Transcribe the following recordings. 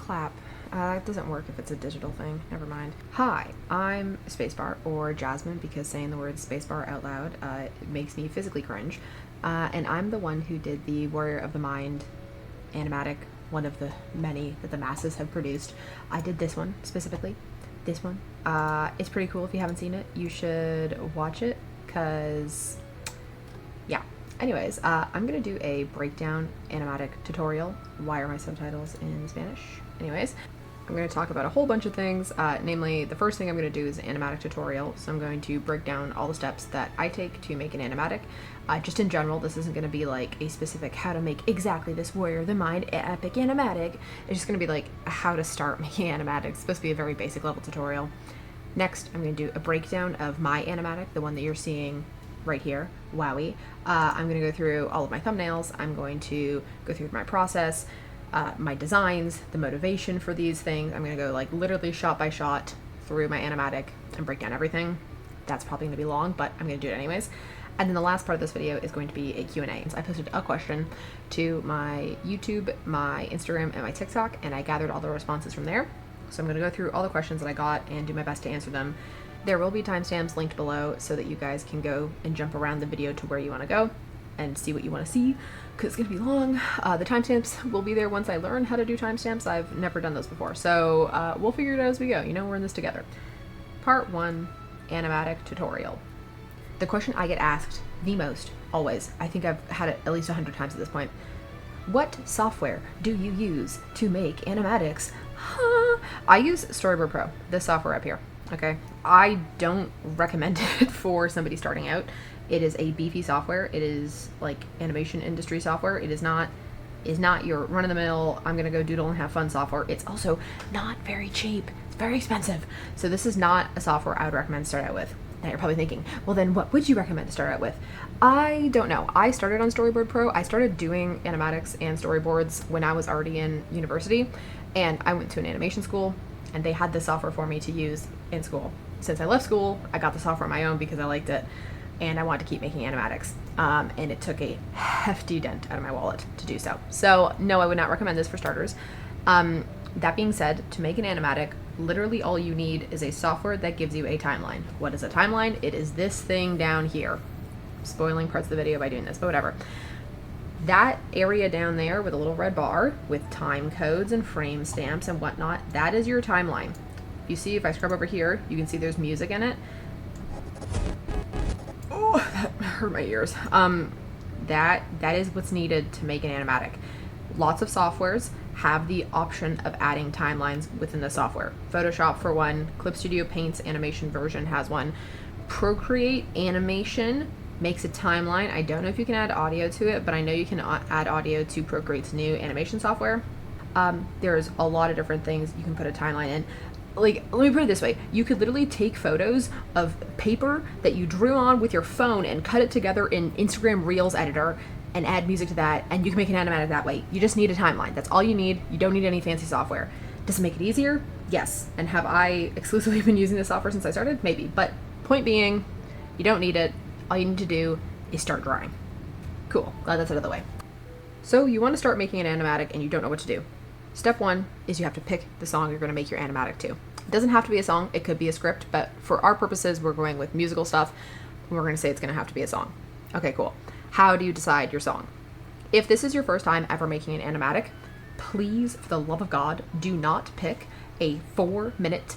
clap. It doesn't work if it's a digital thing. Never mind. Hi, I'm Spacebar, or Jasmine, because saying the word spacebar out loud it makes me physically cringe. And I'm the one who did the Warrior of the Mind animatic, one of the many that the masses have produced. I did this one specifically. This one. It's pretty cool. If you haven't seen it, you should watch it, because yeah. Anyways, I'm gonna do a breakdown animatic tutorial. Why are my subtitles in Spanish? Anyways, I'm going to talk about a whole bunch of things, namely the first thing I'm going to do is an animatic tutorial. So I'm going to break down all the steps that I take to make an animatic. Just in general, this isn't going to be like a specific how to make exactly this Warrior of the Mind epic animatic. It's just going to be like how to start making animatics. It's supposed to be a very basic level tutorial. Next, I'm going to do a breakdown of my animatic, the one that you're seeing right here, Wowie. I'm going to go through all of my thumbnails. I'm going to go through my process, my designs, the motivation for these things. I'm going to go like literally shot by shot through my animatic and break down everything. That's probably going to be long, but I'm going to do it anyways. And then the last part of this video is going to be a Q&A. I posted a question to my YouTube, my Instagram, and my TikTok, and I gathered all the responses from there. So I'm going to go through all the questions that I got and do my best to answer them. There will be timestamps linked below so that you guys can go and jump around the video to where you want to go and see what you want to see, because it's going to be long. The timestamps will be there once I learn how to do timestamps. I've never done those before, so we'll figure it out as we go. You know, we're in this together. Part 1, animatic tutorial. The question I get asked the most, always, I think I've had it at least 100 times at this point: what software do you use to make animatics? I use Storyboard Pro, this software up here. Okay, I don't recommend it for somebody starting out. It is a beefy software. It is like animation industry software. It is not your run-of-the-mill, I'm gonna go doodle and have fun software. It's also not very cheap. It's very expensive. So this is not a software I would recommend to start out with. Now you're probably thinking, well then what would you recommend to start out with? I don't know. I started on Storyboard Pro. I started doing animatics and storyboards when I was already in university, and I went to an animation school, and they had this software for me to use in school. Since I left school, I got the software on my own because I liked it, and I wanted to keep making animatics. And it took a hefty dent out of my wallet to do so. So no, I would not recommend this for starters. That being said, to make an animatic, literally all you need is a software that gives you a timeline. What is a timeline? It is this thing down here. Spoiling parts of the video by doing this, but whatever. That area down there with a little red bar with time codes and frame stamps and whatnot, that is your timeline. You see, if I scrub over here, you can see there's music in it. Oh, that hurt my ears. That is what's needed to make an animatic. Lots of softwares have the option of adding timelines within the software. Photoshop for one, Clip Studio Paint's animation version has one. Procreate Animation makes a timeline. I don't know if you can add audio to it, but I know you can add audio to Procreate's new animation software. There's a lot of different things you can put a timeline in. Like, let me put it this way. You could literally take photos of paper that you drew on with your phone and cut it together in Instagram Reels editor and add music to that, and you can make an animatic that way. You just need a timeline. That's all you need. You don't need any fancy software. Does it make it easier? Yes. And have I exclusively been using this software since I started? Maybe. But point being, you don't need it. All you need to do is start drawing. Cool. Glad that's out of the way. So you want to start making an animatic and you don't know what to do. Step 1 is you have to pick the song you're going to make your animatic to. It doesn't have to be a song. It could be a script, but for our purposes, we're going with musical stuff. And we're going to say it's going to have to be a song. Okay, cool. How do you decide your song? If this is your first time ever making an animatic, please, for the love of God, do not pick a 4-minute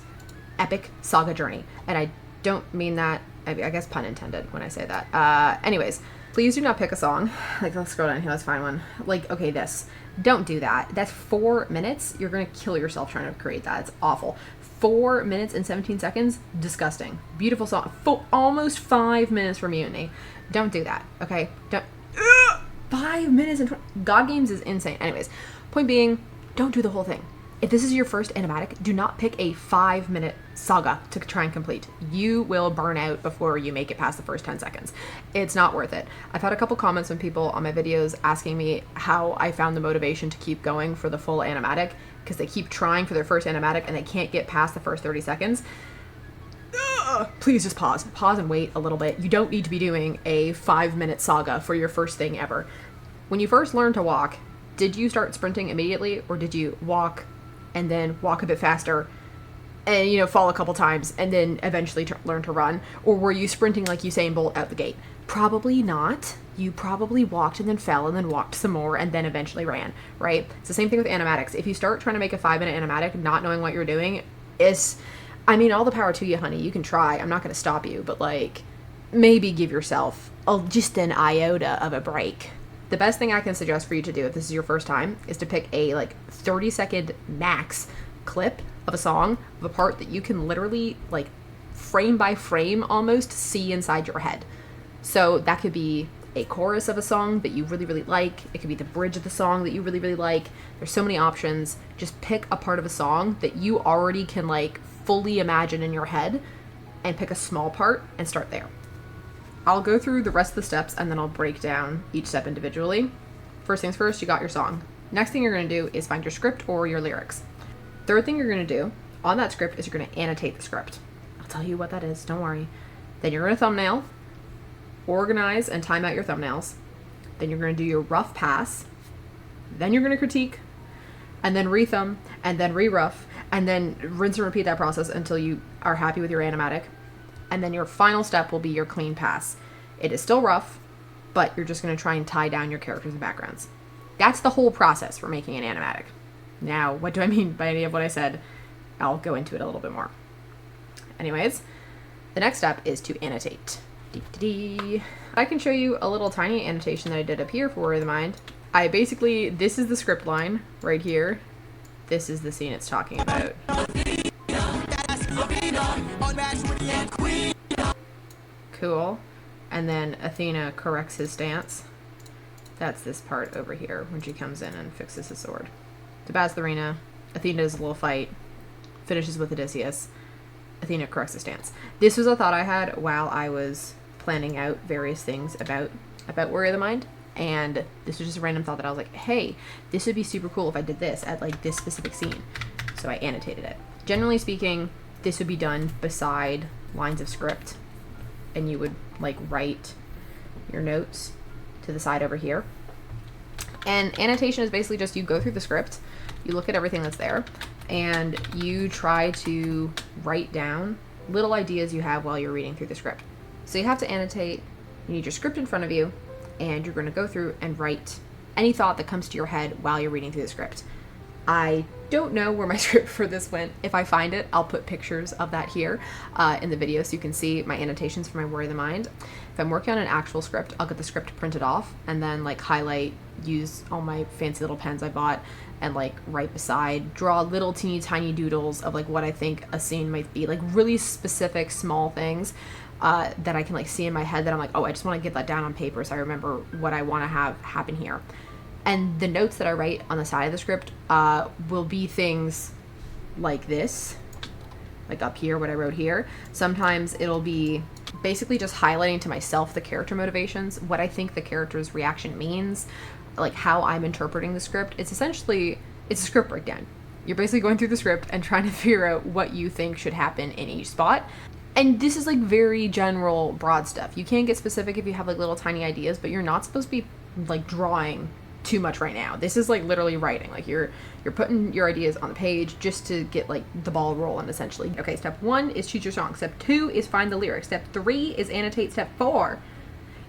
epic saga journey. And I don't mean that, I guess pun intended when I say that. Anyways, please do not pick a song. Like, let's scroll down here, let's find one. Like, okay, this. Don't do that. That's 4 minutes. You're gonna kill yourself trying to create that. It's awful. 4 minutes and 17 seconds, disgusting. Beautiful song, almost 5 minutes for Mutiny. Don't do that, okay? Don't. 5 minutes and 20. God Games is insane. Anyways, point being, don't do the whole thing. If this is your first animatic, do not pick a 5-minute saga to try and complete. You will burn out before you make it past the first 10 seconds. It's not worth it. I've had a couple comments from people on my videos asking me how I found the motivation to keep going for the full animatic, because they keep trying for their first animatic and they can't get past the first 30 seconds. Please just pause and wait a little bit. You don't need to be doing a 5-minute saga for your first thing ever. When you first learned to walk, did you start sprinting immediately, or did you walk and then walk a bit faster and, you know, fall a couple times and then eventually learn to run? Or were you sprinting like Usain Bolt out the gate? Probably not. You probably walked and then fell and then walked some more and then eventually ran, right? It's the same thing with animatics. If you start trying to make a 5-minute animatic not knowing what you're doing, I mean, all the power to you, honey. You can try. I'm not going to stop you, but like, maybe give yourself just an iota of a break. The best thing I can suggest for you to do if this is your first time is to pick a like 30-second max clip of a song, of a part that you can literally like frame by frame almost see inside your head. So that could be a chorus of a song that you really, really like. It could be the bridge of the song that you really, really like. There's so many options. Just pick a part of a song that you already can like fully imagine in your head and pick a small part and start there. I'll go through the rest of the steps and then I'll break down each step individually. First things first, you got your song. Next thing you're going to do is find your script or your lyrics. Third thing you're going to do on that script is you're going to annotate the script. I'll tell you what that is, don't worry. Then you're going to thumbnail, organize and time out your thumbnails. Then you're going to do your rough pass. Then you're going to critique, and then rethumb, and then re-rough, and then rinse and repeat that process until you are happy with your animatic. And then your final step will be your clean pass. It is still rough, but you're just going to try and tie down your characters and backgrounds. That's the whole process for making an animatic. Now, what do I mean by any of what I said? I'll go into it a little bit more. Anyways, the next step is to annotate. I can show you a little tiny annotation that I did up here for Worry the Mind. This is the script line right here. This is the scene it's talking about. Cool. And then Athena corrects his stance. That's this part over here when she comes in and fixes his sword. To Baz the arena, Athena does a little fight, finishes with Odysseus. Athena corrects his stance. This was a thought I had while I was planning out various things about Worry of the Mind, and this was just a random thought that I was like, hey, this would be super cool if I did this at like this specific scene. So I annotated it. Generally speaking, this would be done beside lines of script, and you would like write your notes to the side over here. And annotation is basically just you go through the script, you look at everything that's there, and you try to write down little ideas you have while you're reading through the script. So you have to annotate, you need your script in front of you, and you're going to go through and write any thought that comes to your head while you're reading through the script. I don't know where my script for this went. If I find it, I'll put pictures of that here in the video so you can see my annotations for my Worry the Mind. If I'm working on an actual script, I'll get the script printed off and then like highlight, use all my fancy little pens I bought, and like right beside, draw little teeny tiny doodles of like what I think a scene might be, like really specific small things that I can like see in my head that I'm like, oh, I just want to get that down on paper so I remember what I want to have happen here. And the notes that I write on the side of the script will be things like this, like up here, what I wrote here. Sometimes it'll be basically just highlighting to myself the character motivations, what I think the character's reaction means, like how I'm interpreting the script. It's a script breakdown. You're basically going through the script and trying to figure out what you think should happen in each spot. And this is like very general, broad stuff. You can get specific if you have like little tiny ideas, but you're not supposed to be like drawing too much right now. This is like literally writing. Like you're putting your ideas on the page just to get like the ball rolling essentially. Okay, step 1 is choose your song. Step 2 is find the lyrics. Step 3 is annotate. Step 4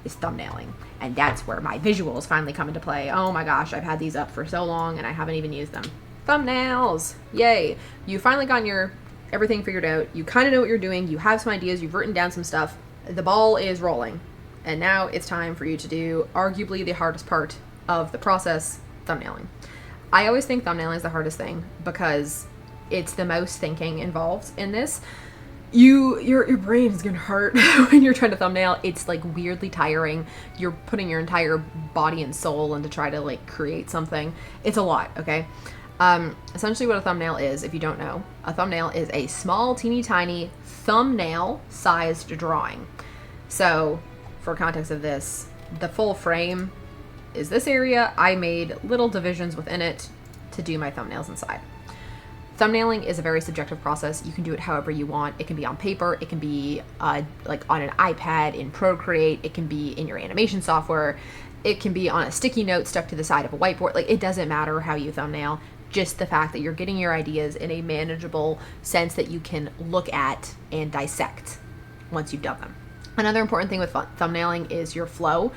is thumbnailing. And that's where my visuals finally come into play. Oh my gosh, I've had these up for so long and I haven't even used them. Thumbnails! Yay! You finally got your everything figured out. You kind of know what you're doing. You have some ideas. You've written down some stuff. The ball is rolling. And now it's time for you to do arguably the hardest part of the process, thumbnailing. I always think thumbnailing is the hardest thing because it's the most thinking involved in this. Your brain is gonna hurt when you're trying to thumbnail. It's like weirdly tiring. You're putting your entire body and soul into try to like create something. It's a lot, okay? Essentially what a thumbnail is, if you don't know, a thumbnail is a small, teeny tiny thumbnail sized drawing. So for context of this, the full frame is this area. I made little divisions within it to do my thumbnails inside. Thumbnailing is a very subjective process. You can do it however you want. It can be on paper. It can be like on an iPad in Procreate. It can be in your animation software. It can be on a sticky note stuck to the side of a whiteboard. Like, it doesn't matter how you thumbnail. just the fact that you're getting your ideas in a manageable sense that you can look at and dissect once you've done them. Another important thing with thumbnailing is your flow.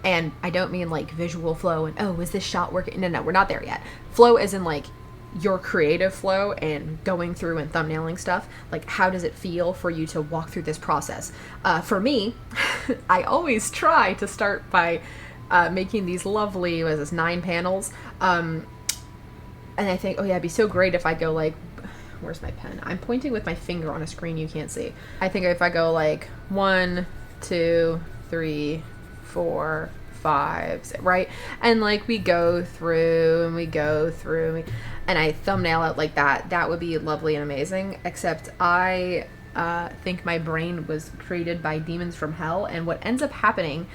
And I don't mean like visual flow and, oh, is this shot working? No, we're not there yet. Flow as in like your creative flow and going through and thumbnailing stuff. Like, how does it feel for you to walk through this process? For me, I always try to start by making these lovely, 9 panels. And I think, oh yeah, it'd be so great if I go like, where's my pen? I'm pointing with my finger on a screen you can't see. I think if I go like 1, 2, 3, 4, 5, right? And like we go through and I thumbnail out like that. That would be lovely and amazing. Except I think my brain was created by demons from hell. And what ends up happening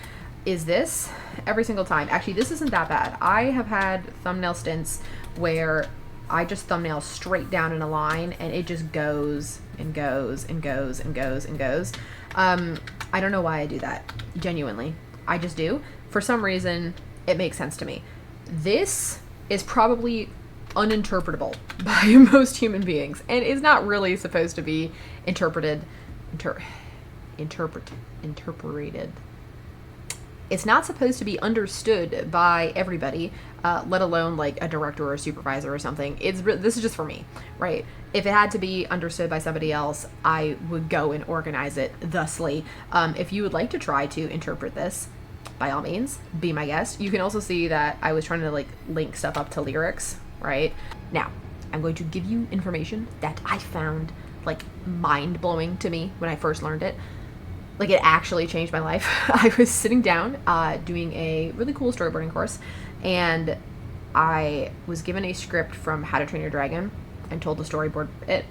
is this every single time. Actually, this isn't that bad. I have had thumbnail stints where I just thumbnail straight down in a line and it just goes and goes and goes and goes and goes. I don't know why I do that. Genuinely. I just do. For some reason, it makes sense to me. This is probably uninterpretable by most human beings and is not really supposed to be interpreted. It's not supposed to be understood by everybody, let alone like a director or a supervisor or something. This is just for me, right? If it had to be understood by somebody else, I would go and organize it thusly. If you would like to try to interpret this, by all means, be my guest. You can also see that I was trying to like link stuff up to lyrics, right? Now, I'm going to give you information that I found like mind-blowing to me when I first learned it. Like, it actually changed my life. I was sitting down doing a really cool storyboarding course, and I was given a script from How to Train Your Dragon and told to storyboard it.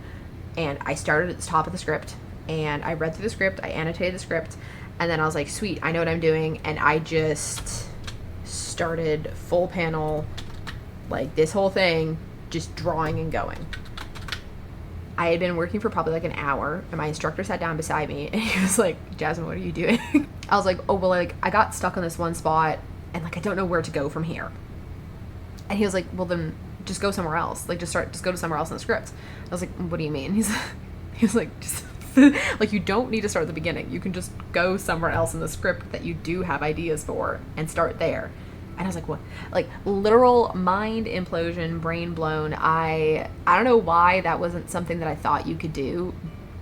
And I started at the top of the script, and I read through the script, I annotated the script, and then I was like, sweet, I know what I'm doing. And I just started full panel, like this whole thing, just drawing and going. I had been working for probably like an hour, and my instructor sat down beside me and he was like, Jasmine, what are you doing? I was like, oh, well, like I got stuck on this one spot and like I don't know where to go from here. And he was like, well, then just go somewhere else. Like just go to somewhere else in the script. I was like, what do you mean? He was like, just like, you don't need to start at the beginning. You can just go somewhere else in the script that you do have ideas for and start there. And I was like, what? Like, literal mind implosion, brain blown. I don't know why that wasn't something that I thought you could do,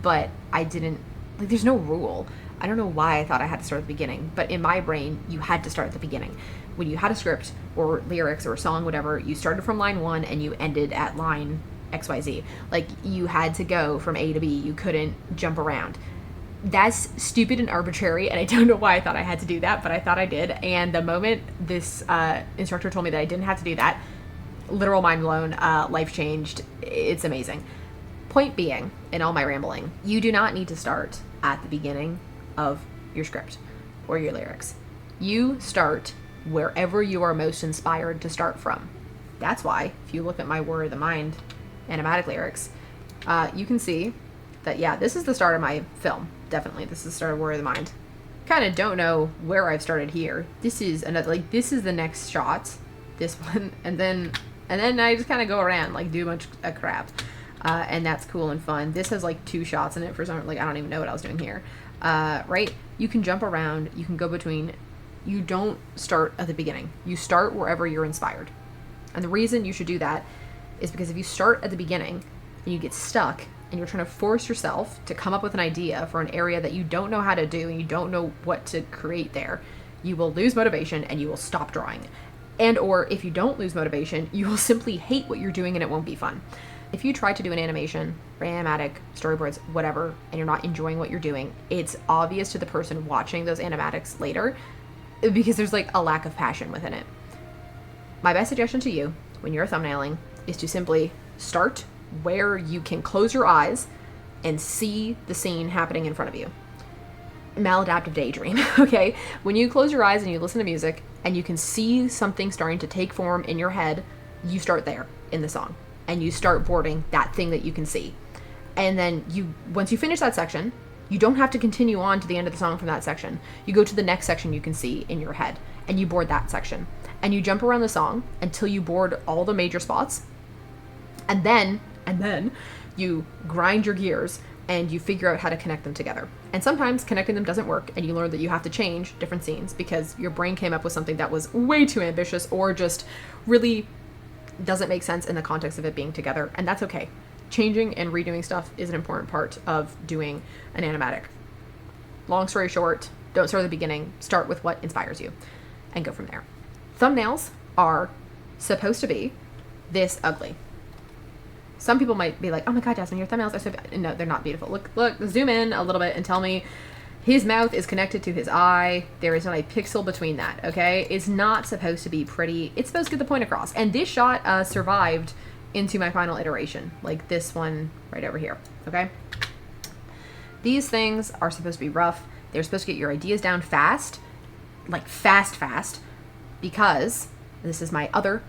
but I didn't, like, there's no rule. I don't know why I thought I had to start at the beginning, but in my brain, you had to start at the beginning. When you had a script or lyrics or a song, whatever, you started from line 1 and you ended at line XYZ. Like, you had to go from A to B. You couldn't jump around. That's stupid and arbitrary, and I don't know why I thought I had to do that, but I thought I did. And the moment this instructor told me that I didn't have to do that, literal mind blown, life changed. It's amazing. Point being, in all my rambling, you do not need to start at the beginning of your script or your lyrics. You start wherever you are most inspired to start from. That's why, if you look at my War of the Mind Animatic lyrics, you can see that, yeah, this is the start of my film. Definitely, this is the start of War of the Mind. Kind of don't know where I've started here. This is another, like, this is the next shot, this one, and then I just kind of go around, like, do a bunch of crap, and that's cool and fun. This has like 2 shots in it for some, like, I don't even know what I was doing here. Right? You can jump around, you can go between. You don't start at the beginning. You start wherever you're inspired. And the reason you should do that is because if you start at the beginning and you get stuck and you're trying to force yourself to come up with an idea for an area that you don't know how to do and you don't know what to create there, you will lose motivation and you will stop drawing. And or if you don't lose motivation, you will simply hate what you're doing and it won't be fun. If you try to do an animation or animatic, storyboards, whatever, and you're not enjoying what you're doing, it's obvious to the person watching those animatics later because there's like a lack of passion within it. My best suggestion to you when you're thumbnailing is to simply start where you can close your eyes and see the scene happening in front of you. Maladaptive daydream, okay? When you close your eyes and you listen to music and you can see something starting to take form in your head, you start there in the song and you start boarding that thing that you can see. And then once you finish that section, you don't have to continue on to the end of the song from that section. You go to the next section you can see in your head and you board that section. And you jump around the song until you board all the major spots. And then you grind your gears and you figure out how to connect them together. And sometimes connecting them doesn't work, and you learn that you have to change different scenes because your brain came up with something that was way too ambitious or just really doesn't make sense in the context of it being together, and that's okay. Changing and redoing stuff is an important part of doing an animatic. Long story short, don't start at the beginning, start with what inspires you and go from there. Thumbnails are supposed to be this ugly. Some people might be like, oh my god, Jasmine, your thumbnails are so no, they're not beautiful. Look, zoom in a little bit and tell me his mouth is connected to his eye. There is not a pixel between that, okay? It's not supposed to be pretty. It's supposed to get the point across. And this shot survived into my final iteration, like this one right over here, okay? These things are supposed to be rough. They're supposed to get your ideas down fast, like fast, because this is my other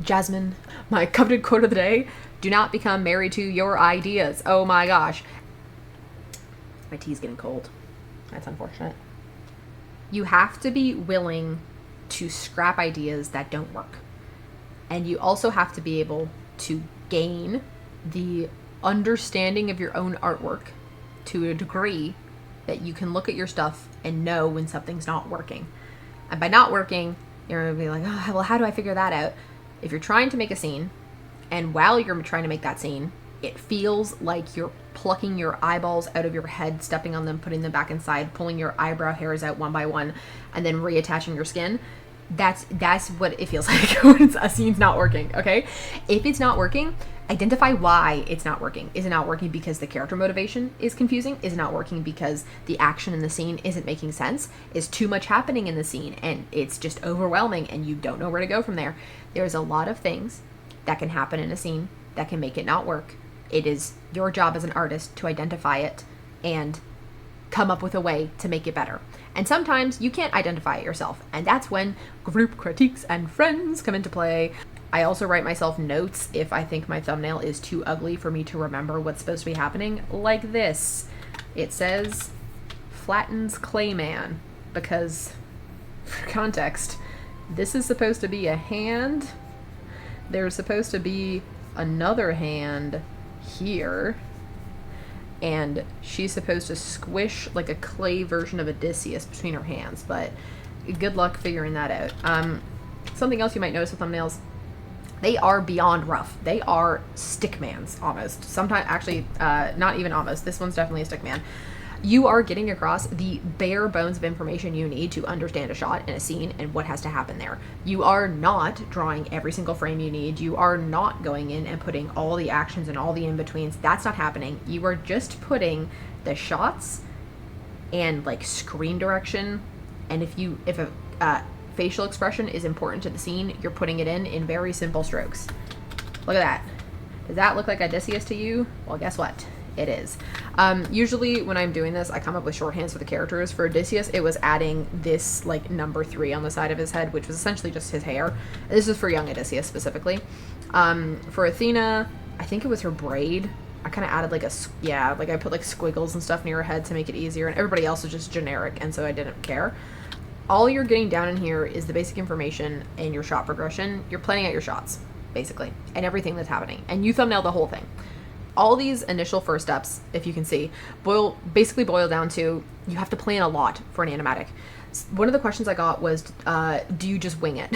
Jasmine, my coveted quote of the day: do not become married to your ideas. Oh my gosh. My tea's getting cold. That's unfortunate. You have to be willing to scrap ideas that don't work. And you also have to be able to gain the understanding of your own artwork to a degree that you can look at your stuff and know when something's not working. And by not working, you're going to be like, oh, well, how do I figure that out? If you're trying to make a scene, and while you're trying to make that scene, it feels like you're plucking your eyeballs out of your head, stepping on them, putting them back inside, pulling your eyebrow hairs out one by one, and then reattaching your skin. That's what it feels like when a scene's not working, okay? If it's not working, identify why it's not working. Is it not working because the character motivation is confusing? Is it not working because the action in the scene isn't making sense? Is too much happening in the scene and it's just overwhelming and you don't know where to go from there? There's a lot of things that can happen in a scene that can make it not work. It is your job as an artist to identify it and come up with a way to make it better. And sometimes you can't identify it yourself, and that's when group critiques and friends come into play. I also write myself notes if I think my thumbnail is too ugly for me to remember what's supposed to be happening, like this. It says flattens Clayman, because for context, this is supposed to be a hand. There's supposed to be another hand here, and she's supposed to squish like a clay version of Odysseus between her hands, but good luck figuring that out. Something else you might notice with thumbnails, they are beyond rough. They are stickmans almost. Sometimes, actually, not even almost. This one's definitely a stickman. You are getting across the bare bones of information you need to understand a shot and a scene and what has to happen there. You are not drawing every single frame you need. You are not going in and putting all the actions and all the in-betweens. That's not happening. You are just putting the shots and like screen direction, and if a facial expression is important to the scene, you're putting it in very simple strokes. Look at that. Does that look like Odysseus to you? Well, guess what? It is. Usually when I'm doing this, I come up with shorthands for the characters. For Odysseus, it was adding this like number 3 on the side of his head, which was essentially just his hair. This is for young Odysseus specifically. For Athena, I think it was her braid. I kind of added like I put like squiggles and stuff near her head to make it easier, and everybody else was just generic, and so I didn't care. All you're getting down in here is the basic information and your shot progression. You're planning out your shots, basically, and everything that's happening, and you thumbnail the whole thing. All these initial first steps, if you can see, basically boil down to you have to plan a lot for an animatic. One of the questions I got was, do you just wing it?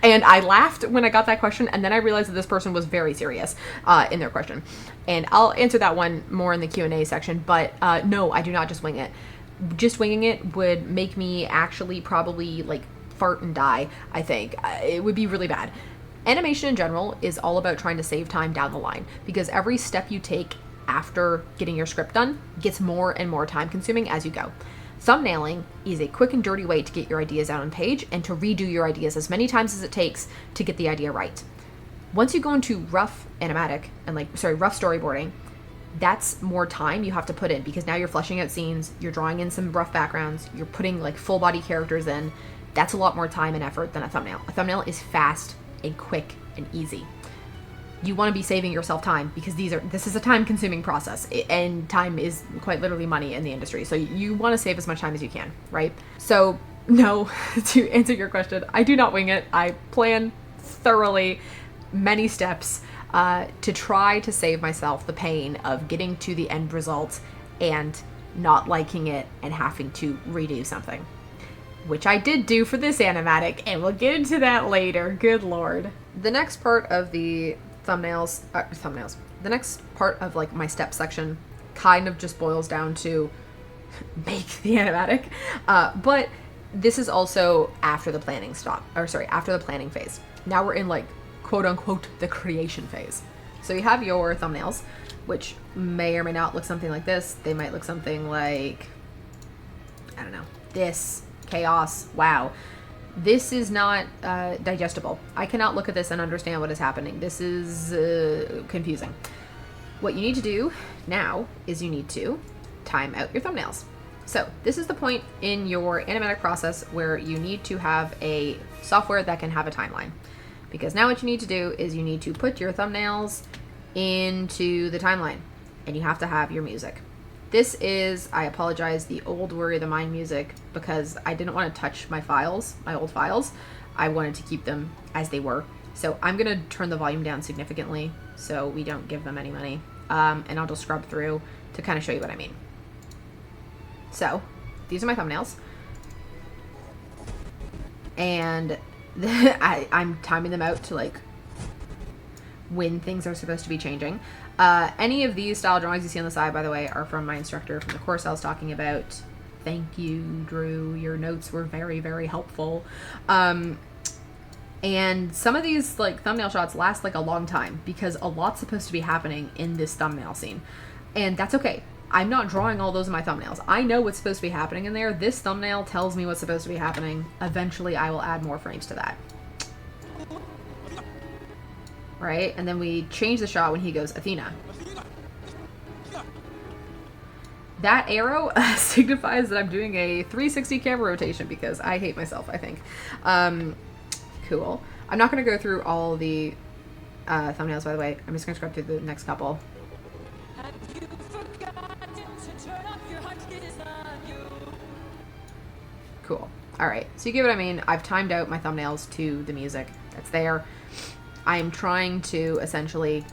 And I laughed when I got that question, and then I realized that this person was very serious in their question. And I'll answer that one more in the Q&A section, but no, I do not just wing it. Just winging it would make me actually probably like fart and die, I think. It would be really bad. Animation in general is all about trying to save time down the line, because every step you take after getting your script done gets more and more time consuming as you go. Thumbnailing is a quick and dirty way to get your ideas out on page and to redo your ideas as many times as it takes to get the idea right. Once you go into rough animatic and rough storyboarding, that's more time you have to put in, because now you're fleshing out scenes, you're drawing in some rough backgrounds, you're putting like full body characters in. That's a lot more time and effort than a thumbnail. A thumbnail is fast and quick and easy. You want to be saving yourself time, because this is a time consuming process, and time is quite literally money in the industry. So you want to save as much time as you can, right? So no, to answer your question, I do not wing it. I plan thoroughly, many steps. to try to save myself the pain of getting to the end result and not liking it and having to redo something. Which I did do for this animatic, and we'll get into that later. Good lord. The next part of the thumbnails, the next part of like my step section kind of just boils down to make the animatic. But this is also after the planning after the planning phase. Now we're in like quote unquote the creation phase. So you have your thumbnails, which may or may not look something like this. They might look something like, I don't know, this. Chaos. Wow. This is not digestible. I cannot look at this and understand what is happening. This is confusing. What you need to do now is you need to time out your thumbnails. So this is the point in your animatic process where you need to have a software that can have a timeline. Because now what you need to do is you need to put your thumbnails into the timeline, and you have to have your music. This is, I apologize, the old Worry the Mind music, because I didn't want to touch my files, my old files. I wanted to keep them as they were. So I'm going to turn the volume down significantly so we don't give them any money. And I'll just scrub through to kind of show you what I mean. So these are my thumbnails. And I'm timing them out to like when things are supposed to be changing. Any of these style drawings you see on the side, by the way, are from my instructor from the course I was talking about. Thank you, Drew. Your notes were very, very helpful. And some of these like thumbnail shots last like a long time because a lot's supposed to be happening in this thumbnail scene. And that's okay. I'm not drawing all those in my thumbnails. I know what's supposed to be happening in there. This thumbnail tells me what's supposed to be happening. Eventually, I will add more frames to that. Right? And then we change the shot when he goes, Athena. That arrow signifies that I'm doing a 360 camera rotation because I hate myself, I think. Cool. I'm not going to go through all the thumbnails, by the way. I'm just going to scrub through the next couple. Cool. All right. So you get what I mean. I've timed out my thumbnails to the music that's there. I'm trying to essentially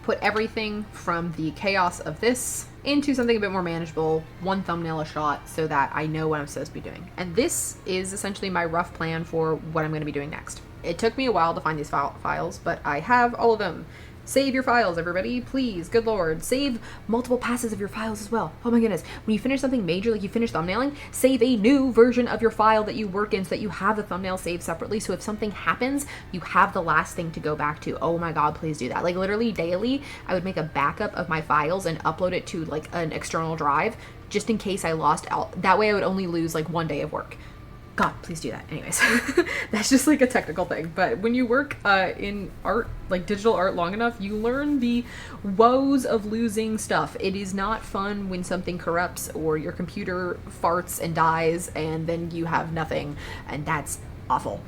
put everything from the chaos of this into something a bit more manageable, one thumbnail a shot, so that I know what I'm supposed to be doing. And this is essentially my rough plan for what I'm going to be doing next. It took me a while to find these files, but I have all of them. Save your files, everybody, please. Good lord. Save multiple passes of your files as well. Oh my goodness. When you finish something major, like you finish thumbnailing, save a new version of your file that you work in so that you have the thumbnail saved separately. So if something happens, you have the last thing to go back to. Oh my god, please do that. Like literally daily, I would make a backup of my files and upload it to like an external drive just in case I lost out. That way I would only lose like one day of work. God, please do that. Anyways, that's just like a technical thing. But when you work in art, like digital art long enough, you learn the woes of losing stuff. It is not fun when something corrupts or your computer farts and dies and then you have nothing. And that's awful.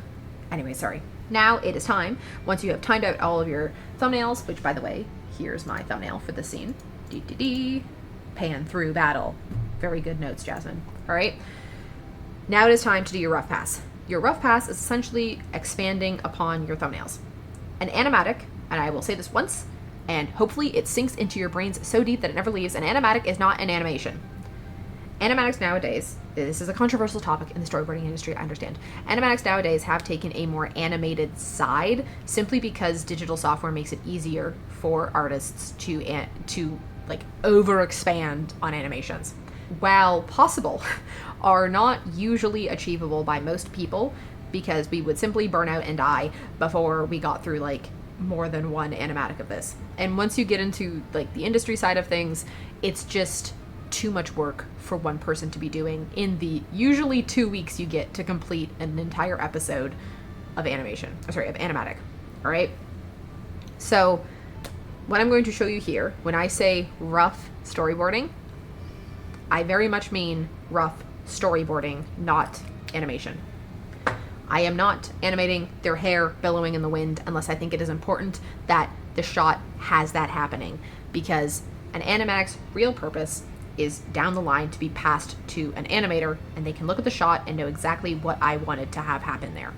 Anyway, sorry. Now it is time, once you have timed out all of your thumbnails, which by the way, here's my thumbnail for this scene. Pan through battle. Very good notes, Jasmine. All right. Now it is time to do your rough pass. Your rough pass is essentially expanding upon your thumbnails. An animatic, and I will say this once, and hopefully it sinks into your brains so deep that it never leaves, an animatic is not an animation. Animatics nowadays, this is a controversial topic in the storyboarding industry, I understand. Animatics nowadays have taken a more animated side simply because digital software makes it easier for artists to like overexpand on animations. While possible, are not usually achievable by most people because we would simply burn out and die before we got through like more than one animatic of this. And once you get into like the industry side of things, it's just too much work for one person to be doing in the usually 2 weeks you get to complete an entire episode of animatic. All right. So what I'm going to show you here, when I say rough storyboarding, I very much mean rough storyboarding, not animation. I am not animating their hair billowing in the wind unless I think it is important that the shot has that happening, because an animatic's real purpose is down the line to be passed to an animator and they can look at the shot and know exactly what I wanted to have happen there.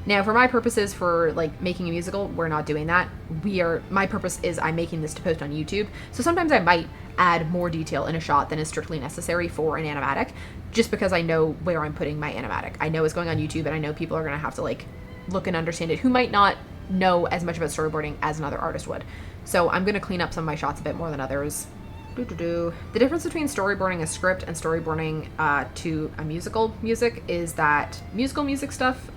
Now, for my purposes for like making a musical, we're not doing that. My purpose is I'm making this to post on YouTube. So sometimes I might add more detail in a shot than is strictly necessary for an animatic, just because I know where I'm putting my animatic. I know it's going on YouTube, and I know people are going to have to like look and understand it who might not know as much about storyboarding as another artist would. So I'm going to clean up some of my shots a bit more than others. The difference between storyboarding a script and storyboarding to a musical music is that musical music stuff,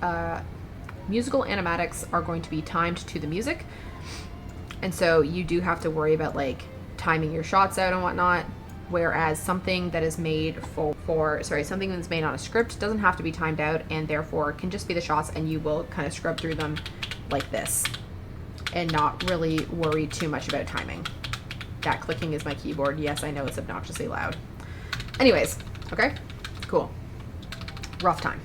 musical animatics are going to be timed to the music. And so you do have to worry about like timing your shots out and whatnot. Whereas something that is made something that's made on a script doesn't have to be timed out, and therefore can just be the shots, and you will kind of scrub through them like this and not really worry too much about timing. That clicking is my keyboard. Yes, I know it's obnoxiously loud. Anyways, okay, cool. Rough time.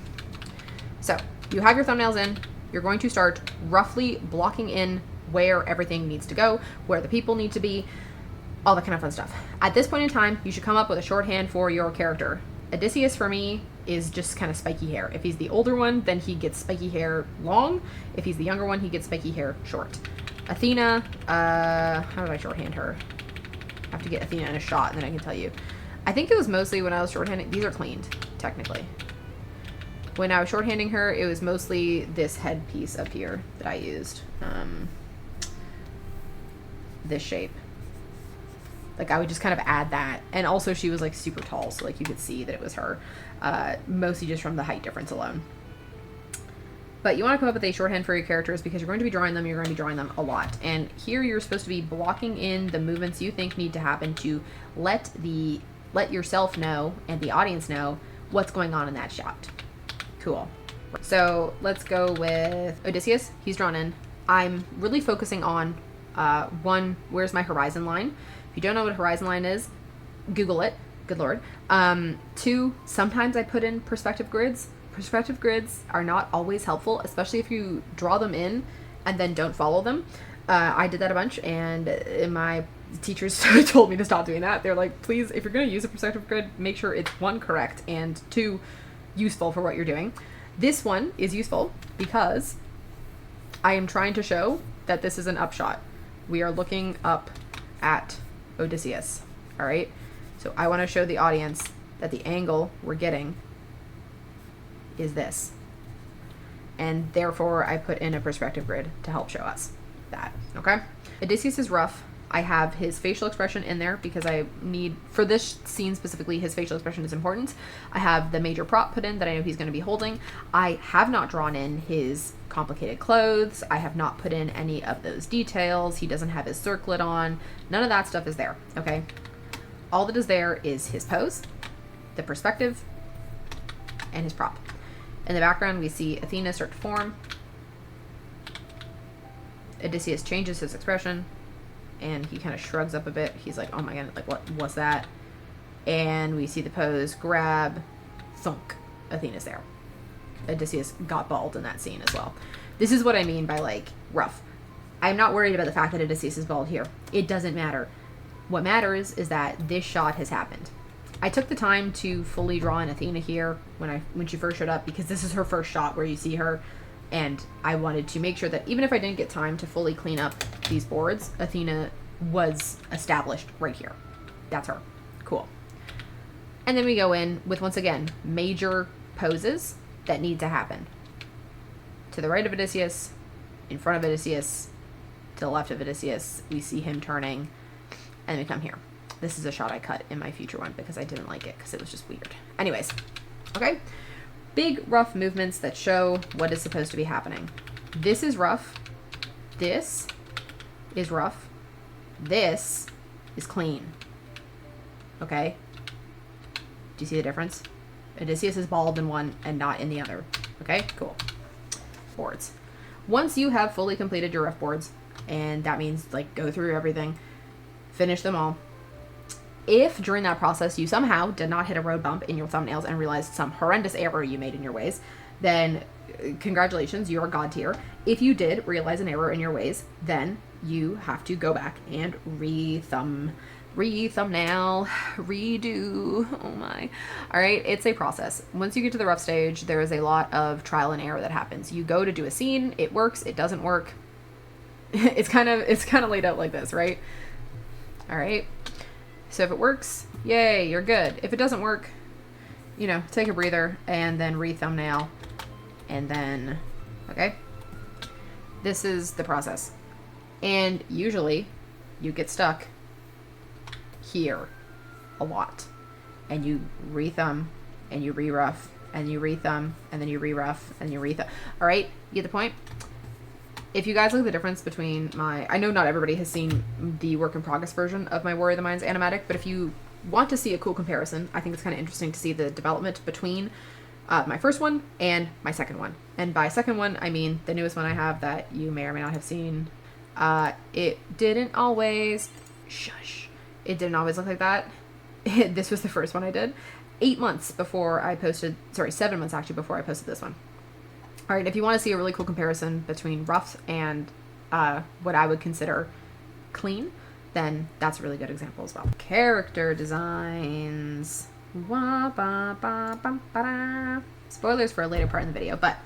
So you have your thumbnails in. You're going to start roughly blocking in where everything needs to go, where the people need to be, all that kind of fun stuff. At this point in time, you should come up with a shorthand for your character. Odysseus, for me, is just kind of spiky hair. If he's the older one, then he gets spiky hair long. If he's the younger one, he gets spiky hair short. Athena, how did I shorthand her? I have to get Athena in a shot, and then I can tell you. I think it was mostly when I was shorthanding. These are cleaned, technically. When I was shorthanding her, it was mostly this headpiece up here that I used. This shape. Like, I would just kind of add that. And also, she was, like, super tall, so, like, you could see that it was her. Mostly just from the height difference alone. But you want to come up with a shorthand for your characters because you're going to be drawing them. You're going to be drawing them a lot. And here you're supposed to be blocking in the movements you think need to happen to let yourself know and the audience know what's going on in that shot. Cool. So let's go with Odysseus. He's drawn in. I'm really focusing on one, where's my horizon line? If you don't know what a horizon line is, Google it. Good Lord. 2, sometimes I put in perspective grids. Perspective grids are not always helpful, especially if you draw them in and then don't follow them. I did that a bunch, and my teachers told me to stop doing that. They're like, please, if you're going to use a perspective grid, make sure it's 1, correct, and 2, useful for what you're doing. This one is useful because I am trying to show that this is an upshot. We are looking up at Odysseus, all right? So I want to show the audience that the angle we're getting is this. And therefore, I put in a perspective grid to help show us that, okay? Odysseus is rough. I have his facial expression in there because I need, for this scene specifically, his facial expression is important. I have the major prop put in that I know he's going to be holding. I have not drawn in his complicated clothes. I have not put in any of those details. He doesn't have his circlet on. None of that stuff is there, okay? All that is there is his pose, the perspective, and his prop. In the background, we see Athena start to form. Odysseus changes his expression, and he kind of shrugs up a bit. He's like, oh my god, like, what was that? And we see the pose, grab, thunk. Athena's there. Odysseus got bald in that scene as well. This is what I mean by, like, rough. I'm not worried about the fact that Odysseus is bald here. It doesn't matter. What matters is that this shot has happened. I took the time to fully draw in Athena here when she first showed up, because this is her first shot where you see her, and I wanted to make sure that even if I didn't get time to fully clean up these boards, Athena was established right here. That's her. Cool. And then we go in with, once again, major poses that need to happen. To the right of Odysseus, in front of Odysseus, to the left of Odysseus, we see him turning, and we come here. This is a shot I cut in my future one because I didn't like it because it was just weird. Anyways, okay? Big, rough movements that show what is supposed to be happening. This is rough. This is rough. This is clean. Okay? Do you see the difference? Odysseus is bald in one and not in the other. Okay? Cool. Boards. Once you have fully completed your rough boards, and that means, like, go through everything, finish them all. If during that process you somehow did not hit a road bump in your thumbnails and realized some horrendous error you made in your ways, then congratulations, you're God tier. If you did realize an error in your ways, then you have to go back and re-thumb Thumbnail, redo, oh my. All right, it's a process. Once you get to the rough stage, there is a lot of trial and error that happens. You go to do a scene, it works, it doesn't work. It's kind of laid out like this, right? All right, so if it works, yay, you're good. If it doesn't work, you know, take a breather and then re-thumbnail, and then, okay? This is the process. And usually you get stuck here a lot, and you re-thumb and you re-rough and you re-thumb and then you re-rough and you re-thumb. All right, you get the point? If you guys look at the difference between I know not everybody has seen the work in progress version of my Warrior of the Mind's animatic, but if you want to see a cool comparison, I think it's kind of interesting to see the development between my first one and my second one. And by second one, I mean the newest one I have that you may or may not have seen. It didn't always, it didn't always look like that. This was the first one I did. 8 months before I posted, 7 months actually before I posted this one. All right, if you want to see a really cool comparison between rough and what I would consider clean, then that's a really good example as well. Character designs. Spoilers for a later part in the video, but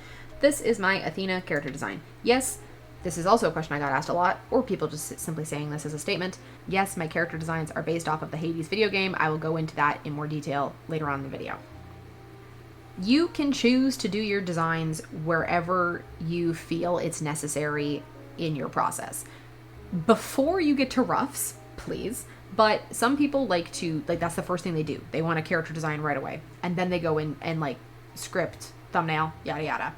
this is my Athena character design. Yes, this is also a question I got asked a lot, or people just simply saying this as a statement. Yes, my character designs are based off of the Hades video game. I will go into that in more detail later on in the video. You can choose to do your designs wherever you feel it's necessary in your process. Before you get to roughs, please. But some people like to, that's the first thing they do. They want a character design right away. And then they go in and script, thumbnail, yada yada.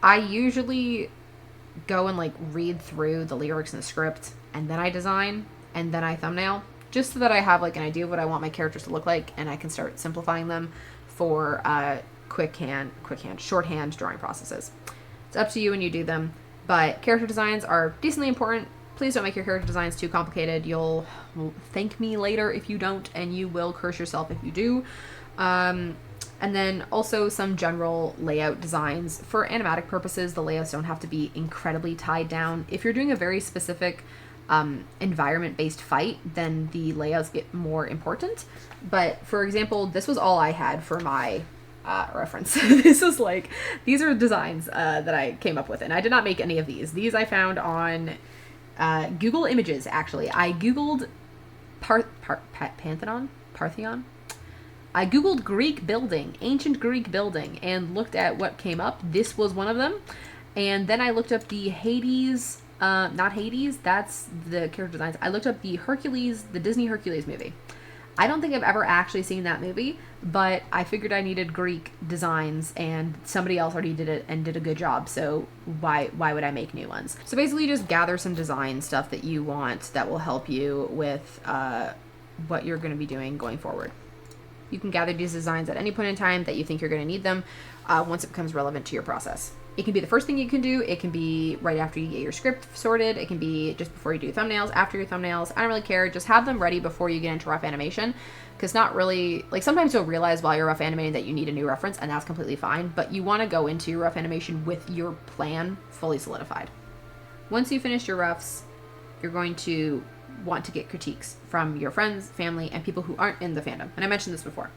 I usually go and read through the lyrics and the script, and then I design, and then I thumbnail, just so that I have an idea of what I want my characters to look like, and I can start simplifying them for shorthand drawing processes. It's up to you when you do them, but character designs are decently important. Please don't make your character designs too complicated. You'll thank me later if you don't, and you will curse yourself if you do. And then also some general layout designs. For animatic purposes, the layouts don't have to be incredibly tied down. If you're doing a very specific environment-based fight, then the layouts get more important. But for example, this was all I had for my reference. This was these are designs that I came up with, and I did not make any of these. These I found on Google Images, actually. I Googled Parthenon? I Googled Greek building, ancient Greek building, and looked at what came up. This was one of them. And then I looked up the Hades, not Hades, that's the character designs. I looked up the Disney Hercules movie. I don't think I've ever actually seen that movie, but I figured I needed Greek designs, and somebody else already did it and did a good job, so why would I make new ones? So basically just gather some design stuff that you want that will help you with what you're going to be doing going forward. You can gather these designs at any point in time that you think you're going to need them once it becomes relevant to your process. It can be the first thing you can do. It can be right after you get your script sorted. It can be just before you do thumbnails, after your thumbnails. I don't really care. Just have them ready before you get into rough animation, because not really, sometimes you'll realize while you're rough animating that you need a new reference, and that's completely fine, but you want to go into your rough animation with your plan fully solidified. Once you finish your roughs, you're going to want to get critiques from your friends, family, and people who aren't in the fandom. And I mentioned this before.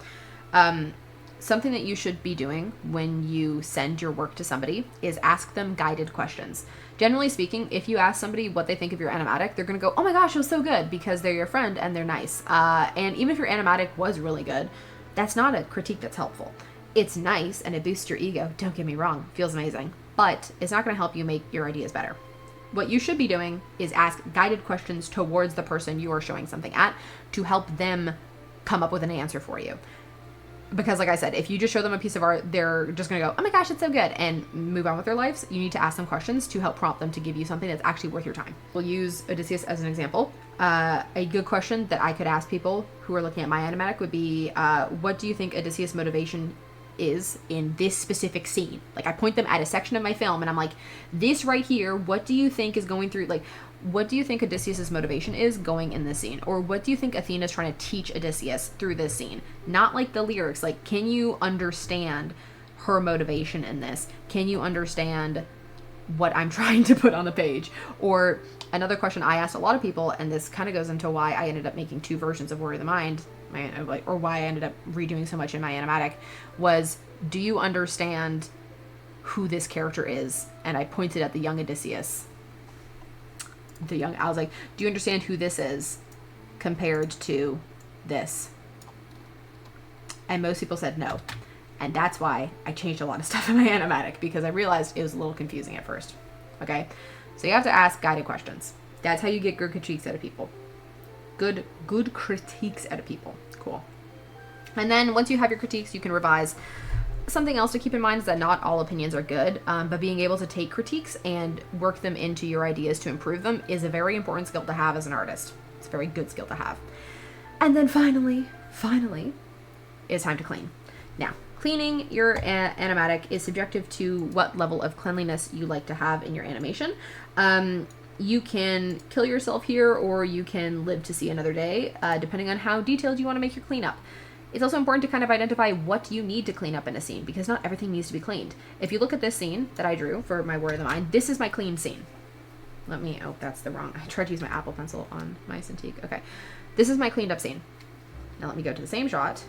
Something that you should be doing when you send your work to somebody is ask them guided questions. Generally speaking, if you ask somebody what they think of your animatic, they're going to go, oh my gosh, it was so good, because they're your friend and they're nice. And even if your animatic was really good, that's not a critique that's helpful. It's nice and it boosts your ego. Don't get me wrong. Feels amazing. But it's not going to help you make your ideas better. What you should be doing is ask guided questions towards the person you are showing something at to help them come up with an answer for you. Because like I said, if you just show them a piece of art, they're just going to go, oh my gosh, it's so good, and move on with their lives. You need to ask them questions to help prompt them to give you something that's actually worth your time. We'll use Odysseus as an example. A good question that I could ask people who are looking at my animatic would be, what do you think Odysseus' motivation is in this specific scene? I point them at a section of my film and I'm like, this right here, what do you think is going through, what do you think Odysseus' motivation is going in this scene? Or what do you think Athena's trying to teach Odysseus through this scene? Not the lyrics, can you understand her motivation in this? Can you understand what I'm trying to put on the page. Or another question I asked a lot of people, and this kind of goes into why I ended up making 2 versions of Warrior of the Mind, or why I ended up redoing so much in my animatic, was, do you understand who this character is? And I pointed at the young Odysseus. I was like, do you understand who this is compared to this? And most people said no. And that's why I changed a lot of stuff in my animatic, because I realized it was a little confusing at first. Okay? So you have to ask guided questions. That's how you get good critiques out of people. Good critiques out of people. Cool. And then once you have your critiques, you can revise. Something else to keep in mind is that not all opinions are good, but being able to take critiques and work them into your ideas to improve them is a very important skill to have as an artist. It's a very good skill to have. And then finally, it's time to clean. Now, cleaning your animatic is subjective to what level of cleanliness you like to have in your animation. You can kill yourself here, or you can live to see another day, depending on how detailed you want to make your cleanup. It's also important to kind of identify what you need to clean up in a scene, because not everything needs to be cleaned. If you look at this scene that I drew for my Warrior of the Mind, this is my clean scene. Oh, that's the wrong, I tried to use my Apple Pencil on my Cintiq. Okay, this is my cleaned up scene. Now let me go to the same shot.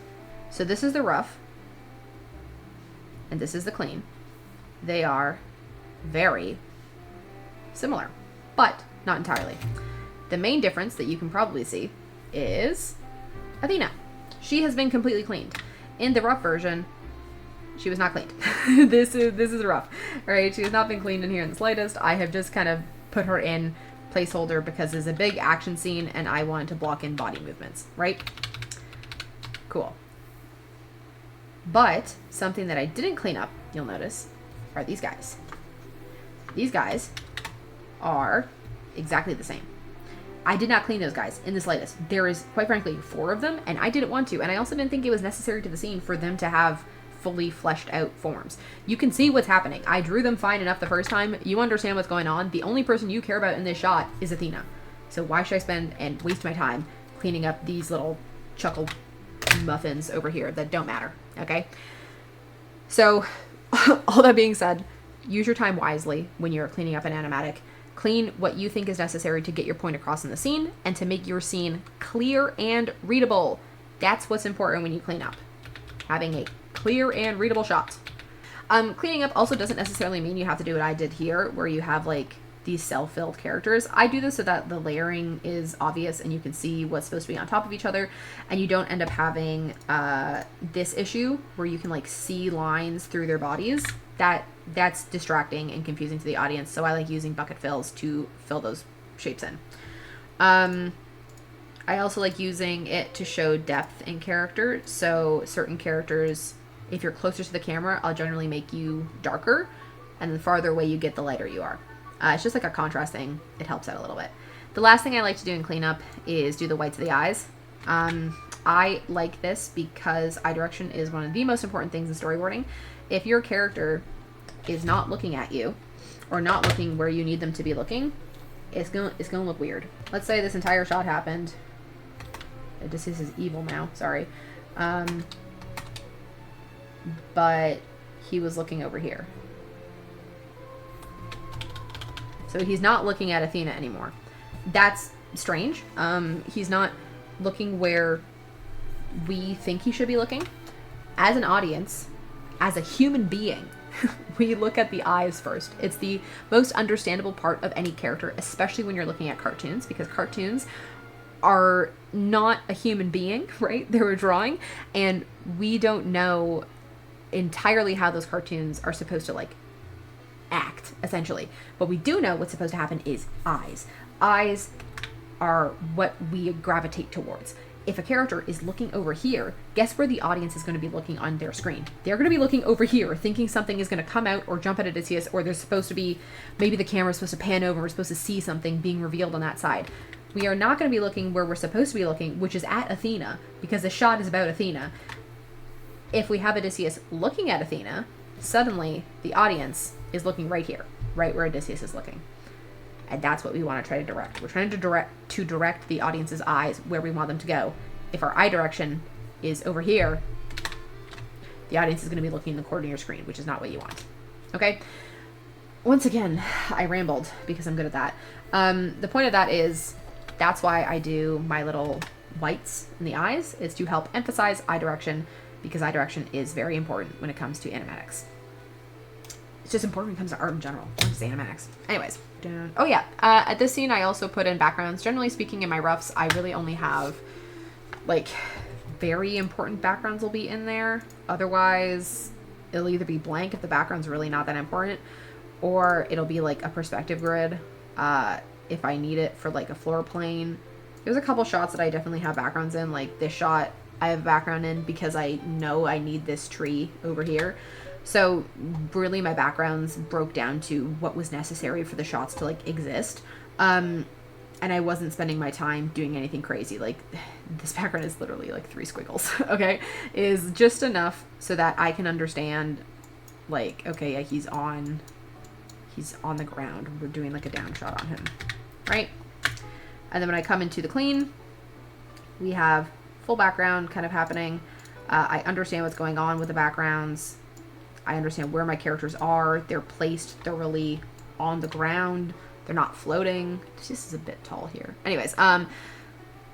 So this is the rough, and this is the clean. They are very similar, but not entirely. The main difference that you can probably see is Athena. She has been completely cleaned. In the rough version, she was not cleaned. This is rough, right? She has not been cleaned in here in the slightest. I have just kind of put her in placeholder because it's a big action scene and I wanted to block in body movements, right? Cool. But something that I didn't clean up, you'll notice, are these guys. These guys are exactly the same. I did not clean those guys in the slightest. There is, quite frankly, 4 of them, and I didn't want to. And I also didn't think it was necessary to the scene for them to have fully fleshed out forms. You can see what's happening. I drew them fine enough the first time. You understand what's going on. The only person you care about in this shot is Athena. So why should I spend and waste my time cleaning up these little chuckle muffins over here that don't matter, okay? So, all that being said, use your time wisely when you're cleaning up an animatic. Clean what you think is necessary to get your point across in the scene and to make your scene clear and readable. That's what's important when you clean up. Having a clear and readable shot. Cleaning up also doesn't necessarily mean you have to do what I did here, where you have like these cell-filled characters. I do this so that the layering is obvious and you can see what's supposed to be on top of each other, and you don't end up having this issue where you can like see lines through their bodies. That's distracting and confusing to the audience, so I like using bucket fills to fill those shapes in. I also like using it to show depth in character, so certain characters, if you're closer to the camera, I'll generally make you darker, and the farther away you get, the lighter you are. It's just like a contrast thing. It helps out a little bit. The last thing I like to do in cleanup is do the whites of the eyes. I like this because eye direction is one of the most important things in storyboarding. If your character is not looking at you, or not looking where you need them to be looking, it's gonna look weird. Let's say this entire shot happened. This is evil now, sorry. But he was looking over here. So he's not looking at Athena anymore. That's strange. He's not looking where we think he should be looking. As an audience, as a human being, we look at the eyes first. It's the most understandable part of any character, especially when you're looking at cartoons, because cartoons are not a human being, right? They're a drawing, and we don't know entirely how those cartoons are supposed to like act, essentially. But we do know what's supposed to happen is eyes. Eyes are what we gravitate towards. If a character is looking over here, guess where the audience is going to be looking on their screen? They're going to be looking over here, thinking something is going to come out or jump at Odysseus, or there's supposed to be, maybe the camera's supposed to pan over, we're supposed to see something being revealed on that side. We are not going to be looking where we're supposed to be looking, which is at Athena, because the shot is about Athena. If we have Odysseus looking at Athena, suddenly the audience is looking right here, right where Odysseus is looking. And that's what we want to try to direct. We're trying to direct the audience's eyes where we want them to go. If our eye direction is over here, the audience is going to be looking in the corner of your screen, which is not what you want. Okay? once again, I rambled because I'm good at that. The point of that is that's why I do my little whites in the eyes, is to help emphasize eye direction, because eye direction is very important when it comes to animatics. It's just important when it comes to art in general, not just animatics. Anyways, oh yeah, at this scene I also put in backgrounds. Generally speaking, in my roughs, I really only have like very important backgrounds will be in there. Otherwise, it'll either be blank if the background's really not that important, or it'll be like a perspective grid if I need it for like a floor plane. There's a couple shots that I definitely have backgrounds in, like this shot I have a background in because I know I need this tree over here. So really my backgrounds broke down to what was necessary for the shots to like exist. And I wasn't spending my time doing anything crazy. Like this background is literally like 3 squiggles, okay? Is just enough so that I can understand like, okay, yeah, he's on the ground. We're doing like a down shot on him, right? And then when I come into the clean, we have full background kind of happening. I understand what's going on with the backgrounds. I understand where my characters are. They're placed thoroughly on the ground. They're not floating. This is a bit tall here. Anyways,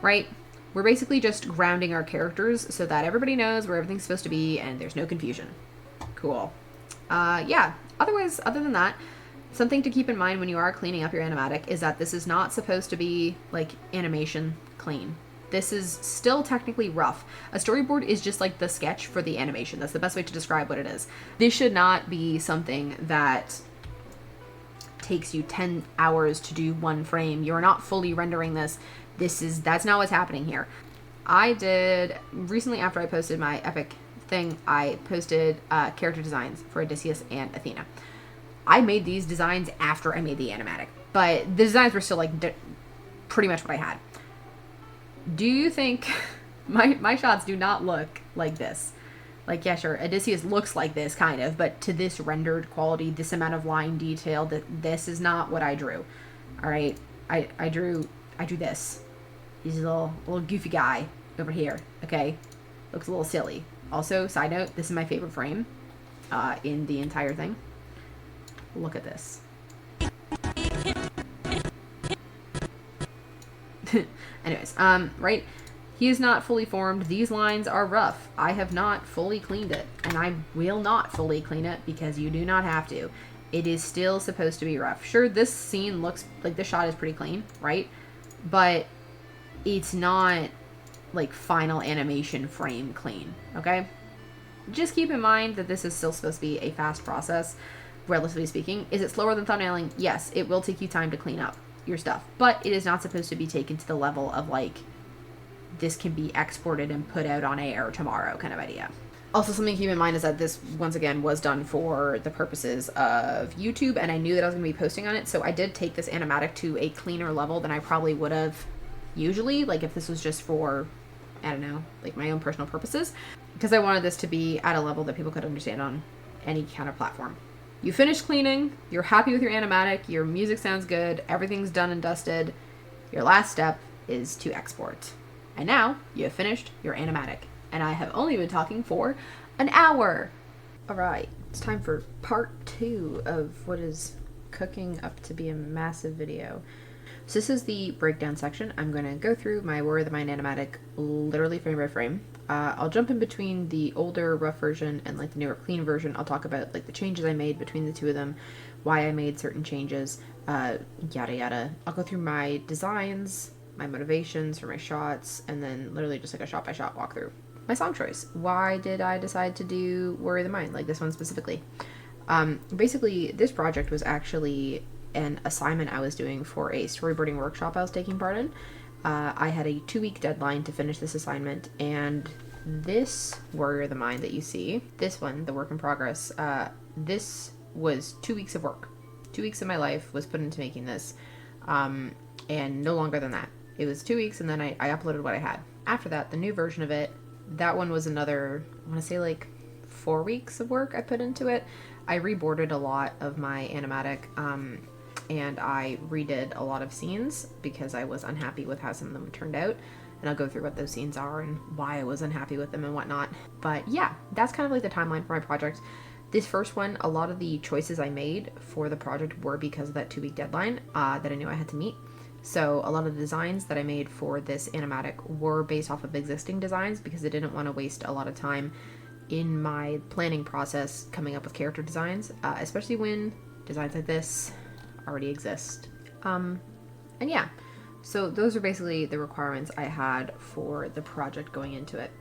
right? We're basically just grounding our characters so that everybody knows where everything's supposed to be and there's no confusion. Cool. Yeah. Otherwise, other than that, something to keep in mind when you are cleaning up your animatic is that this is not supposed to be like animation clean. This is still technically rough. A storyboard is just like the sketch for the animation. That's the best way to describe what it is. This should not be something that takes you 10 hours to do one frame. You're not fully rendering this. That's not what's happening here. I did recently, after I posted my epic thing, I posted character designs for Odysseus and Athena. I made these designs after I made the animatic, but the designs were still like pretty much what I had. Do you think my shots do not look like this? Like, yeah, sure, Odysseus looks like this kind of, but to this rendered quality, this amount of line detail, this is not what I drew. All right, I drew this. He's a little goofy guy over here. Okay, looks a little silly. Also, side note, this is my favorite frame in the entire thing. Look at this. Anyways, right? He is not fully formed. These lines are rough. I have not fully cleaned it, and I will not fully clean it because you do not have to. It is still supposed to be rough. Sure, this scene looks like this shot is pretty clean, right? But it's not like final animation frame clean, okay? Just keep in mind that this is still supposed to be a fast process, relatively speaking. Is it slower than thumbnailing? Yes, it will take you time to clean up your stuff, but it is not supposed to be taken to the level of like, this can be exported and put out on air tomorrow kind of idea. Also, something to keep in mind is that this, once again, was done for the purposes of YouTube, and I knew that I was going to be posting on it, so I did take this animatic to a cleaner level than I probably would have usually, like if this was just for, I don't know, like my own personal purposes, because I wanted this to be at a level that people could understand on any kind of platform. You finish cleaning, you're happy with your animatic, your music sounds good, everything's done and dusted. Your last step is to export. And now you have finished your animatic. And I have only been talking for an hour. All right, it's time for part 2 of what is cooking up to be a massive video. So this is the breakdown section. I'm going to go through my Warrior of the Mind animatic literally frame by frame. I'll jump in between the older rough version and like the newer clean version. I'll talk about like the changes I made between the two of them, why I made certain changes, yada yada. I'll go through my designs, my motivations for my shots, and then literally just like a shot by shot walkthrough. My song choice. Why did I decide to do Warrior of the Mind, like this one specifically? Basically, this project was actually an assignment I was doing for a storyboarding workshop I was taking part in. I had a 2-week deadline to finish this assignment, and this Warrior of the Mind that you see, this one, the work in progress, this was 2 weeks of work. 2 weeks of my life was put into making this, and no longer than that. It was 2 weeks, and then I uploaded what I had. After that, the new version of it, that one was another, I want to say like 4 weeks of work I put into it. I reboarded a lot of my animatic, and I redid a lot of scenes because I was unhappy with how some of them turned out. And I'll go through what those scenes are and why I was unhappy with them and whatnot. But yeah, that's kind of like the timeline for my project. This first one, a lot of the choices I made for the project were because of that 2-week deadline that I knew I had to meet. So a lot of the designs that I made for this animatic were based off of existing designs because I didn't want to waste a lot of time in my planning process coming up with character designs, especially when designs like this already exist. And yeah, so those are basically the requirements I had for the project going into it.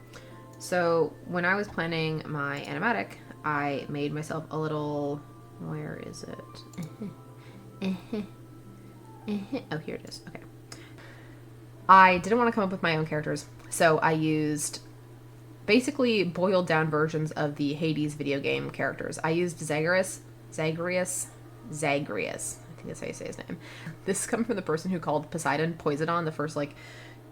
So when I was planning my animatic, I made myself a little, where is it? Oh, here it is. Okay. I didn't want to come up with my own characters, so I used basically boiled down versions of the Hades video game characters. I used Zagreus. I think that's how you say his name. This comes from the person who called Poseidon Poisodon, the first like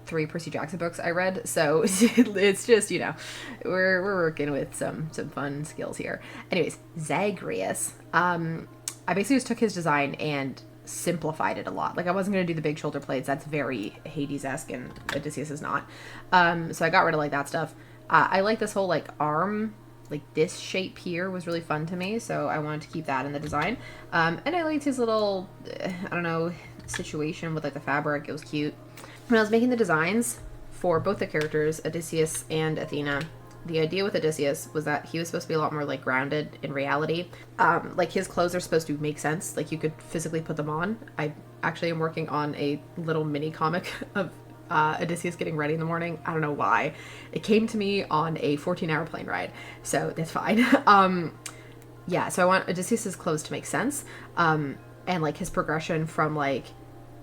3 Percy Jackson books I read. So it's just, you know, we're working with some fun skills here. Anyways, Zagreus. I basically just took his design and simplified it a lot. Like, I wasn't going to do the big shoulder blades. That's very Hades-esque, and Odysseus is not. So I got rid of like that stuff. I like this whole like arm, like this shape here was really fun to me, so I wanted to keep that in the design. And I liked his little, I don't know, situation with like the fabric. It was cute. When I was making the designs for both the characters, Odysseus and Athena, the idea with Odysseus was that he was supposed to be a lot more like grounded in reality. Like, his clothes are supposed to make sense. Like, you could physically put them on. I actually am working on a little mini comic of Odysseus getting ready in the morning. I don't know why. It came to me on a 14-hour plane ride, so that's fine. Yeah, so I want Odysseus's clothes to make sense. And like his progression from like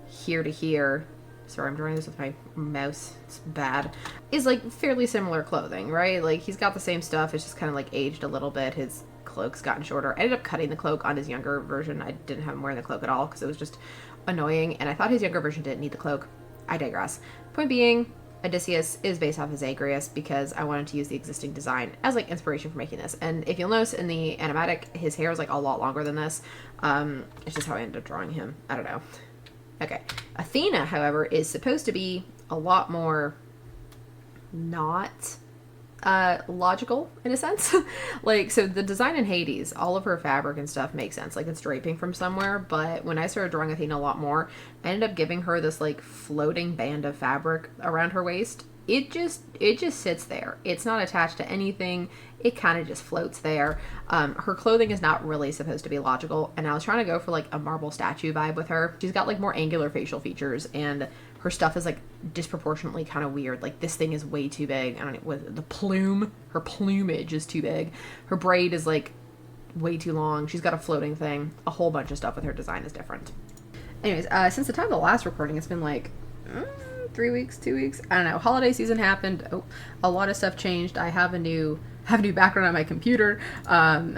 here to here. Sorry, I'm drawing this with my mouse. It's bad. Is like fairly similar clothing, right? Like, he's got the same stuff. It's just kind of like aged a little bit. His cloak's gotten shorter. I ended up cutting the cloak on his younger version. I didn't have him wearing the cloak at all because it was just annoying. And I thought his younger version didn't need the cloak. I digress. Point being, Odysseus is based off of Zagreus because I wanted to use the existing design as like inspiration for making this. And if you'll notice in the animatic, his hair is like a lot longer than this. It's just how I ended up drawing him. I don't know. Okay. Athena, however, is supposed to be a lot more not logical in a sense. Like, so the design in Hades, all of her fabric and stuff makes sense. Like, it's draping from somewhere. But when I started drawing Athena a lot more, I ended up giving her this like floating band of fabric around her waist. It just sits there. It's not attached to anything. It kind of just floats there. Her clothing is not really supposed to be logical, and I was trying to go for like a marble statue vibe with her. She's got like more angular facial features, and her stuff is like disproportionately kind of weird. Like, this thing is way too big. I don't know, with the plume, her plumage is too big. Her braid is like way too long. She's got a floating thing. A whole bunch of stuff with her design is different. Anyways, since the time of the last recording, it's been like 3 weeks, 2 weeks. I don't know. Holiday season happened. Oh, a lot of stuff changed. I have a new background on my computer. I'm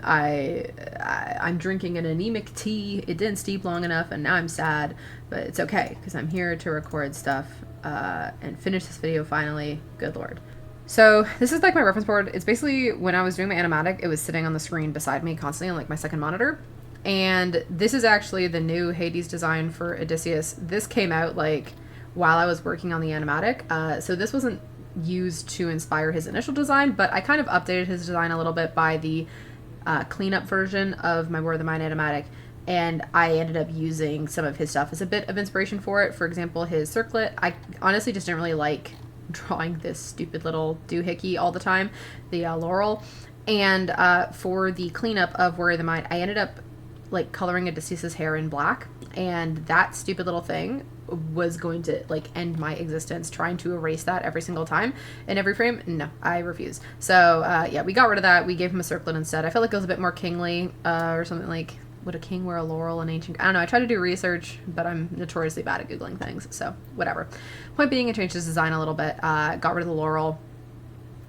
drinking an anemic tea. It didn't steep long enough, and now I'm sad, but it's okay because I'm here to record stuff and finish this video finally. Good Lord. So this is like my reference board. It's basically when I was doing my animatic, it was sitting on the screen beside me constantly on like my second monitor. And this is actually the new Hades design for Odysseus. This came out like while I was working on the animatic. So this wasn't used to inspire his initial design, but I kind of updated his design a little bit by the cleanup version of my War of the Mind animatic, and I ended up using some of his stuff as a bit of inspiration for it. For example, his circlet. I honestly just didn't really like drawing this stupid little doohickey all the time, the laurel. And for the cleanup of War of the Mind, I ended up like coloring Odysseus' hair in black, and that stupid little thing was going to like end my existence trying to erase that every single time in every frame. No, I refuse. So yeah, we got rid of that. We gave him a circlet instead. I felt like it was a bit more kingly, or something like, would a king wear a laurel in ancient? I don't know. I tried to do research, but I'm notoriously bad at Googling things, so whatever. Point being, I changed his design a little bit, got rid of the laurel.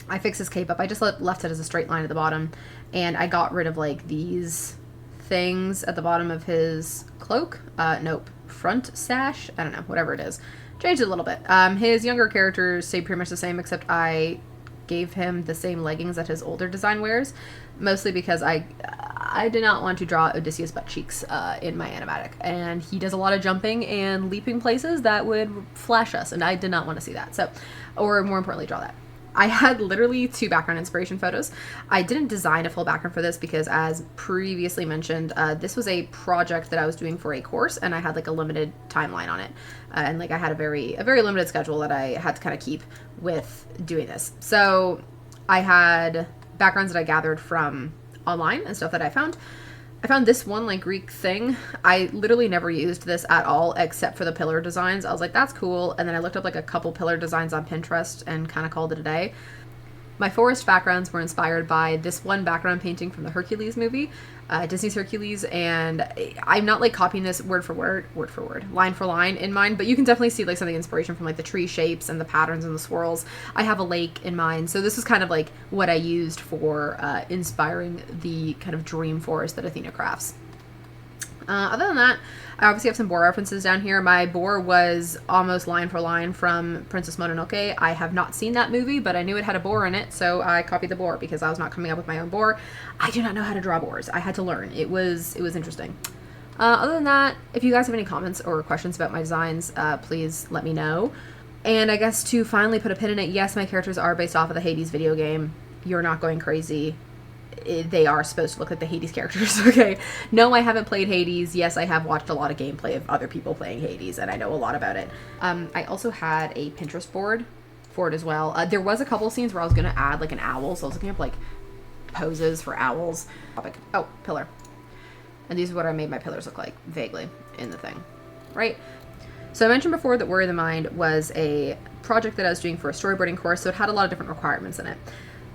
I fixed his cape up. I just left it as a straight line at the bottom, and I got rid of like these things at the bottom of his cloak. Nope. Front sash? I don't know, whatever it is. Changed it a little bit. His younger characters stayed pretty much the same, except I gave him the same leggings that his older design wears, mostly because I did not want to draw Odysseus butt cheeks in my animatic, and he does a lot of jumping and leaping places that would flash us, and I did not want to see that. So, or more importantly, draw that. I had literally 2 background inspiration photos. I didn't design a full background for this because, as previously mentioned, this was a project that I was doing for a course, and I had like a limited timeline on it. And like I had a very limited schedule that I had to kind of keep with doing this. So I had backgrounds that I gathered from online and stuff that I found. I found this one like Greek thing. I literally never used this at all except for the pillar designs. I was like, that's cool. And then I looked up like a couple pillar designs on Pinterest and kind of called it a day. My forest backgrounds were inspired by this one background painting from the Hercules movie, Disney's Hercules, and I'm not like copying this word for word, line for line in mind, but you can definitely see like some of the inspiration from like the tree shapes and the patterns and the swirls. I have a lake in mind, so this is kind of like what I used for inspiring the kind of dream forest that Athena crafts. Other than that, I obviously have some boar references down here. My boar was almost line for line from Princess Mononoke. I have not seen that movie, but I knew it had a boar in it, so I copied the boar because I was not coming up with my own boar. I do not know how to draw boars. I had to learn. It was interesting. Other than that, if you guys have any comments or questions about my designs, please let me know. And I guess to finally put a pin in it, yes, my characters are based off of the Hades video game. You're not going crazy. They are supposed to look like the Hades characters, okay? No, I haven't played Hades. Yes, I have watched a lot of gameplay of other people playing Hades, and I know a lot about it. I also had a Pinterest board for it as well. There was a couple scenes where I was going to add, like, an owl, so I was looking up, like, poses for owls. Oh, pillar. And these are what I made my pillars look like, vaguely, in the thing, right? So I mentioned before that Worry of the Mind was a project that I was doing for a storyboarding course, so it had a lot of different requirements in it.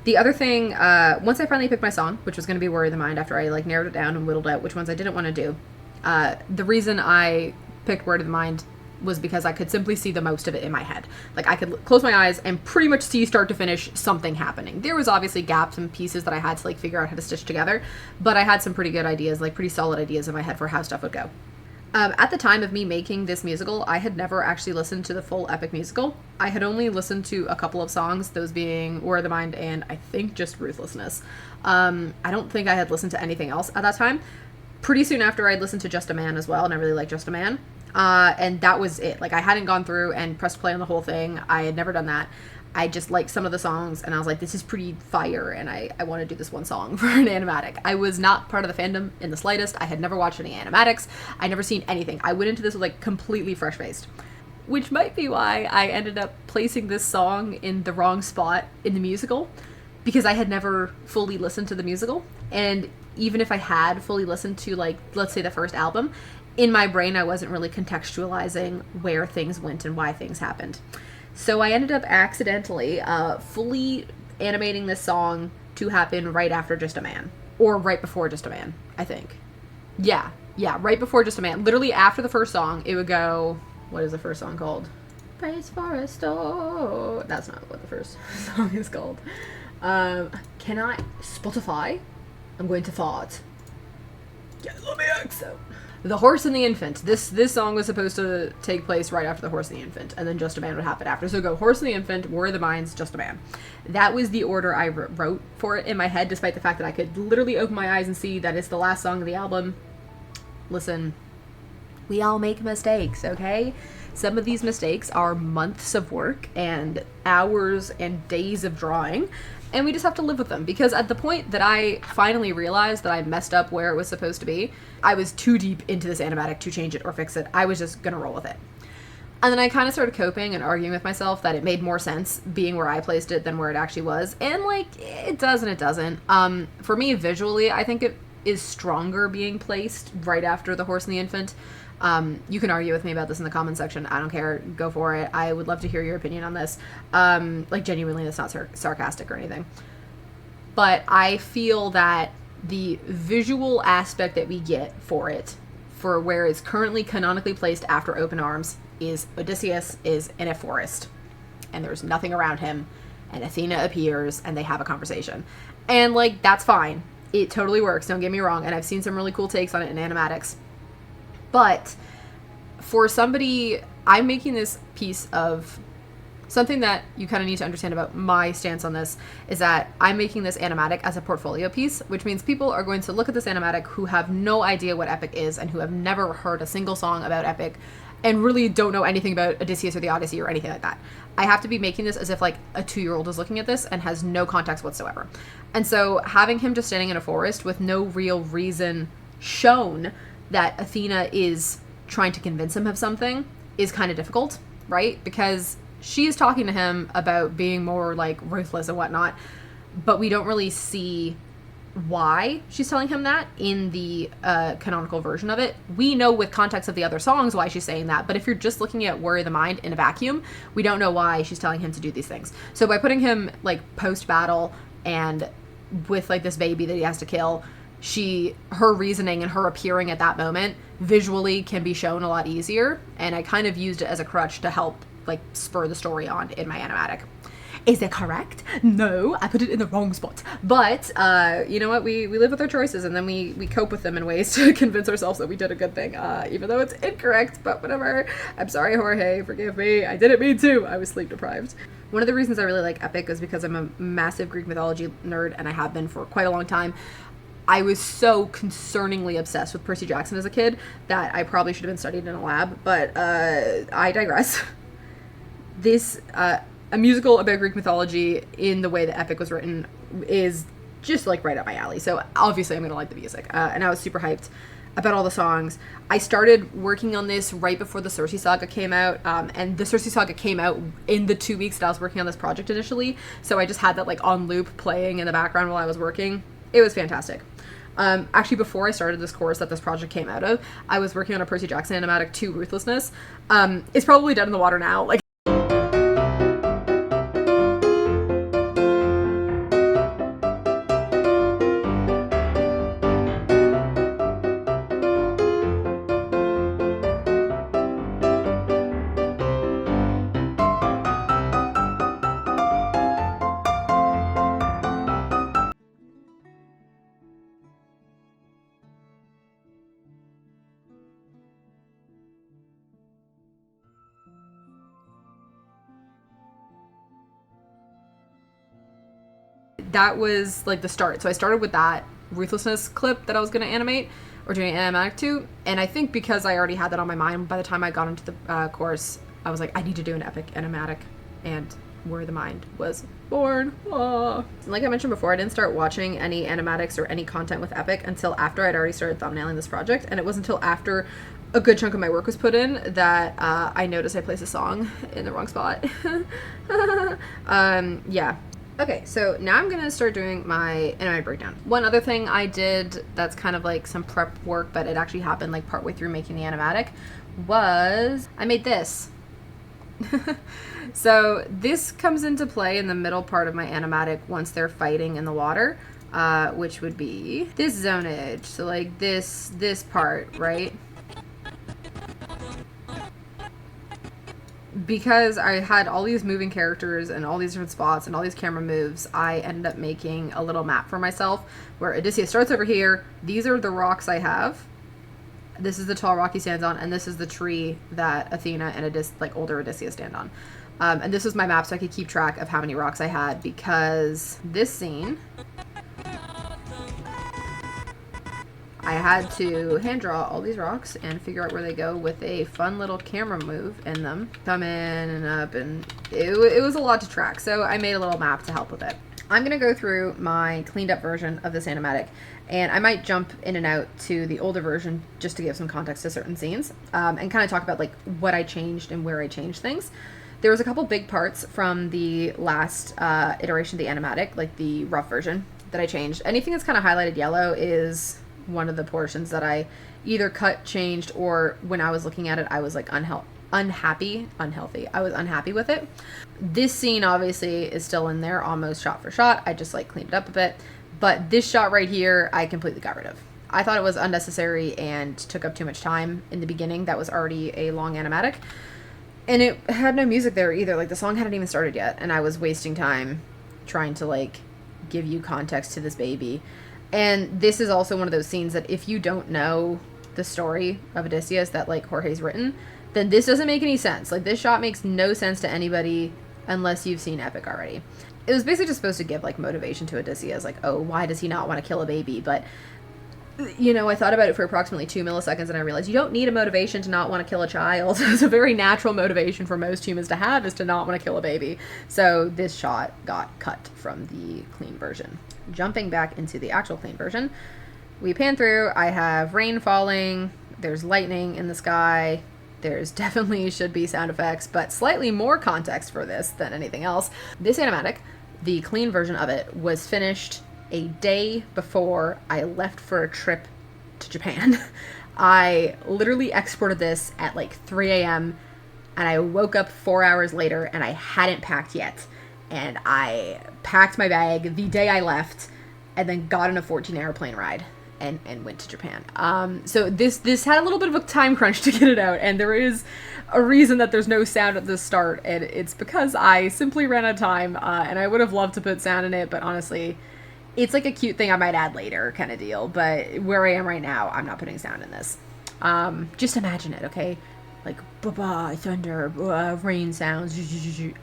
The other thing, once I finally picked my song, which was going to be Worry of the Mind, after I like narrowed it down and whittled out which ones I didn't want to do, the reason I picked Worry of the Mind was because I could simply see the most of it in my head. Like, I could close my eyes and pretty much see start to finish something happening. There was obviously gaps and pieces that I had to like figure out how to stitch together, but I had some pretty good ideas, like pretty solid ideas in my head for how stuff would go. At the time of me making this musical, I had never actually listened to the full Epic musical. I had only listened to a couple of songs, those being War of the Mind and I think just Ruthlessness. I don't think I had listened to anything else at that time. Pretty soon after, I'd listened to Just a Man as well, and I really liked Just a Man. And that was it. Like, I hadn't gone through and pressed play on the whole thing. I had never done that. I just liked some of the songs, and I was like, this is pretty fire, and I want to do this one song for an animatic. I was not part of the fandom in the slightest. I had never watched any animatics. I'd never seen anything. I went into this with, like, completely fresh-faced. Which might be why I ended up placing this song in the wrong spot in the musical, because I had never fully listened to the musical. And even if I had fully listened to, like, let's say the first album, in my brain I wasn't really contextualizing where things went and why things happened. So I ended up accidentally fully animating this song to happen right after Just a Man. Or right before Just a Man, I think. Yeah, right before Just a Man. Literally after the first song, it would go... What is the first song called? Praise for a Store. That's not what the first song is called. Can I... Spotify? I'm going to fart. Yeah, let me accent. The Horse and the Infant. This song was supposed to take place right after The Horse and the Infant, and then Just a Man would happen after. So go Horse and the Infant, War of the Minds, Just a Man. That was the order I wrote for it in my head, despite the fact that I could literally open my eyes and see that it's the last song of the album. Listen, we all make mistakes, okay? Some of these mistakes are months of work and hours and days of drawing, and we just have to live with them, because at the point that I finally realized that I messed up where it was supposed to be, I was too deep into this animatic to change it or fix it. I was just gonna roll with it. And then I kind of started coping and arguing with myself that it made more sense being where I placed it than where it actually was. And, like, it does and it doesn't. For me, visually, I think it is stronger being placed right after The Horse and the Infant. You can argue with me about this in the comment section. I don't care. Go for it. I would love to hear your opinion on this. Like, genuinely, that's not sarcastic or anything. But I feel that the visual aspect that we get for it, for where it's currently canonically placed after Open Arms, is Odysseus is in a forest, and there's nothing around him, and Athena appears, and they have a conversation. And, like, that's fine. It totally works, don't get me wrong, and I've seen some really cool takes on it in animatics. But for somebody, I'm making this piece of something that you kind of need to understand about my stance on this is that I'm making this animatic as a portfolio piece, which means people are going to look at this animatic who have no idea what Epic is and who have never heard a single song about Epic and really don't know anything about Odysseus or the Odyssey or anything like that. I have to be making this as if like a 2-year-old is looking at this and has no context whatsoever. And so having him just standing in a forest with no real reason shown that Athena is trying to convince him of something is kind of difficult, right? Because she's talking to him about being more like ruthless and whatnot, but we don't really see why she's telling him that in the canonical version of it. We know with context of the other songs why she's saying that, but if you're just looking at Worry the Mind in a vacuum, we don't know why she's telling him to do these things. So by putting him like post-battle and with like this baby that he has to kill, her reasoning and her appearing at that moment visually can be shown a lot easier, and I kind of used it as a crutch to help like spur the story on in my animatic. Is that correct? No, I put it in the wrong spot. But, you know what? We live with our choices, and then we cope with them in ways to convince ourselves that we did a good thing, even though it's incorrect, but whatever. I'm sorry, Jorge. Forgive me. I didn't mean to. I was sleep deprived. One of the reasons I really like Epic is because I'm a massive Greek mythology nerd, and I have been for quite a long time. I was so concerningly obsessed with Percy Jackson as a kid that I probably should have been studied in a lab, but I digress. This, a musical about Greek mythology in the way that Epic was written is just like right up my alley. So obviously I'm going to like the music. And I was super hyped about all the songs. I started working on this right before the Circe Saga came out. And the Circe Saga came out in the 2 weeks that I was working on this project initially. So I just had that like on loop playing in the background while I was working. It was fantastic. Actually, before I started this course that this project came out of, I was working on a Percy Jackson animatic 2 Ruthlessness. It's probably dead in the water now. Like, that was like the start. So I started with that Ruthlessness clip that I was going to animate or doing an animatic to, and I think because I already had that on my mind by the time I got into the course, I was like, I need to do an epic animatic, and Worry the Mind was born. Like I mentioned before, I didn't start watching any animatics or any content with Epic until after I'd already started thumbnailing this project, and it wasn't until after a good chunk of my work was put in that I noticed I placed a song in the wrong spot. Yeah. Okay, so now I'm gonna start doing my animatic breakdown. One other thing I did that's kind of like some prep work, but it actually happened like partway through making the animatic, was I made this. So this comes into play in the middle part of my animatic once they're fighting in the water, which would be this zonage. So like this part, right? Because I had all these moving characters and all these different spots and all these camera moves, I ended up making a little map for myself where Odysseus starts over here. These are the rocks I have. This is the tall rock he stands on, and this is the tree that Athena and older Odysseus stand on. And this was my map so I could keep track of how many rocks I had, because this scene, I had to hand draw all these rocks and figure out where they go with a fun little camera move in them. Come in and up, and it was a lot to track, so I made a little map to help with it. I'm going to go through my cleaned up version of this animatic, and I might jump in and out to the older version just to give some context to certain scenes, and kind of talk about like what I changed and where I changed things. There was a couple big parts from the last iteration of the animatic, like the rough version, that I changed. Anything that's kind of highlighted yellow is one of the portions that I either cut, changed, or when I was looking at it, I was like unhappy. I was unhappy with it. This scene obviously is still in there, almost shot for shot. I just like cleaned it up a bit. But this shot right here, I completely got rid of. I thought it was unnecessary and took up too much time in the beginning. That was already a long animatic. And it had no music there either. Like the song hadn't even started yet. And I was wasting time trying to like give you context to this baby. And this is also one of those scenes that if you don't know the story of Odysseus that like Jorge's written, then this doesn't make any sense. Like this shot makes no sense to anybody unless you've seen Epic already. It was basically just supposed to give like motivation to Odysseus, like, oh, why does he not want to kill a baby? But you know, I thought about it for approximately 2 milliseconds and I realized you don't need a motivation to not want to kill a child. It's a very natural motivation for most humans to have, is to not want to kill a baby. So this shot got cut from the clean version. Jumping back into the actual clean version, we pan through. I have rain falling. There's lightning in the sky. There's definitely should be sound effects, but slightly more context for this than anything else. This animatic, the clean version of it, was finished a day before I left for a trip to Japan. I literally exported this at like 3 a.m. and I woke up 4 hours later and I hadn't packed yet. And I packed my bag the day I left and then got on a 14-hour plane ride and went to Japan. So this had a little bit of a time crunch to get it out, and there is a reason that there's no sound at the start, and it's because I simply ran out of time, and I would have loved to put sound in it, but honestly, it's like a cute thing I might add later kind of deal. But where I am right now, I'm not putting sound in this. Just imagine it, okay? Like, ba-ba, thunder, rain sounds.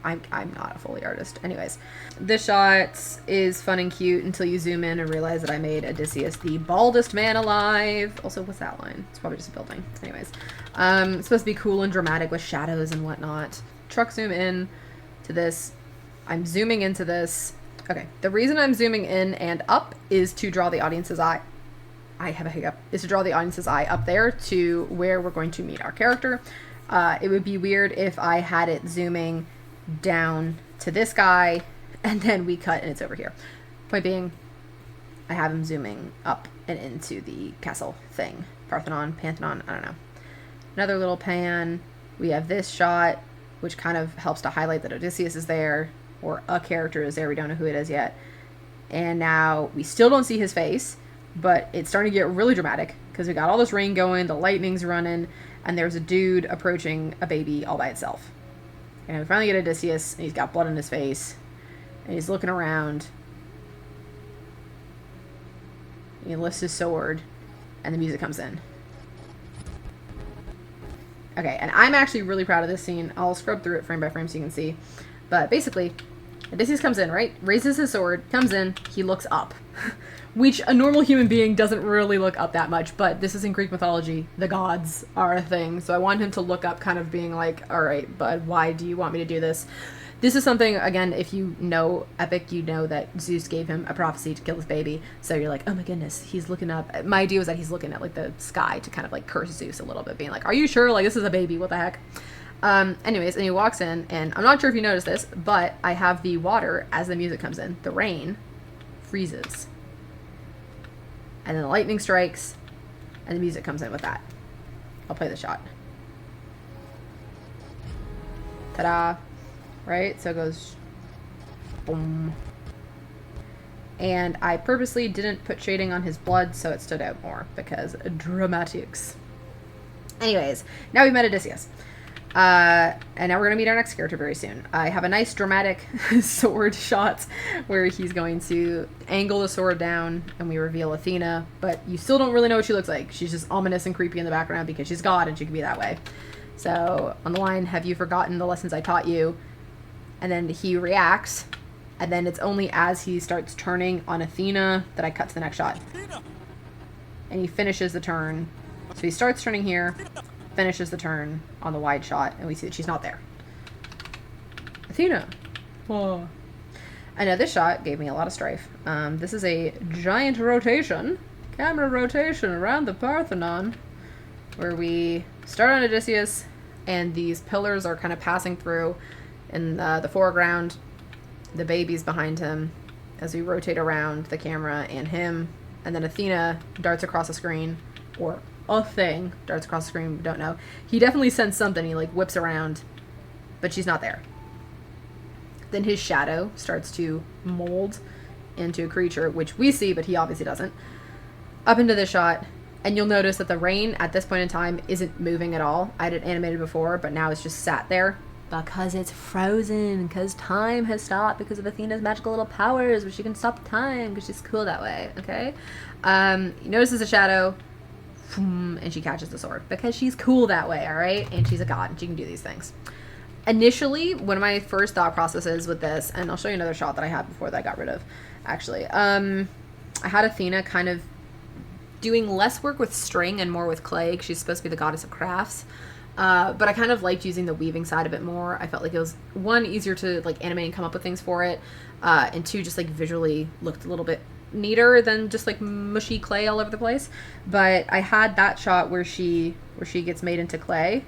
I'm not a Foley artist. Anyways, this shot is fun and cute until you zoom in and realize that I made Odysseus the baldest man alive. Also, what's that line? It's probably just a building. Anyways, it's supposed to be cool and dramatic with shadows and whatnot. Truck zoom in to this. I'm zooming into this. Okay, the reason I'm zooming in and up is to draw the audience's eye. I have a hiccup. Is to draw the audience's eye up there to where we're going to meet our character. It would be weird if I had it zooming down to this guy and then we cut and it's over here. Point being, I have him zooming up and into the castle thing. Parthenon, Pantheon, I don't know. Another little pan. We have this shot, which kind of helps to highlight that Odysseus is there, or a character is there. We don't know who it is yet. And now we still don't see his face, but it's starting to get really dramatic because we got all this rain going, the lightning's running, and there's a dude approaching a baby all by itself. And we finally get Odysseus, and he's got blood on his face, and he's looking around. He lifts his sword, and the music comes in. Okay, and I'm actually really proud of this scene. I'll scrub through it frame by frame so you can see. But basically, Odysseus comes in, right? Raises his sword, comes in, he looks up. Which a normal human being doesn't really look up that much, but this is in Greek mythology. The gods are a thing. So I want him to look up, kind of being like, all right, bud, why do you want me to do this? This is something, again, if you know Epic, you know that Zeus gave him a prophecy to kill his baby. So you're like, oh my goodness, he's looking up. My idea was that he's looking at like the sky to kind of like curse Zeus a little bit, being like, are you sure? Like, this is a baby, what the heck? Anyways, and he walks in, and I'm not sure if you noticed this, but I have the water, as the music comes in, the rain freezes. And then the lightning strikes, and the music comes in with that. I'll play the shot. Ta-da! Right? So it goes boom. And I purposely didn't put shading on his blood so it stood out more, because dramatics. Anyways, now we've met Odysseus. And now we're going to meet our next character very soon. I have a nice dramatic sword shot where he's going to angle the sword down and we reveal Athena, but you still don't really know what she looks like. She's just ominous and creepy in the background because she's God and she can be that way. So on the line, have you forgotten the lessons I taught you? And then he reacts, and then it's only as he starts turning on Athena that I cut to the next shot. And he finishes the turn. So he starts turning here, finishes the turn on the wide shot, and we see that she's not there. Athena. Oh. I know this shot gave me a lot of strife. This is a giant rotation, camera rotation around the Parthenon, where we start on Odysseus, and these pillars are kind of passing through in the foreground. The baby's behind him as we rotate around the camera and him, and then Athena darts across the screen, or a thing darts across the screen, we don't know. He definitely sensed something, he like whips around, but she's not there. Then his shadow starts to mold into a creature, which we see, but he obviously doesn't. Up into this shot, and you'll notice that the rain at this point in time isn't moving at all. I had it animated before, but now it's just sat there because it's frozen, because time has stopped because of Athena's magical little powers, where she can stop time because she's cool that way, okay? You notice there's a shadow, and she catches the sword because she's cool that way, all right? And she's a god, and she can do these things. Initially, one of my first thought processes with this, and I'll show you another shot that I had before that I got rid of, actually. I had Athena kind of doing less work with string and more with clay, 'cause she's supposed to be the goddess of crafts. But I kind of liked using the weaving side a bit more. I felt like it was, one, easier to like animate and come up with things for it, and two, just like visually looked a little bit neater than just like mushy clay all over the place. But I had that shot where she gets made into clay,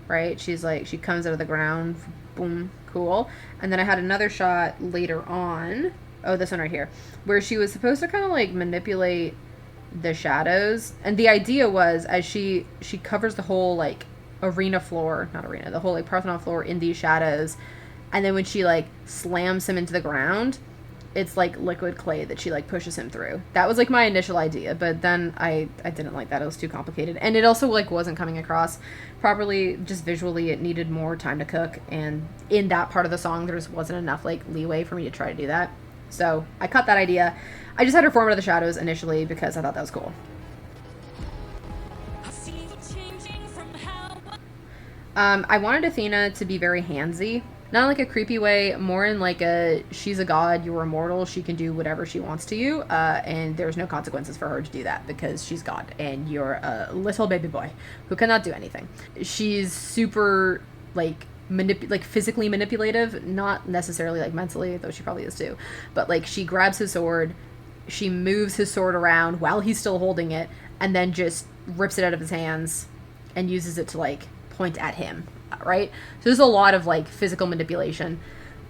right? She's like, she comes out of the ground, boom, cool. And then I had another shot later on, oh, this one right here, where she was supposed to kind of like manipulate the shadows. And the idea was, as she covers the whole like arena floor, not arena, the whole like Parthenon floor in these shadows, and then when she like slams him into the ground, it's like liquid clay that she like pushes him through. That was like my initial idea, but then I didn't like that. It was too complicated, and it also like wasn't coming across properly. Just visually, it needed more time to cook, and in that part of the song there just wasn't enough like leeway for me to try to do that. So I cut that idea. I just had her form out of the shadows initially because I thought that was cool. I wanted Athena to be very handsy. Not in like a creepy way, more in like a, she's a god, you're immortal, she can do whatever she wants to you, and there's no consequences for her to do that because she's God and you're a little baby boy who cannot do anything. She's super like physically manipulative, not necessarily like mentally, though she probably is too, but like she grabs his sword, she moves his sword around while he's still holding it, and then just rips it out of his hands and uses it to like point at him. Right? So there's a lot of like physical manipulation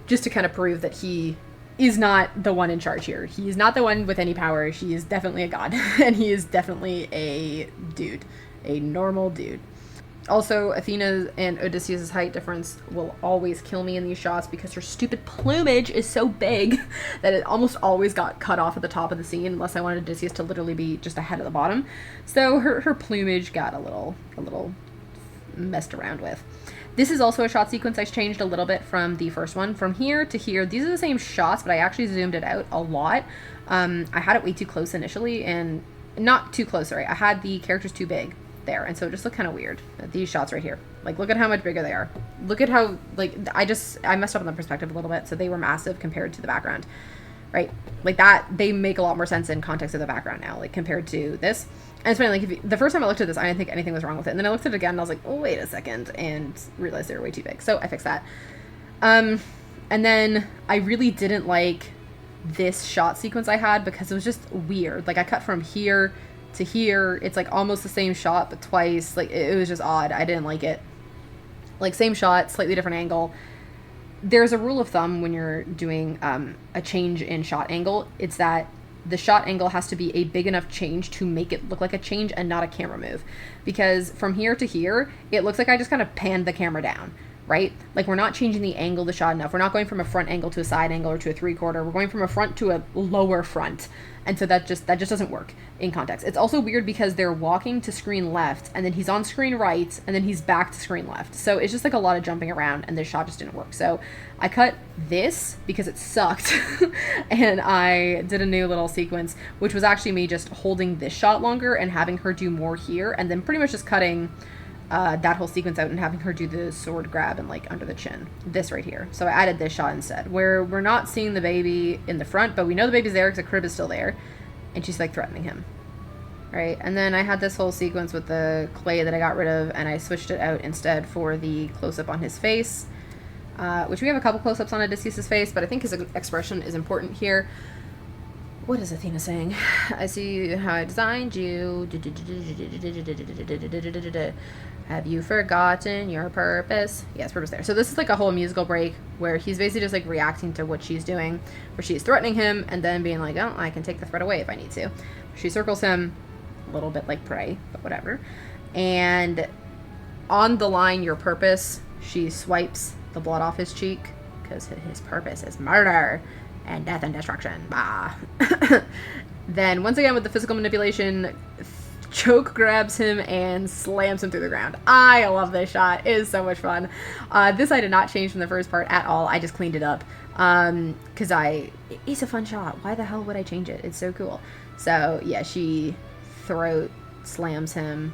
just to kind of prove that he is not the one in charge here. He is not the one with any power. He is definitely a god and he is definitely a dude, a normal dude. Also, Athena and Odysseus' height difference will always kill me in these shots because her stupid plumage is so big that it almost always got cut off at the top of the scene unless I wanted Odysseus to literally be just ahead of the bottom. So her plumage got a little messed around with. This is also a shot sequence I changed a little bit from the first one. From here to here, these are the same shots, but I actually zoomed it out a lot. I had it way too close initially, and not too close, sorry. I had the characters too big there, and so it just looked kind of weird. These shots right here. Like, look at how much bigger they are. Look at how, like, I messed up on the perspective a little bit, so they were massive compared to the background, right? Like that, they make a lot more sense in context of the background now, like compared to this. And it's funny, like, the first time I looked at this, I didn't think anything was wrong with it. And then I looked at it again, and I was like, oh, wait a second, and realized they were way too big. So I fixed that. And then I really didn't like this shot sequence I had because it was just weird. Like, I cut from here to here. It's, like, almost the same shot, but twice. Like, it was just odd. I didn't like it. Like, same shot, slightly different angle. There's a rule of thumb when you're doing a change in shot angle. It's that the shot angle has to be a big enough change to make it look like a change and not a camera move. Because from here to here, it looks like I just kind of panned the camera down, right? Like, we're not changing the angle of the shot enough. We're not going from a front angle to a side angle or to a 3/4. We're going from a front to a lower front. And so that just doesn't work in context. It's also weird because they're walking to screen left, and then he's on screen right, and then he's back to screen left. So it's just like a lot of jumping around, and this shot just didn't work. So I cut this because it sucked, and I did a new little sequence, which was actually me just holding this shot longer and having her do more here, and then pretty much just cutting that whole sequence out and having her do the sword grab and like under the chin, this right here. So I added this shot instead, where we're not seeing the baby in the front, but we know the baby's there because the crib is still there, and she's like threatening him, right? And then I had this whole sequence with the clay that I got rid of, and I switched it out instead for the close-up on his face, which we have a couple close-ups on Odysseus' face, but I think his expression is important here. What is Athena saying? I see how I designed you. Have you forgotten your purpose? Yes, purpose there. So this is like a whole musical break where he's basically just like reacting to what she's doing, where she's threatening him and then being like, oh, I can take the threat away if I need to. She circles him a little bit like prey, but whatever. And on the line, your purpose, she swipes the blood off his cheek because his purpose is murder and death and destruction. Bah. Then once again with the physical manipulation, Choke grabs him and slams him through the ground. I love this shot. It is so much fun. This I did not change from the first part at all. I just cleaned it up because it's a fun shot. Why the hell would I change it? It's so cool. So yeah, she throat slams him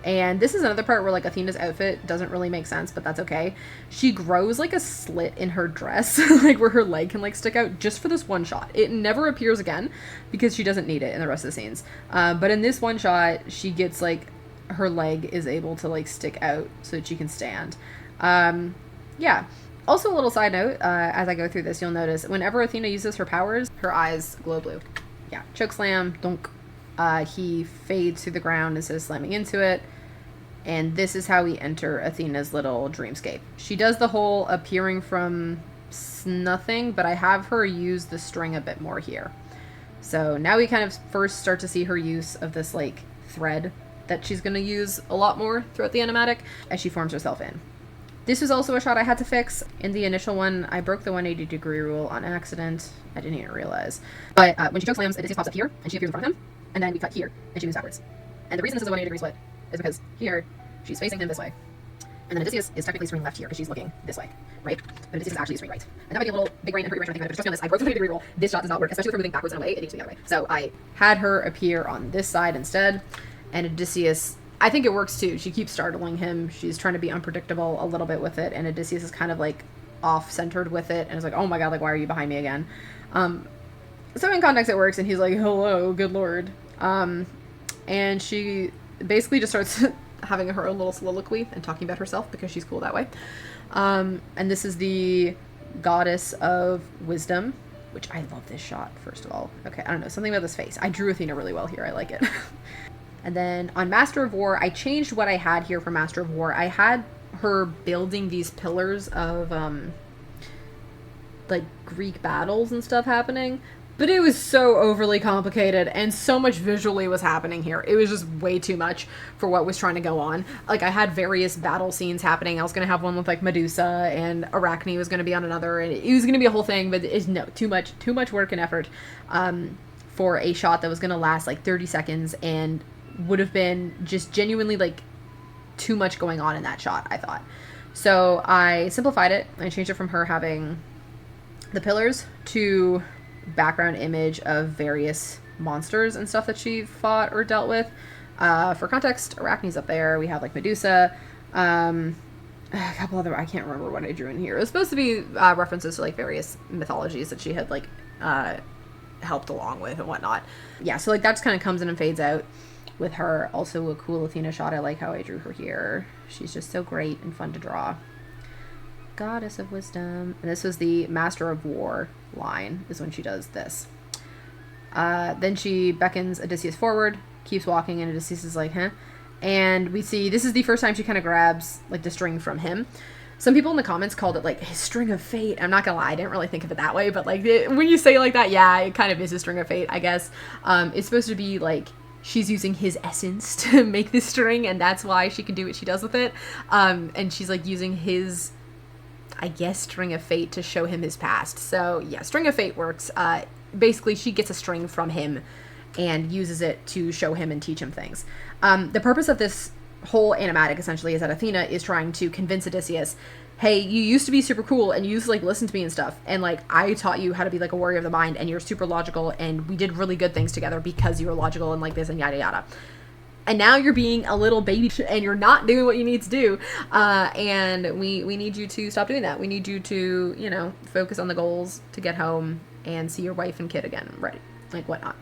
And this is another part where like Athena's outfit doesn't really make sense, but that's okay. She grows like a slit in her dress, like where her leg can like stick out just for this one shot. It never appears again because she doesn't need it in the rest of the scenes. But in this one shot, she gets like, her leg is able to like stick out so that she can stand. Yeah. Also, a little side note, as I go through this, you'll notice whenever Athena uses her powers, her eyes glow blue. Yeah. Chokeslam, donk. He fades through the ground instead of slamming into it. And this is how we enter Athena's little dreamscape. She does the whole appearing from nothing, but I have her use the string a bit more here. So now we kind of first start to see her use of this like thread that she's going to use a lot more throughout the animatic as she forms herself in. This was also a shot I had to fix. In the initial one, I broke the 180-degree rule on accident. I didn't even realize. But when she chokeslams, Odysseus pops up here, and she appears in front of him. And then we cut here, and she moves backwards. And the reason this is a 180-degree split is because here, she's facing him this way. And then Odysseus is technically screen left here because she's looking this way, right? But Odysseus is actually screen right. And that might be a little big brain and hurt your brain thinking, but trust me on this, I broke the 180-degree rule. This shot does not work, especially if we're moving backwards in a way, it needs to be the other way. So I had her appear on this side instead. And Odysseus, I think it works too. She keeps startling him. She's trying to be unpredictable a little bit with it. And Odysseus is kind of like off-centered with it. And is like, oh my god, like why are you behind me again? So in context it works, and he's like, hello, good lord. And she basically just starts having her own little soliloquy and talking about herself because she's cool that way. And this is the goddess of wisdom, which I love this shot, first of all. Okay, I don't know, something about this face. I drew Athena really well here. I like it. And then on Master of War, I changed what I had here for Master of War. I had her building these pillars of, like, Greek battles and stuff happening. But it was so overly complicated, and so much visually was happening here. It was just way too much for what was trying to go on. Like, I had various battle scenes happening. I was going to have one with, like, Medusa, and Arachne was going to be on another, and it was going to be a whole thing, but it's, no, too much work and effort for a shot that was going to last, like, 30 seconds, and would have been just genuinely, like, too much going on in that shot, I thought. So I simplified it. I changed it from her having the pillars to background image of various monsters and stuff that she fought or dealt with. For context, Arachne's up there. We have like Medusa, a couple other, I can't remember what I drew in here. It was supposed to be references to like various mythologies that she had like helped along with and whatnot. Yeah, so like that just kind of comes in and fades out with her. Also a cool Athena shot. I like how I drew her here. She's just so great and fun to draw. Goddess of Wisdom. And this was the Master of War line, is when she does this. Then she beckons Odysseus forward, keeps walking, and Odysseus is like, huh? And we see, this is the first time she kind of grabs, like, the string from him. Some people in the comments called it, like, his string of fate. I'm not gonna lie, I didn't really think of it that way, but, like, when you say it like that, yeah, it kind of is a string of fate, I guess. It's supposed to be, like, she's using his essence to make this string, and that's why she can do what she does with it. And she's, like, using his, I guess, string of fate to show him his past. So yeah, string of fate works. Basically, she gets a string from him and uses it to show him and teach him things. The purpose of this whole animatic, essentially, is that Athena is trying to convince Odysseus, hey, you used to be super cool, and you used to, like, listen to me and stuff, and, like, I taught you how to be, like, a warrior of the mind, and you're super logical, and we did really good things together because you were logical and like this and yada yada. And now you're being a little baby and you're not doing what you need to do. And we need you to stop doing that. We need you to, you know, focus on the goals to get home and see your wife and kid again. Right. Like whatnot.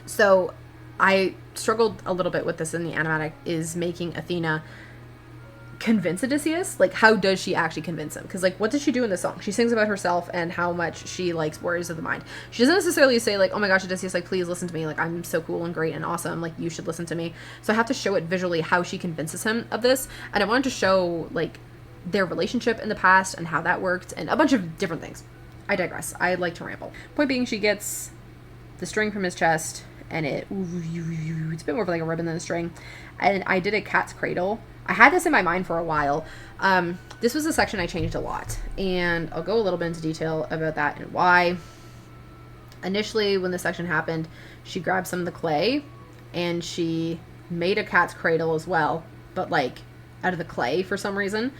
So I struggled a little bit with this in the animatic, is making Athena convince Odysseus. Like, how does she actually convince him? Because, like, what does she do in this song? She sings about herself and how much she likes warriors of the mind. She doesn't necessarily say, like, oh my gosh, Odysseus, like, please listen to me, like, I'm so cool and great and awesome, like, you should listen to me. So I have to show it visually how she convinces him of this, and I wanted to show, like, their relationship in the past and how that worked and a bunch of different things. I digress. I like to ramble. Point being, she gets the string from his chest, and it's a bit more of like a ribbon than a string, and I did a cat's cradle. I had this in my mind for a while. This was a section I changed a lot, and I'll go a little bit into detail about that and why. Initially, when this section happened, she grabbed some of the clay, and she made a cat's cradle as well, but like out of the clay for some reason.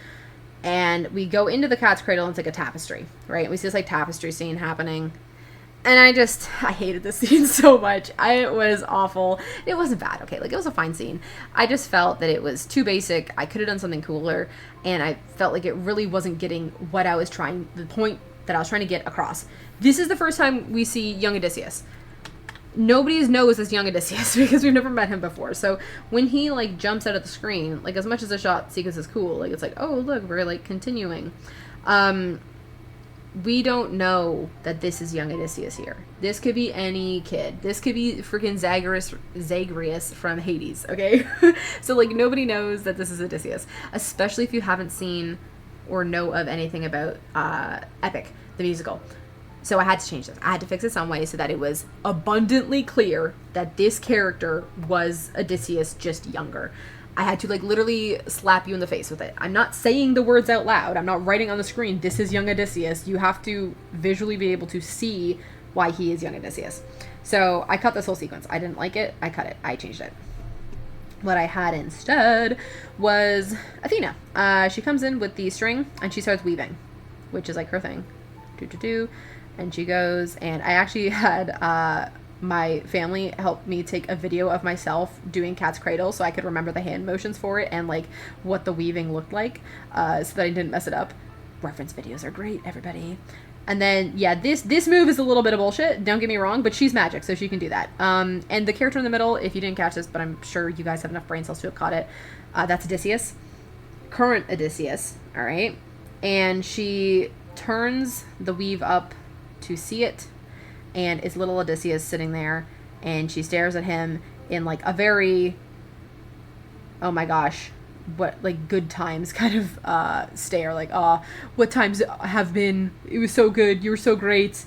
And we go into the cat's cradle and it's like a tapestry, right? We see this like tapestry scene happening, And I hated this scene so much. It was awful. It wasn't bad, okay? Like, it was a fine scene. I just felt that it was too basic. I could have done something cooler, and I felt like it really wasn't getting the point that I was trying to get across. This is the first time we see young Odysseus. Nobody knows this young Odysseus because we've never met him before. So when he, like, jumps out of the screen, like, as much as the shot sequence is cool, like, it's like, oh, look, we're, like, continuing. We don't know that this is young Odysseus here. This could be any kid. This could be freaking Zagreus from Hades, okay? So, like, nobody knows that this is Odysseus, especially if you haven't seen or know of anything about Epic, the musical. So I had to change this. I had to fix it some way so that it was abundantly clear that this character was Odysseus, just younger. I had to, like, literally slap you in the face with it. I'm not saying the words out loud. I'm not writing on the screen, this is young Odysseus. You have to visually be able to see why he is young Odysseus. So I cut this whole sequence. I didn't like it. I cut it. I changed it. What I had instead was Athena. She comes in with the string and she starts weaving, which is, like, her thing. And she goes, and I actually had my family helped me take a video of myself doing Cat's Cradle so I could remember the hand motions for it and, like, what the weaving looked like, so that I didn't mess it up. Reference videos are great, everybody. And then, yeah, this move is a little bit of bullshit, don't get me wrong, but she's magic, so she can do that. And the character in the middle, if you didn't catch this, but I'm sure you guys have enough brain cells to have caught it, that's Odysseus. Current Odysseus, all right? And she turns the weave up to see it, and it's little Odysseus sitting there, and she stares at him in, like, a very, oh my gosh, what, like, good times kind of stare, like, oh, what times have been, it was so good, you were so great,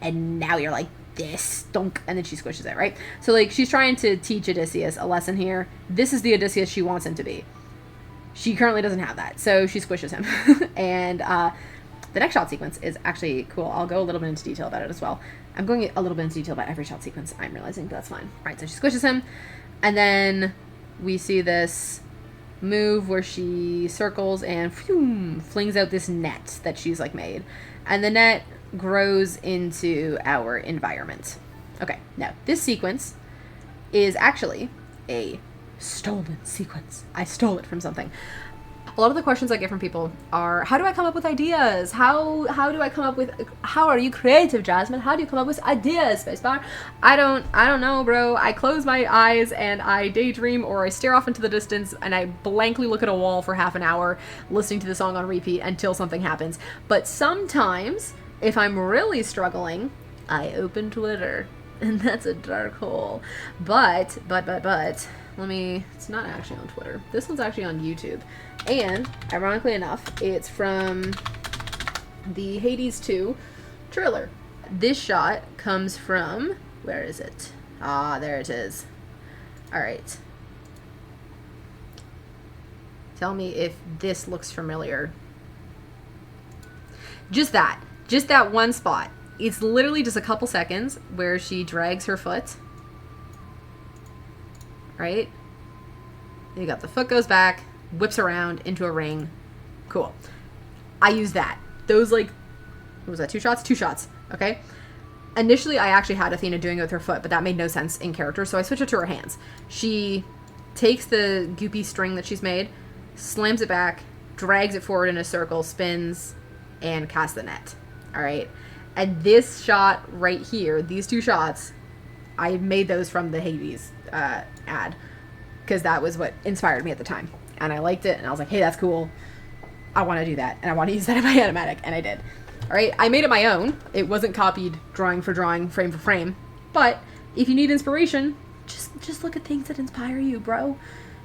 and now you're like this, donk, and then she squishes it, right? So, like, she's trying to teach Odysseus a lesson here. This is the Odysseus she wants him to be. She currently doesn't have that, so she squishes him. And the next shot sequence is actually cool. I'll go a little bit into detail about it as well. I'm going a little bit into detail about every shot sequence, I'm realizing, but that's fine. All right, so she squishes him, and then we see this move where she circles and flings out this net that she's, like, made. And the net grows into our environment. Okay, now, this sequence is actually a stolen sequence. I stole it from something. A lot of the questions I get from people are, how do I come up with ideas? How do I come up with, how are you creative, Jasmine? How do you come up with ideas, Spacebar? I don't know, bro. I close my eyes and I daydream, or I stare off into the distance and I blankly look at a wall for half an hour listening to the song on repeat until something happens. But sometimes, if I'm really struggling, I open Twitter, and that's a dark hole. But, it's not actually on Twitter. This one's actually on YouTube. And, ironically enough, it's from the Hades 2 trailer. This shot comes from, where is it? Ah, there it is. Alright. Tell me if this looks familiar. Just that one spot. It's literally just a couple seconds where she drags her foot. Right? You got the foot goes back, whips around into a ring. Cool. I use that. Those, like, what was that, 2 shots? 2 shots. Okay? Initially, I actually had Athena doing it with her foot, but that made no sense in character, so I switched it to her hands. She takes the goopy string that she's made, slams it back, drags it forward in a circle, spins, and casts the net. Alright? And this shot right here, these 2 shots, I made those from the Hades ad, because that was what inspired me at the time. And I liked it, and I was like, hey, that's cool. I want to do that, and I want to use that in my animatic, and I did. Alright, I made it my own. It wasn't copied drawing for drawing, frame for frame. But if you need inspiration, just look at things that inspire you, bro.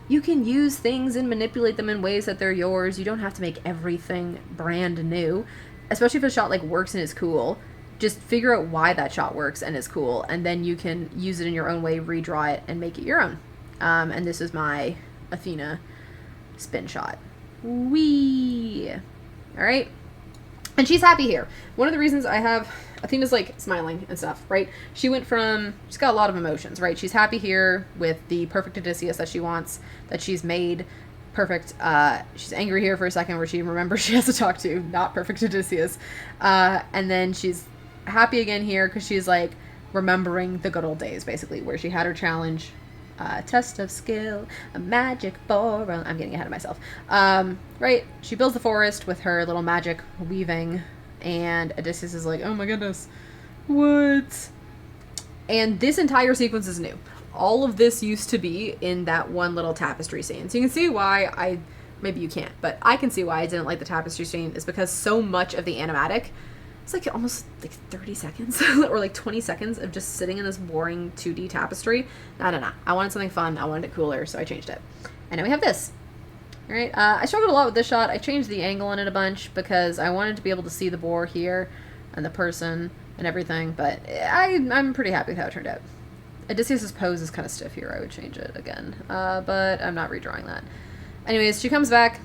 You can use things and manipulate them in ways that they're yours. You don't have to make everything brand new. Especially if a shot, like, works and is cool. Just figure out why that shot works and is cool, and then you can use it in your own way, redraw it, and make it your own. And this is my Athena spin shot. Whee! Alright? And she's happy here. One of the reasons I have Athena's, like, smiling and stuff, right? She's got a lot of emotions, right? She's happy here with the perfect Odysseus that she wants, that she's made perfect. She's angry here for a second where she remembers she has to talk to not perfect Odysseus. And then she's happy again here because she's like remembering the good old days, basically, where she had her challenge, test of skill, a magic ball. I'm getting ahead of myself. Right? She builds the forest with her little magic weaving, and Odysseus is like, oh my goodness, what? And this entire sequence is new. All of this used to be in that one little tapestry scene. So you can see why maybe you can't, but I can see why I didn't like the tapestry scene, is because so much of the animatic, it's like almost like 30 seconds or like 20 seconds of just sitting in this boring 2D tapestry. I don't know. I wanted something fun. I wanted it cooler, so I changed it. And now we have this. All right. I struggled a lot with this shot. I changed the angle on it a bunch because I wanted to be able to see the boar here and the person and everything, but I'm pretty happy with how it turned out. Odysseus' pose is kind of stiff here. I would change it again, but I'm not redrawing that. Anyways, she comes back.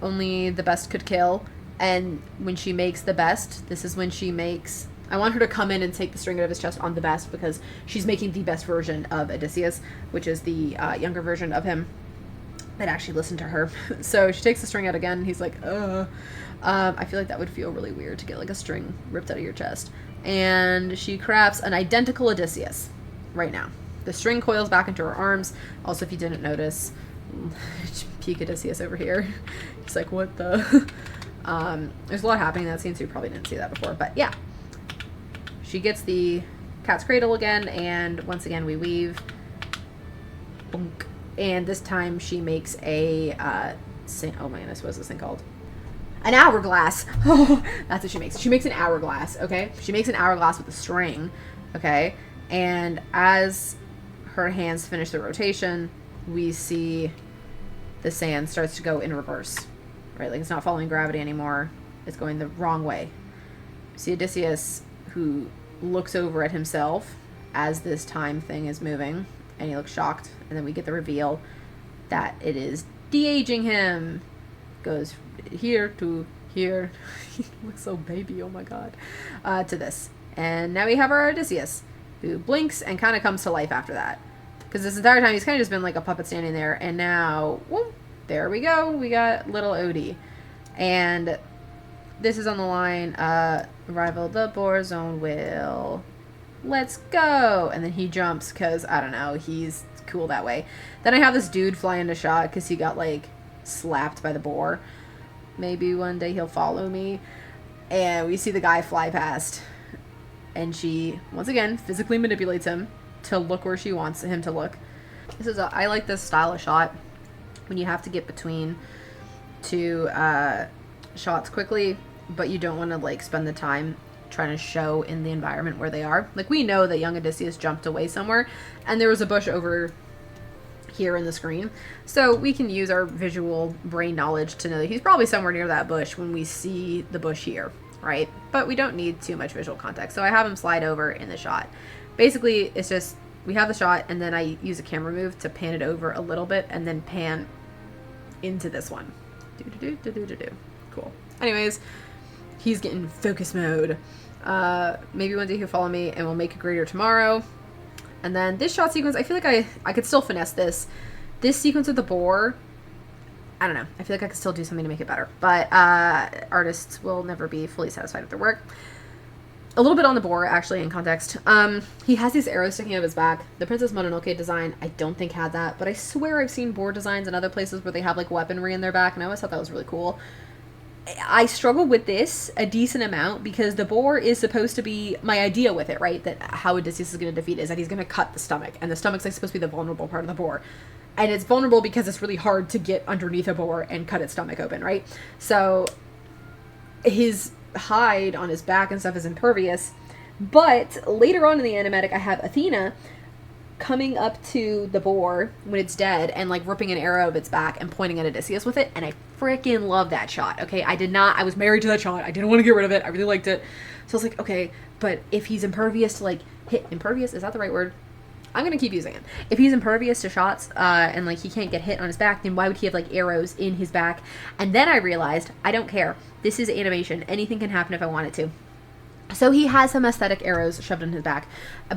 Only the best could kill. And when she makes the best, this is when she makes... I want her to come in and take the string out of his chest on the best, because she's making the best version of Odysseus, which is the younger version of him that actually listened to her. So she takes the string out again, and he's like, ugh. I feel like that would feel really weird to get like a string ripped out of your chest. And she crafts an identical Odysseus right now. The string coils back into her arms. Also, if you didn't notice, peek Odysseus over here. He's like, what the... There's a lot happening in that scene, so you probably didn't see that before. But yeah, she gets the cat's cradle again, and once again we weave. Boink. And this time she makes a, oh my goodness, what's this thing called? An hourglass. Oh, that's what she makes. She makes an hourglass, okay? She makes an hourglass with a string, okay? And as her hands finish the rotation, we see the sand starts to go in reverse. Right, like it's not following gravity anymore. It's going the wrong way. See Odysseus, who looks over at himself as this time thing is moving, and he looks shocked. And then we get the reveal that it is de-aging him. Goes here to here. He looks so baby, oh my god. To this. And now we have our Odysseus, who blinks and kind of comes to life after that. Because this entire time he's kind of just been like a puppet standing there, and now, whoop, there we go. We got little Odie. And this is on the line, rival the boar zone will. Let's go. And then he jumps because, I don't know, he's cool that way. Then I have this dude fly into shot because he got, like, slapped by the boar. Maybe one day he'll follow me. And we see the guy fly past. And she, once again, physically manipulates him to look where she wants him to look. I like this style of shot. When you have to get between two shots quickly, but you don't want to like spend the time trying to show in the environment where they are. Like, we know that young Odysseus jumped away somewhere, and there was a bush over here in the screen, so we can use our visual brain knowledge to know that he's probably somewhere near that bush when we see the bush here, right? But we don't need too much visual context, so I have him slide over in the shot. Basically, it's just we have the shot, and then I use a camera move to pan it over a little bit, and then pan into this one. Cool. Anyways, he's getting focus mode. Maybe one day he'll follow me and we'll make a greater tomorrow. And then this shot sequence, I feel like I could still finesse this. This sequence with the boar, I don't know. I feel like I could still do something to make it better. But artists will never be fully satisfied with their work. A little bit on the boar, actually, in context. He has these arrows sticking out of his back. The Princess Mononoke design, I don't think had that, but I swear I've seen boar designs in other places where they have, like, weaponry in their back, and I always thought that was really cool. I struggle with this a decent amount because the boar is supposed to be my idea with it, right? That how Odysseus is going to defeat it is that he's going to cut the stomach, and the stomach's like supposed to be the vulnerable part of the boar. And it's vulnerable because it's really hard to get underneath a boar and cut its stomach open, right? So his hide on his back and stuff is impervious, but later on in the animatic I have Athena coming up to the boar when it's dead and like ripping an arrow out of its back and pointing at Odysseus with it, and I freaking love that shot. Okay, I was married to that shot. I didn't want to get rid of it. I really liked it. So I was like, okay, but if he's impervious to like impervious, is that the right word? I'm gonna keep using it. If he's impervious to shots and like he can't get hit on his back, then why would he have like arrows in his back? And then I realized I don't care. This is animation. Anything can happen if I want it to. So he has some aesthetic arrows shoved in his back,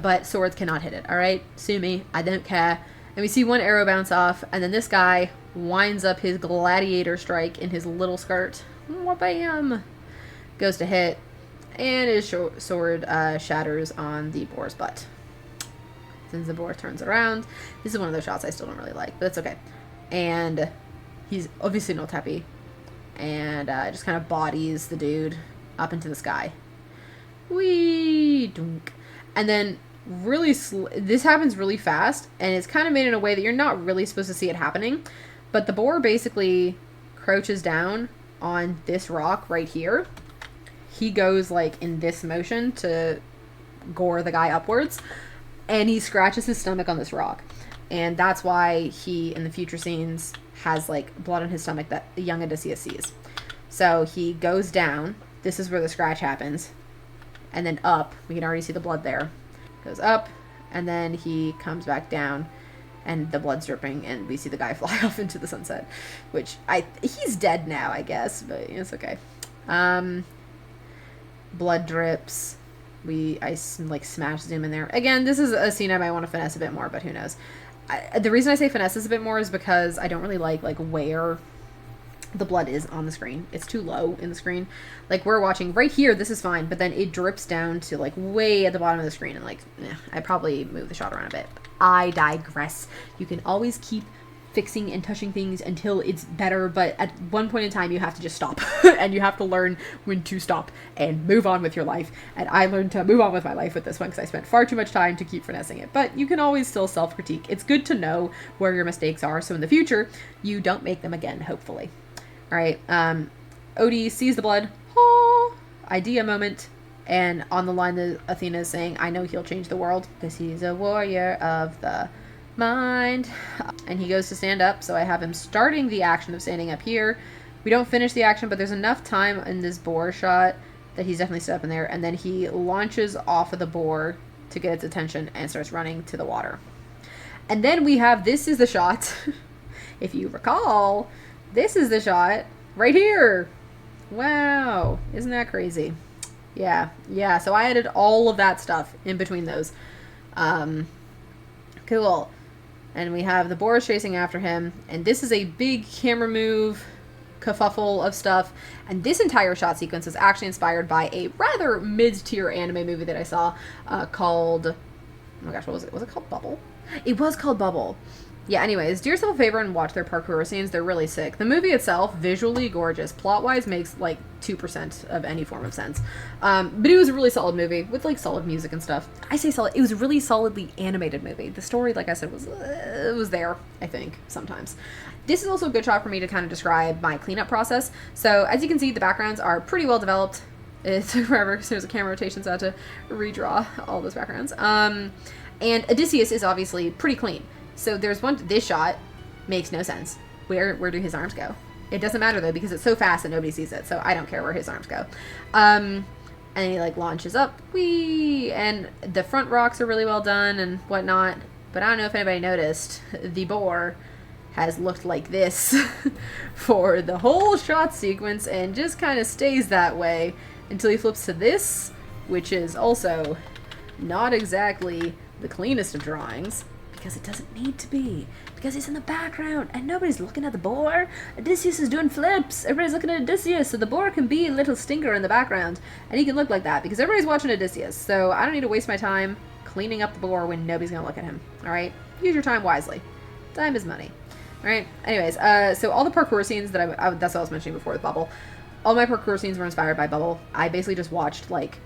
but swords cannot hit it. All right, sue me. I don't care. And we see one arrow bounce off, and then this guy winds up his gladiator strike in his little skirt. Wha-bam! Goes to hit, and his sword shatters on the boar's butt. Since the boar turns it around, this is one of those shots I still don't really like, but it's okay. And he's obviously not happy, and just kind of bodies the dude up into the sky. Whee! Dunk. And then this happens really fast, and it's kind of made in a way that you're not really supposed to see it happening, but the boar basically crouches down on this rock right here. He goes like in this motion to gore the guy upwards, and he scratches his stomach on this rock. And that's why he, in the future scenes, has like blood on his stomach that the young Odysseus sees. So he goes down. This is where the scratch happens. And then up. We can already see the blood there. Goes up, and then he comes back down, and the blood's dripping, and we see the guy fly off into the sunset. Which, he's dead now, I guess, but it's okay. Blood drips. I like smash zoom in there. Again, this is a scene I might want to finesse a bit more, but who knows. The reason I say finesse this a bit more is because I don't really like where the blood is on the screen. It's too low in the screen. Like, we're watching right here, this is fine, but then it drips down to like way at the bottom of the screen, and like, I probably move the shot around a bit. I digress. You can always keep fixing and touching things until it's better, but at one point in time you have to just stop and you have to learn when to stop and move on with your life. And I learned to move on with my life with this one because I spent far too much time to keep finessing it. But you can always still self-critique. It's good to know where your mistakes are, so in the future you don't make them again, hopefully. All right, Odie sees the blood, idea moment, and on the line that Athena is saying, I know he'll change the world because he's a warrior of the mind. And he goes to stand up, so I have him starting the action of standing up here. We don't finish the action, but there's enough time in this boar shot that he's definitely stood up in there, and then he launches off of the boar to get its attention and starts running to the water. And then we have, this is the shot, if you recall, this is the shot right here. Wow, isn't that crazy? Yeah, so I added all of that stuff in between those. Cool. And we have the boar chasing after him, and this is a big camera move kerfuffle of stuff. And this entire shot sequence is actually inspired by a rather mid-tier anime movie that I saw called, oh my gosh, what was it? Was it called Bubble? It was called Bubble. Yeah, anyways, do yourself a favor and watch their parkour scenes. They're really sick. The movie itself, visually gorgeous. Plot-wise, makes like 2% of any form of sense. But it was a really solid movie with like solid music and stuff. I say solid. It was a really solidly animated movie. The story, like I said, was there, I think, sometimes. This is also a good shot for me to kind of describe my cleanup process. So, as you can see, the backgrounds are pretty well developed. It took forever because there's a camera rotation, so I had to redraw all those backgrounds. And Odysseus is obviously pretty clean. So there's this shot makes no sense. Where do his arms go? It doesn't matter though, because it's so fast that nobody sees it, so I don't care where his arms go. And he like launches up, whee, and the front rocks are really well done and whatnot. But I don't know if anybody noticed, the boar has looked like this for the whole shot sequence and just kind of stays that way until he flips to this, which is also not exactly the cleanest of drawings. Because it doesn't need to be. Because he's in the background and nobody's looking at the boar. Odysseus is doing flips. Everybody's looking at Odysseus, so the boar can be a little stinker in the background. And he can look like that because everybody's watching Odysseus. So I don't need to waste my time cleaning up the boar when nobody's going to look at him. Alright? Use your time wisely. Time is money. Alright? Anyways, so all the parkour scenes that that's what I was mentioning before with Bubble. All my parkour scenes were inspired by Bubble. I basically just watched, like,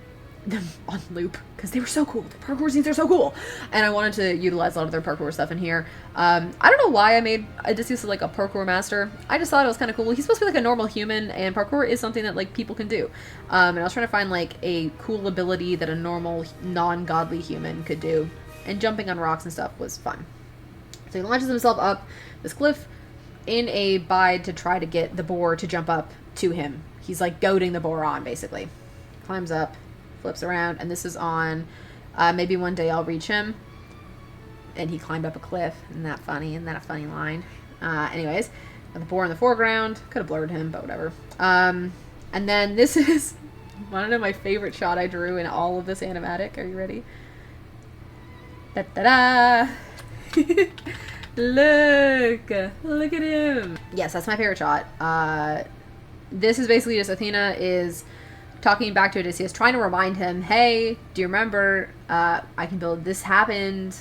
them on loop because they were so cool. The parkour scenes are so cool, and I wanted to utilize a lot of their parkour stuff in here. I don't know why I made Odysseus like a parkour master. I just thought it was kind of cool. He's supposed to be like a normal human, and parkour is something that like people can do. And I was trying to find like a cool ability that a normal non-godly human could do, and jumping on rocks and stuff was fun. So he launches himself up this cliff in a bide to try to get the boar to jump up to him. He's like goading the boar on, basically. Climbs up, flips around, and this is on maybe one day I'll reach him. And he climbed up a cliff. Isn't that funny? Isn't that a funny line? Anyways, got the boar in the foreground. Could have blurred him, but whatever. And then this is, want to know my favorite shot I drew in all of this animatic? Are you ready? Da-da-da! Look at him. Yes, that's my favorite shot. This is basically just Athena is talking back to Odysseus, trying to remind him, hey, do you remember, I can build, this happened,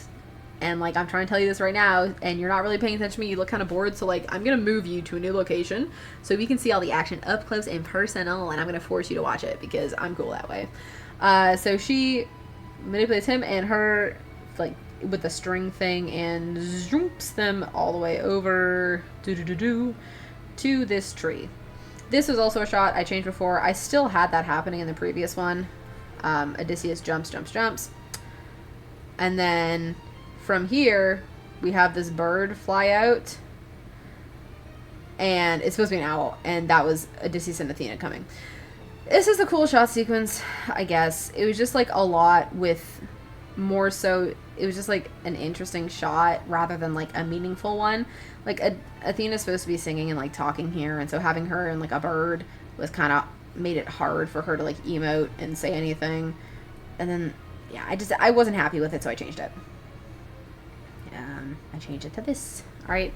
and, like, I'm trying to tell you this right now, and you're not really paying attention to me, you look kind of bored, so, like, I'm going to move you to a new location, so we can see all the action up close and personal, and I'm going to force you to watch it, because I'm cool that way. So she manipulates him and her, like, with the string thing, and zoops them all the way over, to this tree. This was also a shot I changed before. I still had that happening in the previous one. Odysseus jumps. And then from here, we have this bird fly out. And it's supposed to be an owl. And that was Odysseus and Athena coming. This is a cool shot sequence, I guess. It was just like a lot with more so... It was just like an interesting shot rather than like a meaningful one. Like Athena's supposed to be singing and like talking here, and so having her and like a bird was kind of made it hard for her to like emote and say anything. And then yeah, I wasn't happy with it, so I changed it. I changed it to this. All right,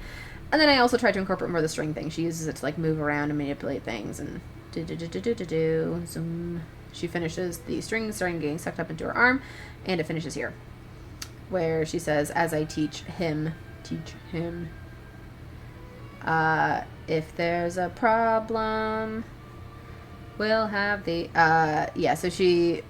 and then I also tried to incorporate more of the string thing. She uses it to like move around and manipulate things and zoom. She finishes the string starting getting sucked up into her arm, and it finishes here, where she says, as I teach him, if there's a problem, we'll have the, yeah, so she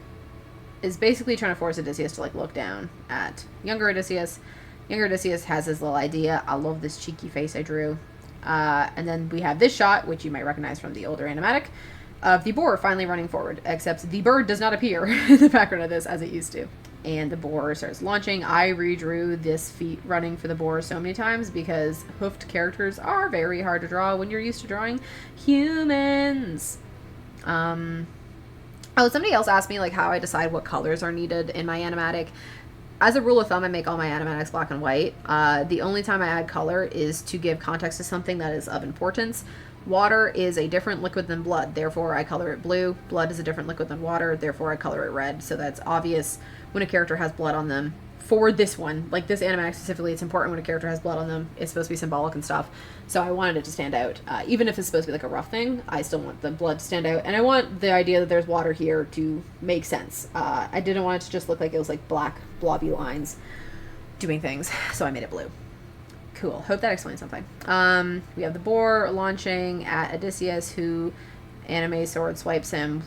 is basically trying to force Odysseus to, like, look down at younger Odysseus. Younger Odysseus has his little idea. I love this cheeky face I drew. And then we have this shot, which you might recognize from the older animatic, of the boar finally running forward, except the bird does not appear in the background of this as it used to. And the boar starts launching. I redrew this feat running for the boar so many times because hoofed characters are very hard to draw when you're used to drawing humans. Oh, somebody else asked me like how I decide what colors are needed in my animatic. As a rule of thumb, I make all my animatics black and white. The only time I add color is to give context to something that is of importance. Water is a different liquid than blood, therefore I color it blue. Blood is a different liquid than water, therefore I color it red. So that's obvious when a character has blood on them. For this one, like this animatic specifically, it's important when a character has blood on them. It's supposed to be symbolic and stuff. So I wanted it to stand out. Even if it's supposed to be like a rough thing, I still want the blood to stand out. And I want the idea that there's water here to make sense. I didn't want it to just look like it was like black blobby lines doing things. So I made it blue. Cool. Hope that explains something. We have the boar launching at Odysseus, who anime sword swipes him.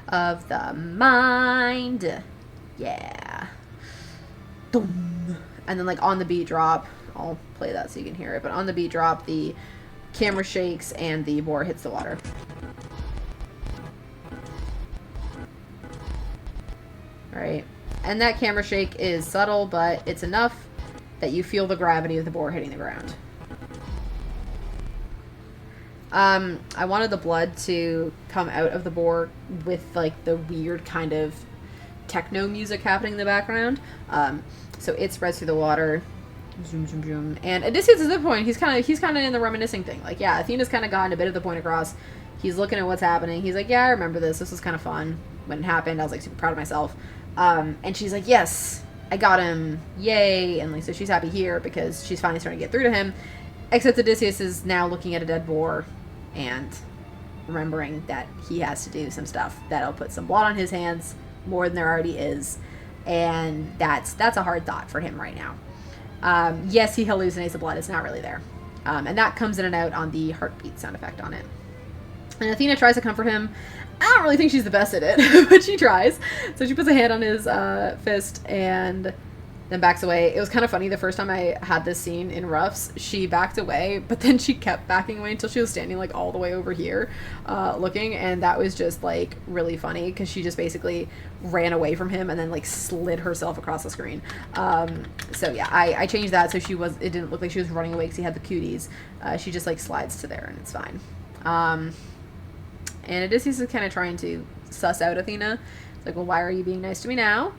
Of the mind. Yeah. Boom. And then like on the beat drop, I'll play that so you can hear it, but on the beat drop, the camera shakes and the boar hits the water. Alright. And that camera shake is subtle, but it's enough that you feel the gravity of the boar hitting the ground. I wanted the blood to come out of the boar with like the weird kind of techno music happening in the background. So it spreads through the water. Zoom, zoom, zoom. And Odysseus is at the point, he's kind of in the reminiscing thing. Like, yeah, Athena's kind of gotten a bit of the point across. He's looking at what's happening. He's like, yeah, I remember this. This was kind of fun. When it happened, I was like super proud of myself. And she's like, yes, I got him. Yay. And like, so she's happy here because she's finally starting to get through to him. Except Odysseus is now looking at a dead boar and remembering that he has to do some stuff that'll put some blood on his hands, more than there already is. And that's a hard thought for him right now. Yes, he hallucinates the blood. It's not really there. And that comes in and out on the heartbeat sound effect on it. And Athena tries to comfort him. I don't really think she's the best at it, but she tries. So she puts a hand on his fist and then backs away. It was kind of funny the first time I had this scene in Roughs. She backed away, but then she kept backing away until she was standing like all the way over here looking, and that was just like really funny because she just basically ran away from him and then like slid herself across the screen. So yeah, I changed that so it didn't look like she was running away because he had the cooties. She just like slides to there and it's fine. And Odysseus is kind of trying to suss out Athena. It's like, well, why are you being nice to me now?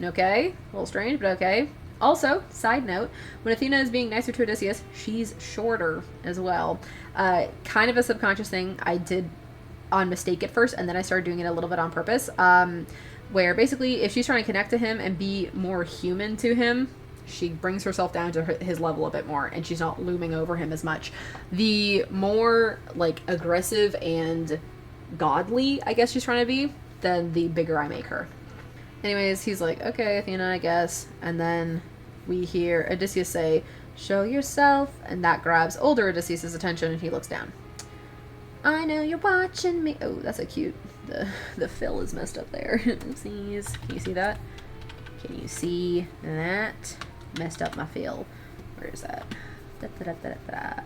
Okay, a little strange, but okay. Also, side note, when Athena is being nicer to Odysseus, she's shorter as well. Kind of a subconscious thing I did on mistake at first, and then I started doing it a little bit on purpose, where basically if she's trying to connect to him and be more human to him, she brings herself down to his level a bit more, and she's not looming over him as much. The more, like, aggressive and godly, I guess she's trying to be, then the bigger I make her. Anyways, he's like, okay, Athena, I guess. And then we hear Odysseus say, show yourself. And that grabs older Odysseus' attention, and he looks down. I know you're watching me. Oh, that's a cute. The fill is messed up there. Oopsies. Can you see that? Can you see that? Messed up my fill. Where is that? Da, da, da, da, da.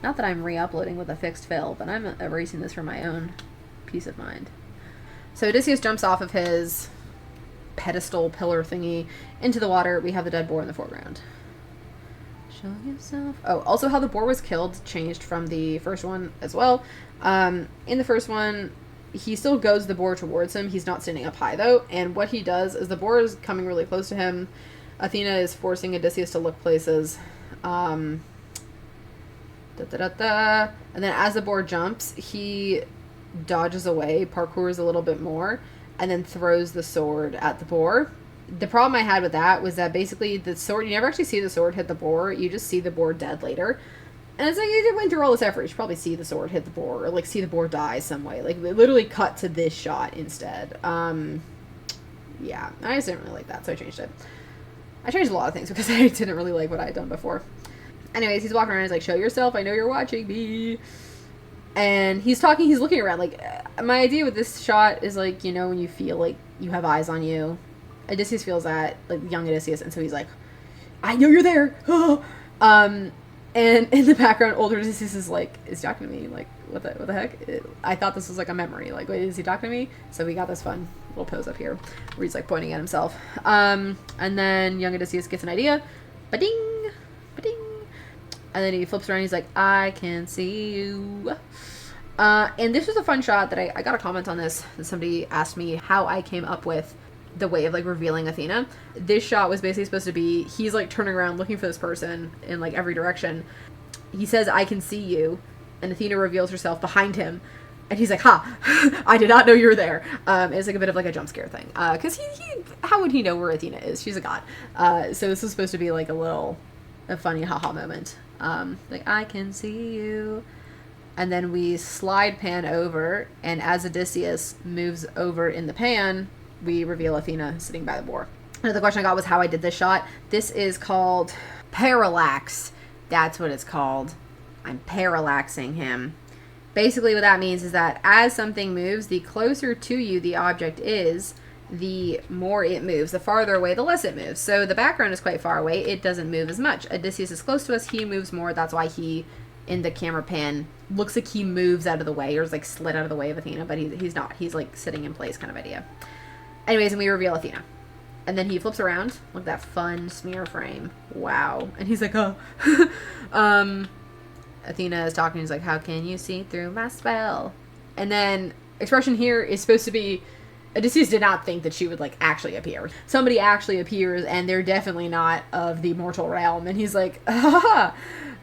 Not that I'm re-uploading with a fixed fill, but I'm erasing this for my own peace of mind. So Odysseus jumps off of his pedestal pillar thingy into the water. We have the dead boar in the foreground. Show yourself. Oh, also how the boar was killed changed from the first one as well. In the first one, he still goes the boar towards him. He's not standing up high though. And what he does is the boar is coming really close to him. Athena is forcing Odysseus to look places. And then as the boar jumps, he dodges away, parkours a little bit more, and then throws the sword at the boar. The problem I had with that was that basically the sword, you never actually see the sword hit the boar, you just see the boar dead later. And it's like, you went through all this effort, you should probably see the sword hit the boar, or like see the boar die some way. Like, they literally cut to this shot instead. Yeah, I just didn't really like that, so I changed it. I changed a lot of things because I didn't really like what I had done before. Anyways, he's walking around, he's like, show yourself, I know you're watching me. And he's talking, he's looking around. Like, my idea with this shot is like, you know, when you feel like you have eyes on you. Odysseus feels that, like, young Odysseus, and so he's like, I know you're there! And in the background, older Odysseus is like, is talking to me, like, what the heck? I thought this was like a memory, like, wait, is he talking to me? So we got this fun little pose up here, where he's like pointing at himself. And then young Odysseus gets an idea, ba-ding, ba-ding, and then he flips around, he's like, I can see you. And this was a fun shot that I got a comment on this, that somebody asked me how I came up with the way of like revealing Athena. This shot was basically supposed to be, he's like turning around looking for this person in like every direction. He says, I can see you, and Athena reveals herself behind him, and he's like, ha, I did not know you were there. It's like a bit of like a jump scare thing, because he how would he know where Athena is? She's a god. So this was supposed to be like a funny haha moment. Like, I can see you. And then we slide pan over, and as Odysseus moves over in the pan, we reveal Athena sitting by the boar. Another question I got was how I did this shot. This is called parallax. That's what it's called. I'm parallaxing him. Basically what that means is that as something moves, the closer to you the object is, the more it moves. The farther away, the less it moves. So the background is quite far away. It doesn't move as much. Odysseus is close to us. He moves more. That's why he, in the camera pan, looks like he moves out of the way, or is like slid out of the way of Athena, but he's not. He's like sitting in place kind of idea. Anyways, and we reveal Athena. And then he flips around. Look at that fun smear frame. Wow. And he's like, oh. Athena is talking. He's like, how can you see through my spell? And then expression here is supposed to be, Odysseus did not think that she would like actually appear. Somebody actually appears, and they're definitely not of the mortal realm. And he's like, ah,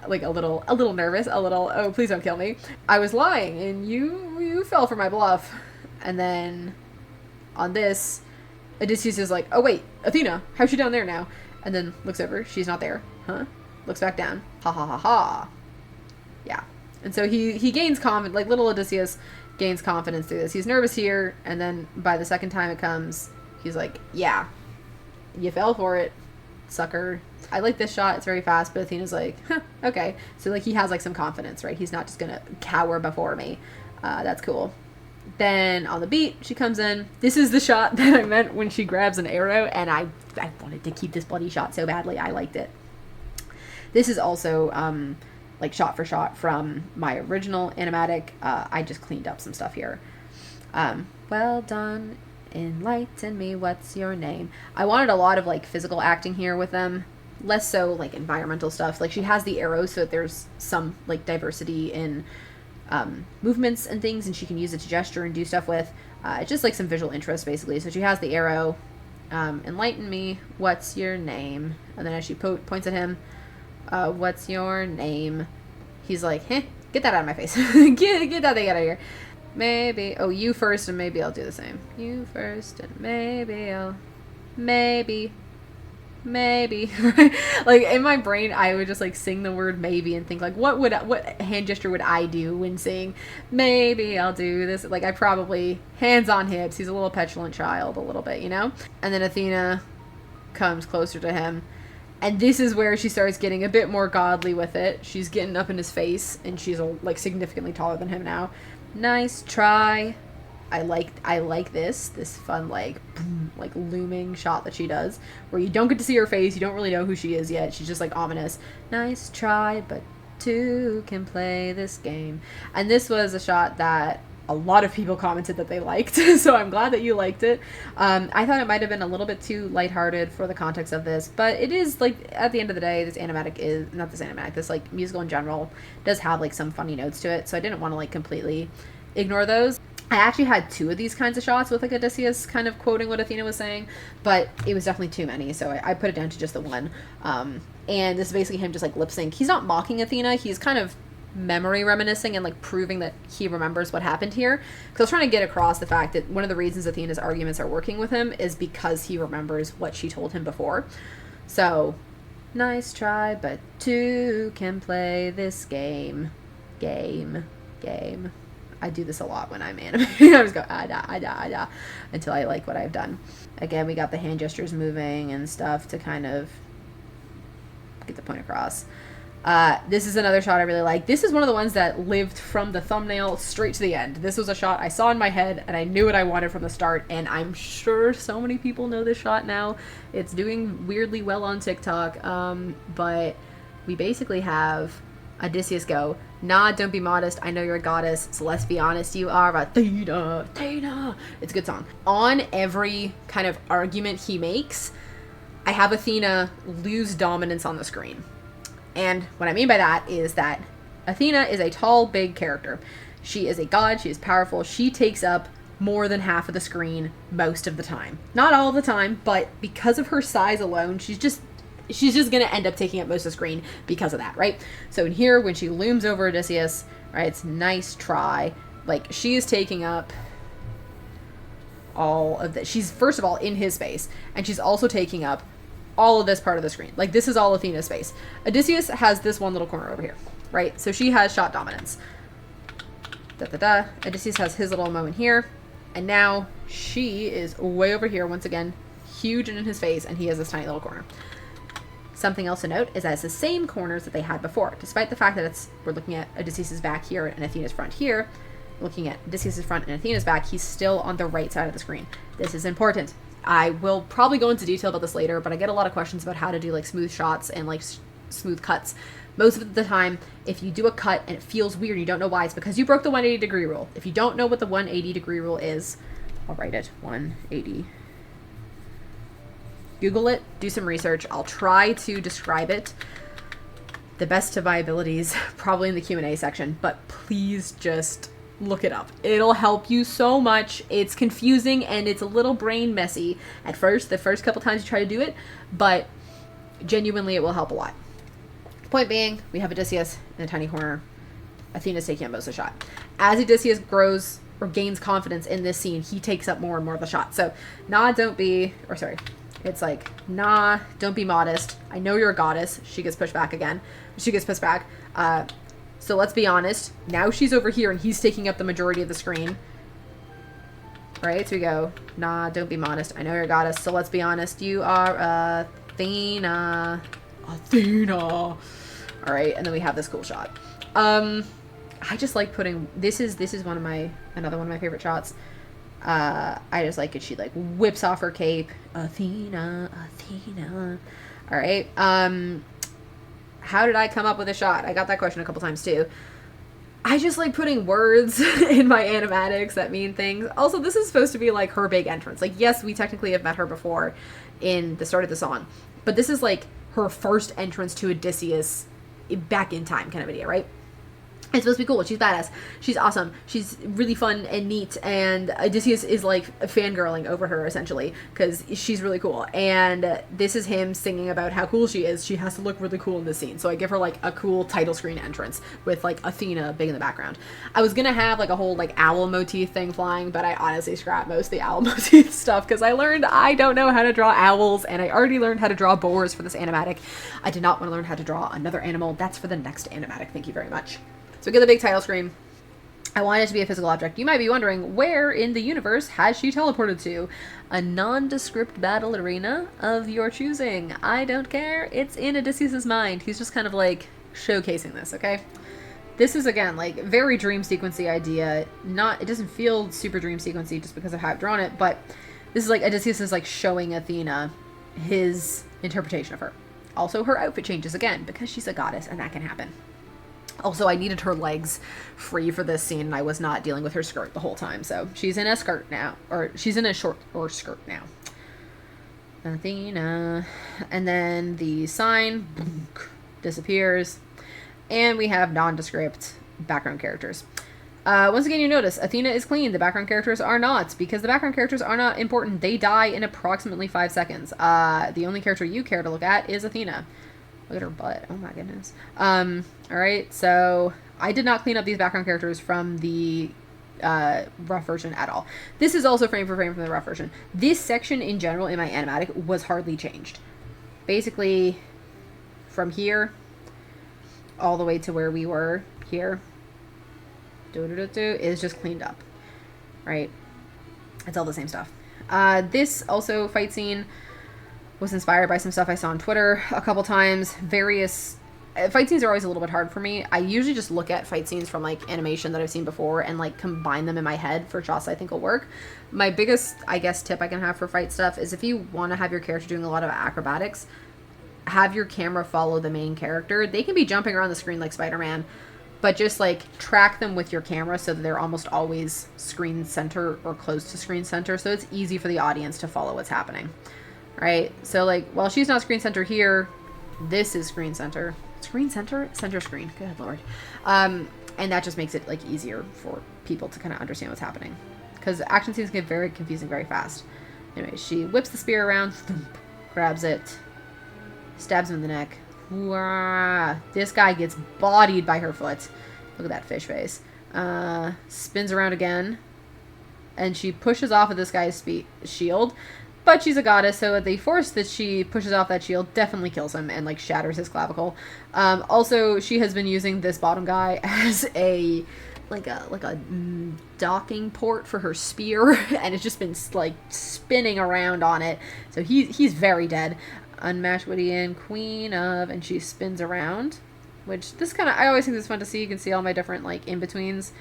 like a little nervous, oh, please don't kill me. I was lying, and you fell for my bluff. And then on this, Odysseus is like, oh wait, Athena, how's she down there now? And then looks over, she's not there. Huh? Looks back down. Ha ha ha ha. Yeah. And so he gains confidence, like little Odysseus gains confidence through this. He's nervous here, and then by the second time it comes, he's like, yeah, you fell for it, sucker. I like this shot, it's very fast, but Athena's like, huh, okay. So like he has like some confidence, right? He's not just gonna cower before me. That's cool. Then on the beat, she comes in. This is the shot that I meant when she grabs an arrow, and I wanted to keep this bloody shot so badly. I liked it. This is also like shot for shot from my original Animatic. I just cleaned up some stuff here. Well done, enlighten me, what's your name? I wanted a lot of like physical acting here with them, less so like environmental stuff. Like she has the arrow so that there's some like diversity in movements and things, and she can use it to gesture and do stuff with. It's just like some visual interest basically. So she has the arrow, enlighten me, what's your name? And then as she points at him, what's your name? He's like, hey, get that out of my face. get that thing out of here. Maybe, oh, you first, and maybe I'll do the same. You first, and maybe. maybe. Like in my brain I would just like sing the word maybe and think like what hand gesture would I do when saying maybe I'll do this. Like I probably hands on hips. He's a little petulant child a little bit, you know. And then Athena comes closer to him, and this is where she starts getting a bit more godly with it. She's getting up in his face, and she's like significantly taller than him now. Nice try. I like this fun like boom, like looming shot that she does, where you don't get to see her face, you don't really know who she is yet. She's just like ominous. Nice try, but two can play this game. And this was a shot that a lot of people commented that they liked, so I'm glad that you liked it. I thought it might have been a little bit too lighthearted for the context of this, but it is like at the end of the day, this like musical in general does have like some funny notes to it, so I didn't want to like completely ignore those. I actually had two of these kinds of shots with like Odysseus kind of quoting what Athena was saying, but it was definitely too many, so I put it down to just the one. And this is basically him just like lip sync. He's not mocking Athena, he's kind of memory reminiscing and like proving that he remembers what happened here. Because I was trying to get across the fact that one of the reasons Athena's arguments are working with him is because he remembers what she told him before. So, nice try, but two can play this game. Game. I do this a lot when I'm animating. I just go, da, until I like what I've done. Again, we got the hand gestures moving and stuff to kind of get the point across. This is another shot I really like. This is one of the ones that lived from the thumbnail straight to the end. This was a shot I saw in my head, and I knew what I wanted from the start, and I'm sure so many people know this shot now. It's doing weirdly well on TikTok, but we basically have Odysseus go, nah, don't be modest, I know you're a goddess, so let's be honest, you are Athena. It's a good song. On every kind of argument he makes, I have Athena lose dominance on the screen. And what I mean by that is that Athena is a tall, big character. She is a god, she is powerful, she takes up more than half of the screen most of the time. Not all of the time, but because of her size alone, she's just going to end up taking up most of the screen because of that, right? So in here, when she looms over Odysseus, right, it's nice try. Like, she is taking up all of this. She's, first of all, in his space, and she's also taking up all of this part of the screen. Like, this is all Athena's space. Odysseus has this one little corner over here, right? So she has shot dominance. Odysseus has his little moment here, and now she is way over here, once again, huge and in his face, and he has this tiny little corner. Something else to note is that it's the same corners that they had before. Despite the fact that we're looking at Odysseus' back here and Athena's front here, looking at Odysseus' front and Athena's back, he's still on the right side of the screen. This is important. I will probably go into detail about this later, but I get a lot of questions about how to do like smooth shots and like smooth cuts. Most of the time, if you do a cut and it feels weird, you don't know why, it's because you broke the 180-degree rule. If you don't know what the 180-degree rule is, I'll write it, 180. Google it, do some research. I'll try to describe it the best of my abilities, probably in the Q&A section, but please just look it up. It'll help you so much. It's confusing and it's a little brain messy at first, the first couple times you try to do it, but genuinely it will help a lot. Point being, we have Odysseus in a tiny corner. Athena's taking up most of the shot. As Odysseus grows or gains confidence in this scene, he takes up more and more of the shot. So, it's like, nah, don't be modest. I know you're a goddess. She gets pushed back again. So let's be honest. Now she's over here and he's taking up the majority of the screen. Right? So we go, nah, don't be modest. I know you're a goddess. So let's be honest. You are Athena. All right. And then we have this cool shot. I just like putting, this is another one of my favorite shots. I just like it. She like whips off her cape. Athena. All right. How did I come up with a shot? I got that question a couple times too. I just like putting words in my animatics that mean things. Also, this is supposed to be like her big entrance. Like, yes, we technically have met her before in the start of the song, but this is like her first entrance to Odysseus back in time kind of idea, right? It's supposed to be cool. She's badass. She's awesome. She's really fun and neat. And Odysseus is like fangirling over her essentially because she's really cool. And this is him singing about how cool she is. She has to look really cool in this scene. So I give her like a cool title screen entrance with like Athena big in the background. I was gonna have like a whole like owl motif thing flying, but I honestly scrapped most of the owl motif stuff because I learned I don't know how to draw owls, and I already learned how to draw boars for this animatic. I did not want to learn how to draw another animal. That's for the next animatic. Thank you very much. So get the big title screen. I want it to be a physical object. You might be wondering, where in the universe has she teleported to? A nondescript battle arena of your choosing. I don't care. It's in Odysseus' mind. He's just kind of like showcasing this, okay? This is, again, like very dream sequency idea. It doesn't feel super dream sequency just because of how I've drawn it, but this is like Odysseus is like showing Athena his interpretation of her. Also, her outfit changes again because she's a goddess and that can happen. Also, I needed her legs free for this scene, and I was not dealing with her skirt the whole time. So she's in a skirt now, or she's in a short or skirt now. Athena. And then the sign disappears. And we have nondescript background characters. Once again, you notice Athena is clean. The background characters are not, because the background characters are not important. They die in approximately 5 seconds. The only character you care to look at is Athena. Look at her butt. Oh my goodness. Alright, so I did not clean up these background characters from the rough version at all. This is also frame for frame from the rough version. This section in general in my animatic was hardly changed. Basically, from here all the way to where we were here is just cleaned up. Right? It's all the same stuff. This also fight scene was inspired by some stuff I saw on Twitter a couple times. Various fight scenes are always a little bit hard for me. I usually just look at fight scenes from like animation that I've seen before and like combine them in my head for shots I think will work. My biggest, I guess, tip I can have for fight stuff is if you want to have your character doing a lot of acrobatics, have your camera follow the main character. They can be jumping around the screen like Spider-Man, but just like track them with your camera so that they're almost always screen center or close to screen center, so it's easy for the audience to follow what's happening. Right? So, like, while she's not screen center here, this is screen center. Screen center? Center screen. Good lord. And that just makes it, like, easier for people to kind of understand what's happening. Because action scenes get very confusing very fast. Anyway, she whips the spear around, thump, grabs it, stabs him in the neck. Wah. This guy gets bodied by her foot. Look at that fish face. Spins around again. And she pushes off of this guy's shield. But she's a goddess, so the force that she pushes off that shield definitely kills him and, like, shatters his clavicle. Also, she has been using this bottom guy as a docking port for her spear, and it's just been, like, spinning around on it. So he's very dead. Unmatched Whittian, queen of, and she spins around, which this kind of, I always think this is fun to see. You can see all my different, like, in-betweens.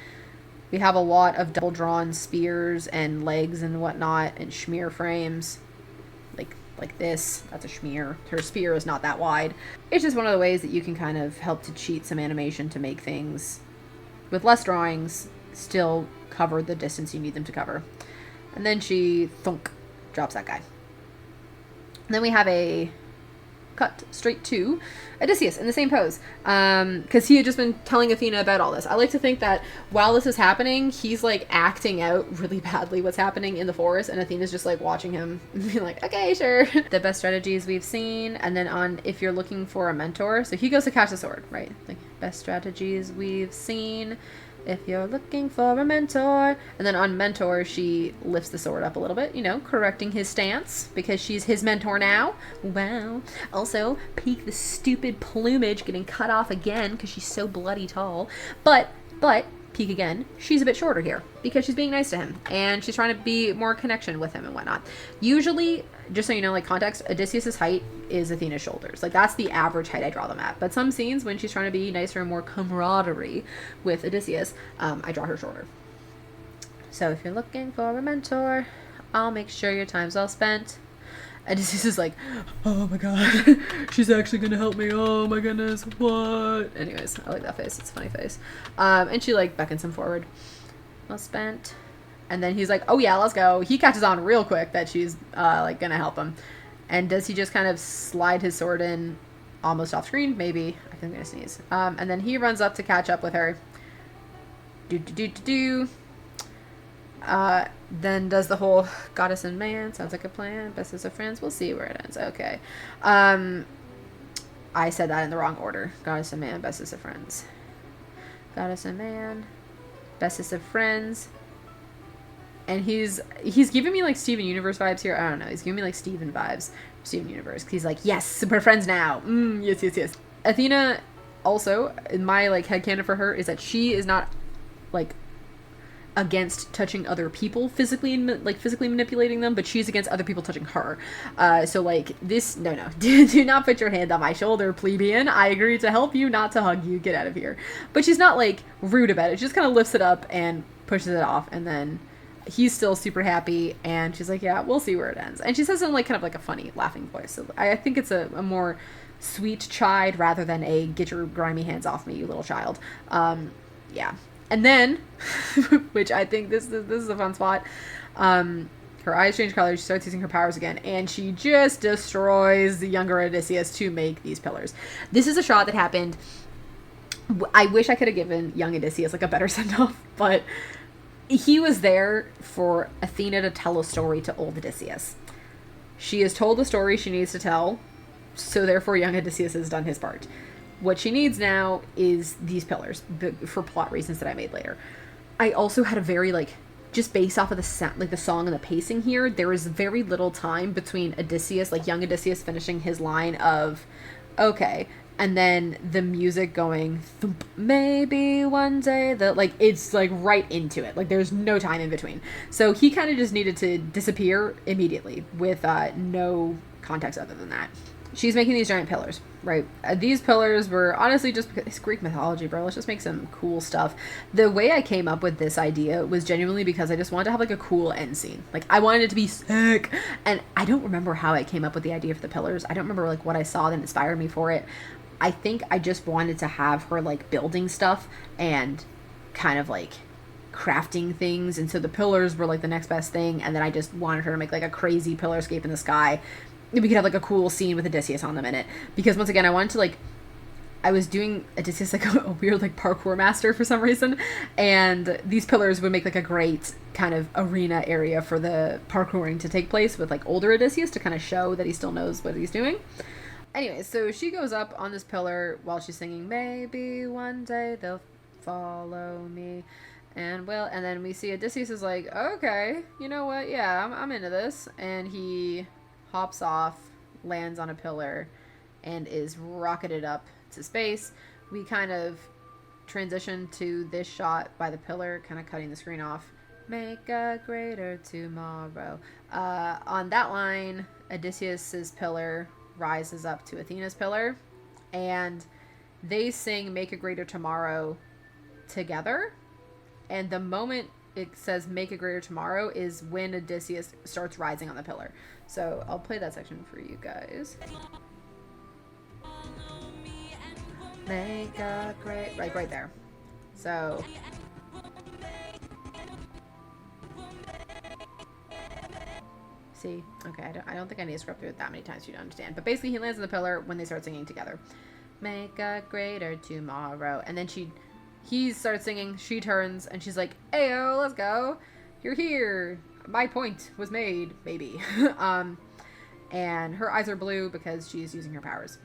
We have a lot of double-drawn spears and legs and whatnot and schmear frames. Like this. That's a schmear. Her spear is not that wide. It's just one of the ways that you can kind of help to cheat some animation to make things, with less drawings, still cover the distance you need them to cover. And then she, thunk, drops that guy. And then we have a cut straight to Odysseus in the same pose, because he had just been telling Athena about all this. I like to think that while this is happening, he's like acting out really badly what's happening in the forest, and Athena's just like watching him and being like, okay, sure. The best strategies we've seen, and then on if you're looking for a mentor, so he goes to catch the sword, right? Like, best strategies we've seen if you're looking for a mentor. And then on mentor, she lifts the sword up a little bit, you know, correcting his stance because she's his mentor now. Wow. Also, peek the stupid plumage getting cut off again because she's so bloody tall. But peek again, she's a bit shorter here because she's being nice to him and she's trying to be more connection with him and whatnot. Usually, just so you know, like context, Odysseus' height is Athena's shoulders. Like, that's the average height I draw them at. But some scenes, when she's trying to be nicer and more camaraderie with Odysseus, I draw her shorter. So if you're looking for a mentor, I'll make sure your time's well spent. Odysseus is like, oh my god, she's actually gonna help me, oh my goodness, what? Anyways, I like that face, it's a funny face. And she, like, beckons him forward. Well spent. And then he's like, oh yeah, let's go. He catches on real quick that she's, like, gonna help him. And does he just kind of slide his sword in almost off screen? Maybe. I think I'm gonna sneeze. And then he runs up to catch up with her. Do do do do do. Then does the whole goddess and man. Sounds like a plan. Bestest of friends. We'll see where it ends. Okay. I said that in the wrong order. Goddess and man, bestest of friends. Goddess and man, bestest of friends. And he's giving me like Steven Universe vibes here. I don't know. He's giving me like Steven vibes. Steven Universe. He's like, yes, we're friends now. Yes, yes, yes. Athena, also, my like headcanon for her is that she is not like against touching other people physically, like physically manipulating them, but she's against other people touching her. So like this, no, do not put your hand on my shoulder, plebeian. I agreed to help you, not to hug you. Get out of here. But she's not like rude about it. She just kind of lifts it up and pushes it off, and then he's still super happy, and she's like, yeah, we'll see where it ends. And she says it in like kind of like a funny laughing voice. So I think it's a more sweet chide rather than a get your grimy hands off me, you little child. Yeah. And then, which I think this is a fun spot, her eyes change color, she starts using her powers again, and she just destroys the younger Odysseus to make these pillars. This is a shot that happened. I wish I could have given young Odysseus like a better send-off, but he was there for Athena to tell a story to old Odysseus. She has told the story she needs to tell, so therefore young Odysseus has done his part. What she needs now is these pillars for plot reasons that I made later. I also had a very, like, just based off of the sound, like the song and the pacing here, there is very little time between Odysseus, like young Odysseus finishing his line of, okay, and then the music going, thump, maybe one day, like, it's like right into it. Like, there's no time in between. So he kind of just needed to disappear immediately with no context other than that. She's making these giant pillars, right? These pillars were honestly just because it's Greek mythology, bro. Let's just make some cool stuff. The way I came up with this idea was genuinely because I just wanted to have like a cool end scene. Like I wanted it to be sick. And I don't remember how I came up with the idea for the pillars. I don't remember like what I saw that inspired me for it. I think I just wanted to have her like building stuff and kind of like crafting things, and so the pillars were like the next best thing, and then I just wanted her to make like a crazy pillarscape in the sky. We could have like a cool scene with Odysseus on them in it, because once again I wanted to like, I was doing Odysseus like a weird like parkour master for some reason, and these pillars would make like a great kind of arena area for the parkouring to take place with like older Odysseus to kind of show that he still knows what he's doing. Anyway, so she goes up on this pillar while she's singing, maybe one day they'll follow me. And then we see Odysseus is like, okay, you know what? Yeah, I'm into this. And he hops off, lands on a pillar, and is rocketed up to space. We kind of transition to this shot by the pillar, kind of cutting the screen off. Make a greater tomorrow. On that line, Odysseus's pillar rises up to Athena's pillar, and they sing Make a Greater Tomorrow together. And the moment it says Make a Greater Tomorrow is when Odysseus starts rising on the pillar. So I'll play that section for you guys. Make a great, like right there. So see, okay, I don't think I need to scrub through it that many times for you to understand. But basically he lands on the pillar when they start singing together. Make a greater tomorrow. And then he starts singing, she turns, and she's like, ayo, let's go. You're here. My point was made, baby. And her eyes are blue because she's using her powers.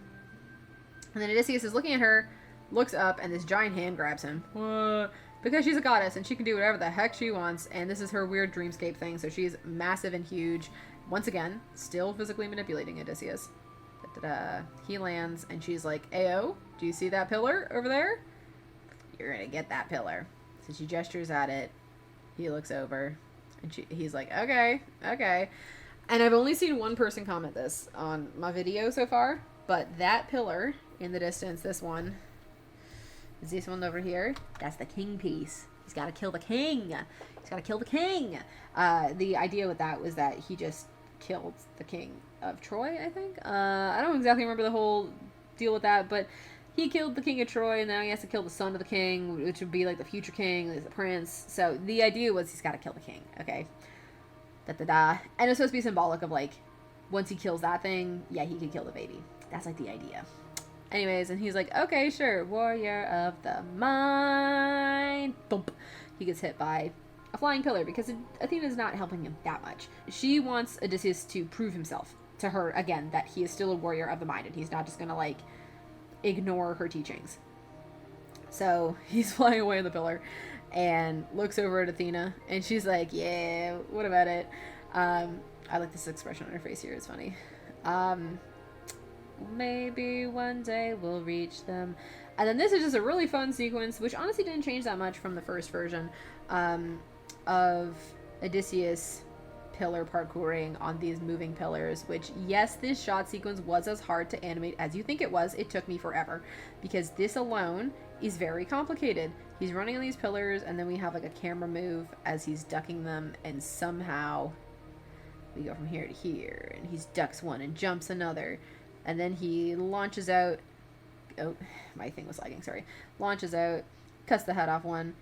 And then Odysseus is looking at her, looks up, and this giant hand grabs him. What? Because she's a goddess, and she can do whatever the heck she wants, and this is her weird dreamscape thing, so she's massive and huge. Once again, still physically manipulating Odysseus. Da-da-da. He lands, and she's like, ayo, do you see that pillar over there? You're gonna get that pillar. So she gestures at it. He looks over, and he's like, okay. And I've only seen one person comment this on my video so far, but that pillar in the distance, this one, is this one over here? That's the king piece. He's got to kill the king. The idea with that was that he just killed the king of Troy, I think. I don't exactly remember the whole deal with that, but he killed the king of Troy, and now he has to kill the son of the king, which would be like the future king, the prince. So the idea was he's got to kill the king, okay? Da-da-da. And it's supposed to be symbolic of like, once he kills that thing, yeah, he can kill the baby. That's like the idea. Anyways, and he's like, okay, sure, warrior of the mind. Thump. He gets hit by a flying pillar because Athena's not helping him that much. She wants Odysseus to prove himself to her again that he is still a warrior of the mind and he's not just gonna like ignore her teachings. So he's flying away in the pillar and looks over at Athena and she's like, yeah, what about it? I like this expression on her face here, it's funny. Maybe one day we'll reach them. And then this is just a really fun sequence, which honestly didn't change that much from the first version, of Odysseus pillar parkouring on these moving pillars, which, yes, this shot sequence was as hard to animate as you think it was. It took me forever because this alone is very complicated. He's running on these pillars and then we have like a camera move as he's ducking them, and somehow we go from here to here and he ducks one and jumps another, and then he launches out. Oh, my thing was lagging, sorry. Launches out, cuts the head off one,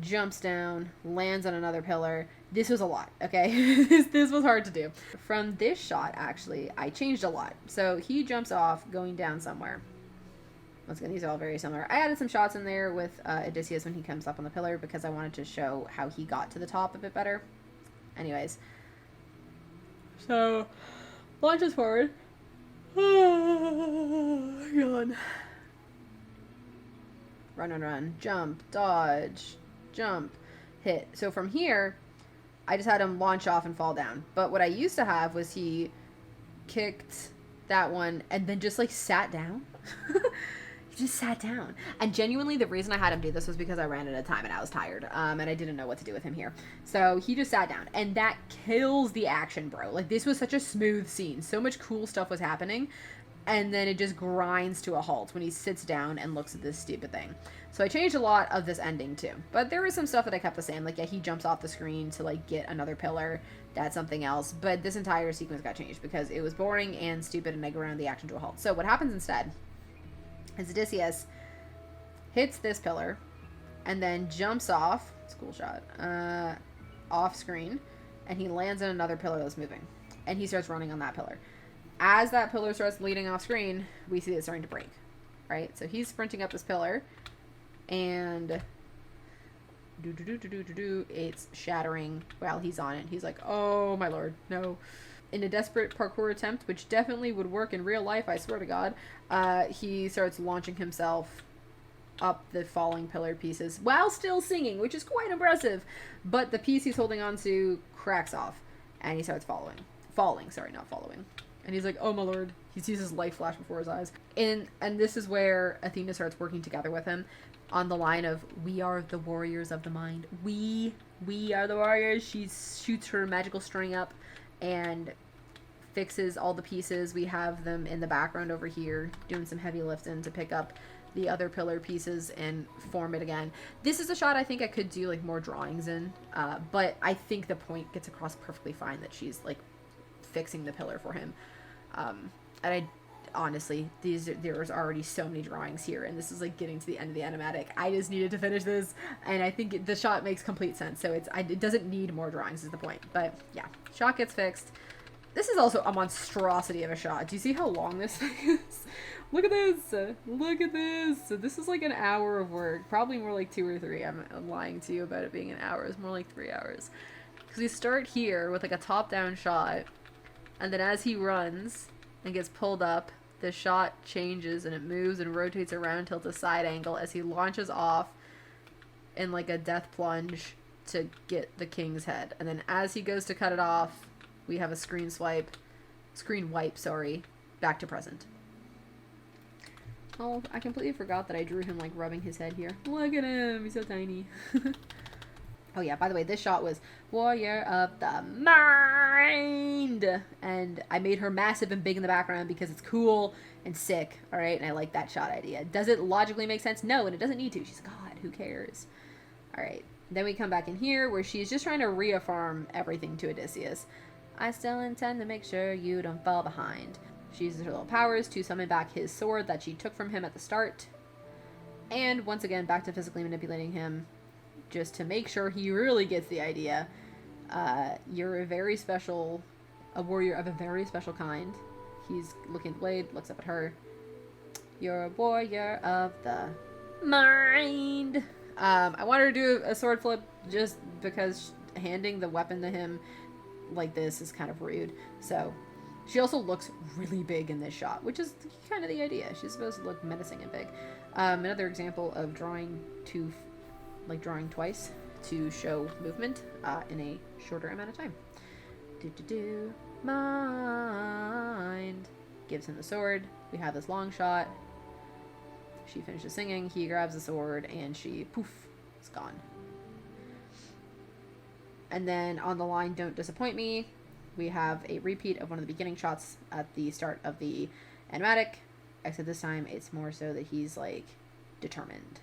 jumps down, lands on another pillar. This was a lot, okay? this was hard to do. From this shot, actually, I changed a lot. So he jumps off, going down somewhere. Once again, these are all very similar. I added some shots in there with Odysseus when he comes up on the pillar because I wanted to show how he got to the top a bit better. Anyways. So, launches forward. Yawn. Run, jump, dodge, jump, hit. So from here, I just had him launch off and fall down. But what I used to have was he kicked that one and then just like sat down. He just sat down. And genuinely, the reason I had him do this was because I ran out of time and I was tired. And I didn't know what to do with him here. So he just sat down. And that kills the action, bro. Like, this was such a smooth scene. So much cool stuff was happening. And then it just grinds to a halt when he sits down and looks at this stupid thing. So I changed a lot of this ending too. But there was some stuff that I kept the same. Like, yeah, he jumps off the screen to, like, get another pillar. That's something else. But this entire sequence got changed because it was boring and stupid and I ground the action to a halt. So what happens instead is Odysseus hits this pillar and then jumps off. It's a cool shot. Off screen. And he lands on another pillar that's moving. And he starts running on that pillar. As that pillar starts leading off screen, we see it starting to break, right? So he's sprinting up this pillar, and it's shattering while he's on it. He's like, oh my lord, no. In a desperate parkour attempt, which definitely would work in real life, I swear to God, he starts launching himself up the falling pillar pieces while still singing, which is quite impressive. But the piece he's holding on to cracks off, and he starts falling. And he's like, oh my lord. He sees his life flash before his eyes. And this is where Athena starts working together with him on the line of, we are the warriors of the mind. We are the warriors. She shoots her magical string up and fixes all the pieces. We have them in the background over here doing some heavy lifting to pick up the other pillar pieces and form it again. This is a shot I think I could do like more drawings in, but I think the point gets across perfectly fine that she's like fixing the pillar for him. And I honestly, there's already so many drawings here, and this is like getting to the end of the animatic. I just needed to finish this, and I think the shot makes complete sense. So it doesn't need more drawings is the point. But yeah, shot gets fixed. This is also a monstrosity of a shot. Do you see how long this thing is? Look at this. Look at this. So this is like an hour of work. Probably more like 2 or 3. I'm lying to you about it being an hour. It's more like 3 hours. Because we start here with like a top-down shot, and then as he runs and gets pulled up, the shot changes and it moves and rotates around till it's a side angle as he launches off in like a death plunge to get the king's head. And then as he goes to cut it off, we have a screen wipe, back to present. Oh, I completely forgot that I drew him like rubbing his head here. Look at him, he's so tiny. Oh yeah, by the way, this shot was Warrior of the Mind! And I made her massive and big in the background because it's cool and sick, alright? And I like that shot idea. Does it logically make sense? No, and it doesn't need to. She's God, who cares? Alright, then we come back in here where she's just trying to reaffirm everything to Odysseus. I still intend to make sure you don't fall behind. She uses her little powers to summon back his sword that she took from him at the start. And once again, back to physically manipulating him, just to make sure he really gets the idea. You're a warrior of a very special kind. He's looking at the blade, looks up at her. You're a warrior of the mind. I wanted to do a sword flip just because handing the weapon to him like this is kind of rude. So she also looks really big in this shot, which is kind of the idea. She's supposed to look menacing and big. Another example of drawing twice to show movement in a shorter amount of time. Mind. Gives him the sword. We have this long shot. She finishes singing. He grabs the sword and she, poof, is gone. And then on the line, don't disappoint me, we have a repeat of one of the beginning shots at the start of the animatic, except this time it's more so that he's like determined.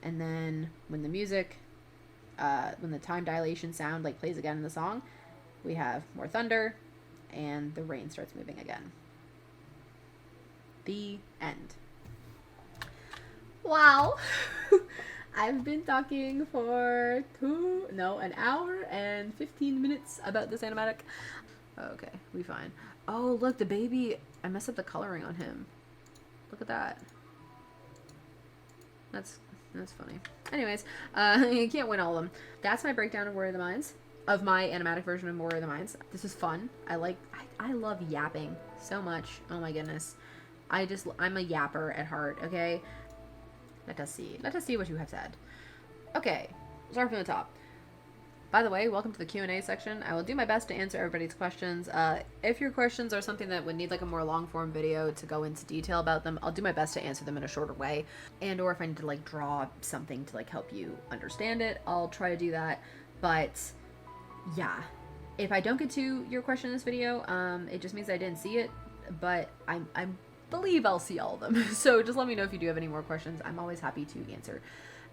And then when the music, when the time dilation sound like plays again in the song, we have more thunder and the rain starts moving again. The end. Wow. I've been talking for an hour and 15 minutes about this animatic. Okay, we fine. Oh, look, the baby. I messed up the coloring on him. Look at that. That's funny. Anyways, you can't win all of them. That's my breakdown of Warrior of the Minds. Of my animatic version of Warrior of the Minds. This is fun. I love yapping so much. Oh my goodness. I'm a yapper at heart, okay? Let us see what you have said. Okay, start from the top. By the way, welcome to the Q&A section. I will do my best to answer everybody's questions. If your questions are something that would need like a more long form video to go into detail about them, I'll do my best to answer them in a shorter way. And or if I need to like draw something to like help you understand it, I'll try to do that. But yeah, if I don't get to your question in this video, it just means I didn't see it, but I believe I'll see all of them. So just let me know if you do have any more questions. I'm always happy to answer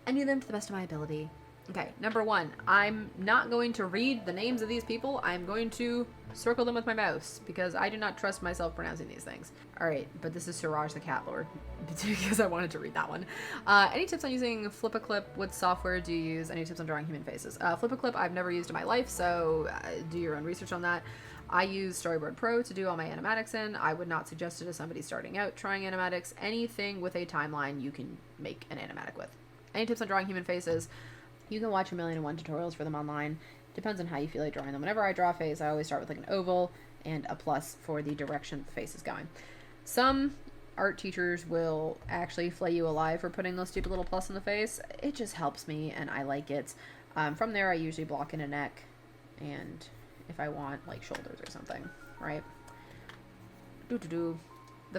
any of them to the best of my ability. Okay, number one, I'm not going to read the names of these people. I'm going to circle them with my mouse because I do not trust myself pronouncing these things. All right, but this is Siraj the Cat Lord because I wanted to read that one. Any tips on using Flip-a-Clip? What software do you use? Any tips on drawing human faces? Flip-a-Clip I've never used in my life, so do your own research on that. I use Storyboard Pro to do all my animatics in. I would not suggest it to somebody starting out trying animatics. Anything with a timeline you can make an animatic with. Any tips on drawing human faces? You can watch 1,000,001 tutorials for them online. Depends on how you feel like drawing them. Whenever I draw a face, I always start with like an oval and a plus for the direction the face is going. Some art teachers will actually flay you alive for putting those stupid little plus in the face. It just helps me and I like it. From there, I usually block in a neck and if I want like shoulders or something, right? The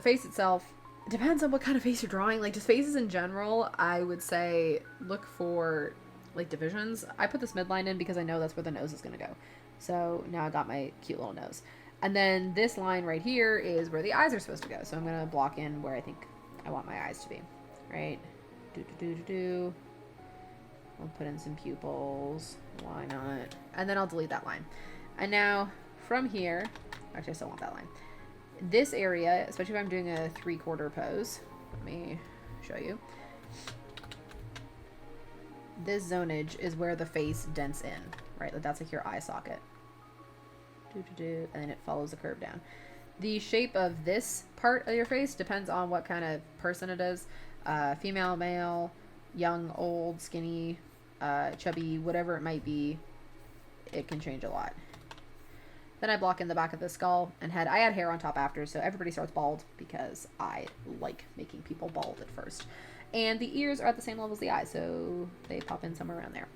face itself, it depends on what kind of face you're drawing. Like just faces in general, I would say look for like divisions. I put this midline in because I know that's where the nose is going to go. So now I got my cute little nose. And then this line right here is where the eyes are supposed to go. So I'm going to block in where I think I want my eyes to be. Right? I'll put in some pupils. Why not? And then I'll delete that line. And now from here, actually I still want that line. This area, especially if I'm doing a 3/4 pose, let me show you. This zonage is where the face dents in, right? That's like your eye socket. And then it follows the curve down. The shape of this part of your face depends on what kind of person it is. Female, male, young, old, skinny, chubby, whatever it might be, it can change a lot. Then I block in the back of the skull and head. I add hair on top after, so everybody starts bald because I like making people bald at first. And the ears are at the same level as the eyes, so they pop in somewhere around there.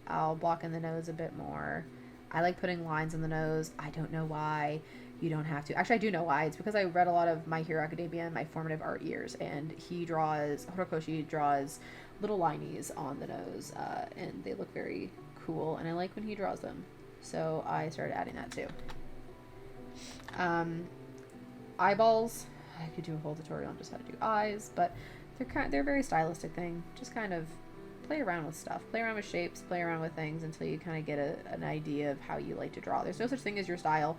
I'll block in the nose a bit more. I like putting lines in the nose. I don't know why. You don't have to. Actually, I do know why. It's because I read a lot of My Hero Academia in my formative art years, and Horikoshi draws little linies on the nose, and they look very cool, and I like when he draws them. So I started adding that too. Eyeballs. I could do a whole tutorial on just how to do eyes, but they're a very stylistic thing. Just kind of play around with stuff. Play around with shapes, play around with things until you kind of get an idea of how you like to draw. There's no such thing as your style.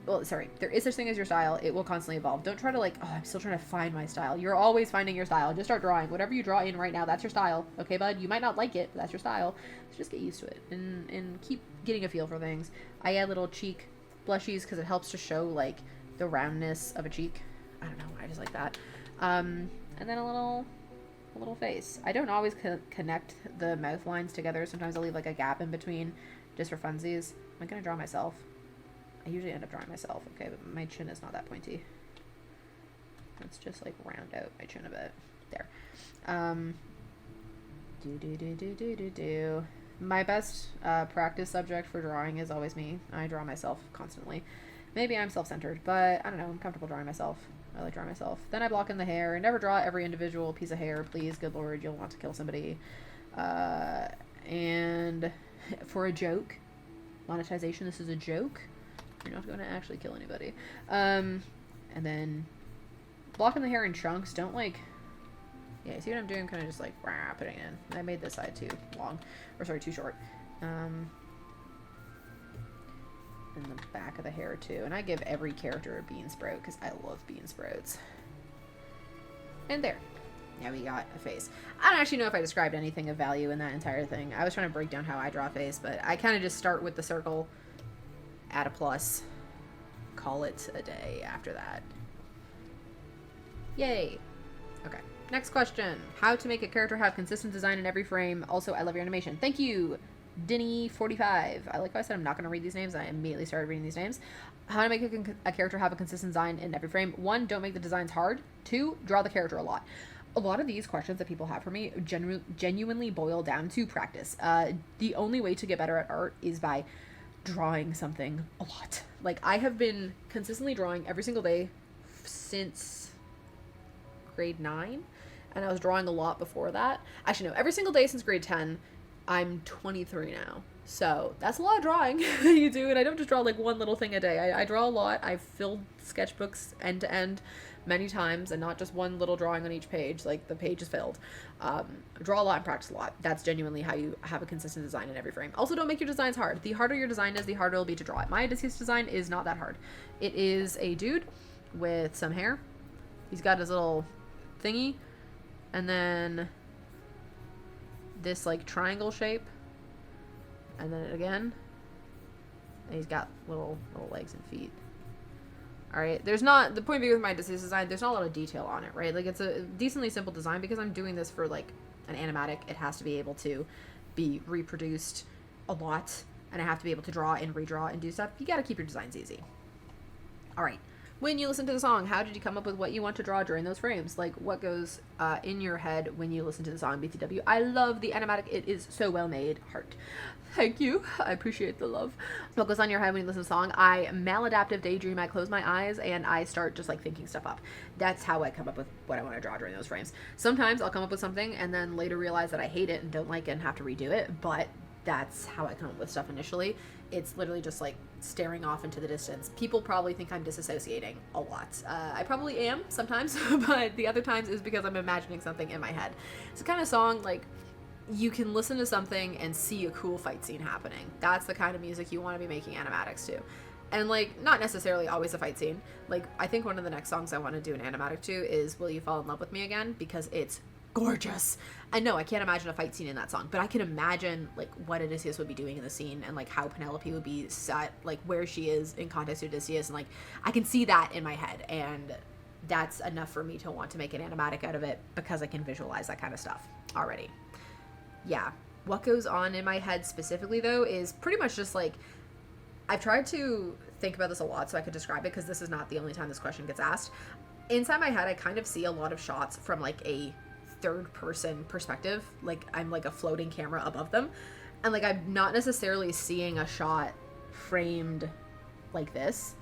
Well, sorry, there is such thing as your style. It will constantly evolve. Don't try to like, oh, I'm still trying to find my style. You're always finding your style. Just start drawing. Whatever you draw in right now, that's your style. Okay, bud? You might not like it, but that's your style. So just get used to it and keep getting a feel for things. I add little cheek blushies because it helps to show like the roundness of a cheek. I don't know, I just like that. And then a little face. I don't always connect the mouth lines together. Sometimes I'll leave like a gap in between just for funsies. I'm gonna draw myself. I usually end up drawing myself, okay, but my chin is not that pointy. Let's just like round out my chin a bit. There. My best practice subject for drawing is always me. I draw myself constantly. Maybe I'm self-centered, but I don't know. I'm comfortable drawing myself. I like drawing myself. Then I block in the hair. Never draw every individual piece of hair, please. Good Lord, you'll want to kill somebody. And for a joke, monetization, this is a joke. You're not going to actually kill anybody. And then block in the hair in chunks. Don't like... Yeah, see what I'm doing? Kind of just like putting it in. I made this side too long. Or sorry, too short. In the back of the hair too. And I give every character a bean sprout because I love bean sprouts. And there. Now we got a face. I don't actually know if I described anything of value in that entire thing. I was trying to break down how I draw a face, but I kind of just start with the circle, add a plus, call it a day after that. Yay. Okay. Next question. How to make a character have consistent design in every frame. Also, I love your animation. Thank you, Dinny45. I like how I said I'm not going to read these names. I immediately started reading these names. How to make a character have a consistent design in every frame. 1, don't make the designs hard. 2, draw the character a lot. A lot of these questions that people have for me genuinely boil down to practice. The only way to get better at art is by drawing something a lot. Like, I have been consistently drawing every single day since grade 9, and I was drawing a lot before that. Actually, no, every single day since grade 10. I'm 23 now, so that's a lot of drawing you do, and I don't just draw like one little thing a day. I draw a lot. I've filled sketchbooks end to end many times, and not just one little drawing on each page, like the page is filled. I draw a lot and practice a lot. That's genuinely how you have a consistent design in every frame. Also, don't make your designs hard. The harder your design is, the harder it'll be to draw it. My Odysseus design is not that hard. It is a dude with some hair. He's got his little thingy, and then this like triangle shape, and then again, and he's got little legs and feet. All right, there's not, the point being with my Odysseus design, there's not a lot of detail on it, right? Like, it's a decently simple design because I'm doing this for like an animatic. It has to be able to be reproduced a lot, and I have to be able to draw and redraw and do stuff. You got to keep your designs easy. All right. When you listen to the song, how did you come up with what you want to draw during those frames? Like, what goes in your head when you listen to the song, BTW? I love the animatic. It is so well made. Heart. Thank you. I appreciate the love. What goes on your head when you listen to the song? I maladaptive daydream. I close my eyes and I start just like thinking stuff up. That's how I come up with what I want to draw during those frames. Sometimes I'll come up with something and then later realize that I hate it and don't like it and have to redo it, but that's how I come up with stuff initially. It's literally just like staring off into the distance. People probably think I'm disassociating a lot. I probably am sometimes, but the other times is because I'm imagining something in my head. It's the kind of song like you can listen to something and see a cool fight scene happening. That's the kind of music you want to be making animatics to. And like, not necessarily always a fight scene. Like, I think one of the next songs I want to do an animatic to is Will You Fall in Love With Me Again, because it's gorgeous. And no, I can't imagine a fight scene in that song, but I can imagine like what Odysseus would be doing in the scene and like how Penelope would be set, like where she is in context to Odysseus, and like I can see that in my head, and that's enough for me to want to make an animatic out of it because I can visualize that kind of stuff already. Yeah, what goes on in my head specifically though is pretty much just like, I've tried to think about this a lot so I could describe it because this is not the only time this question gets asked. Inside my head I kind of see a lot of shots from like a third person perspective, like I'm like a floating camera above them, and like I'm not necessarily seeing a shot framed like this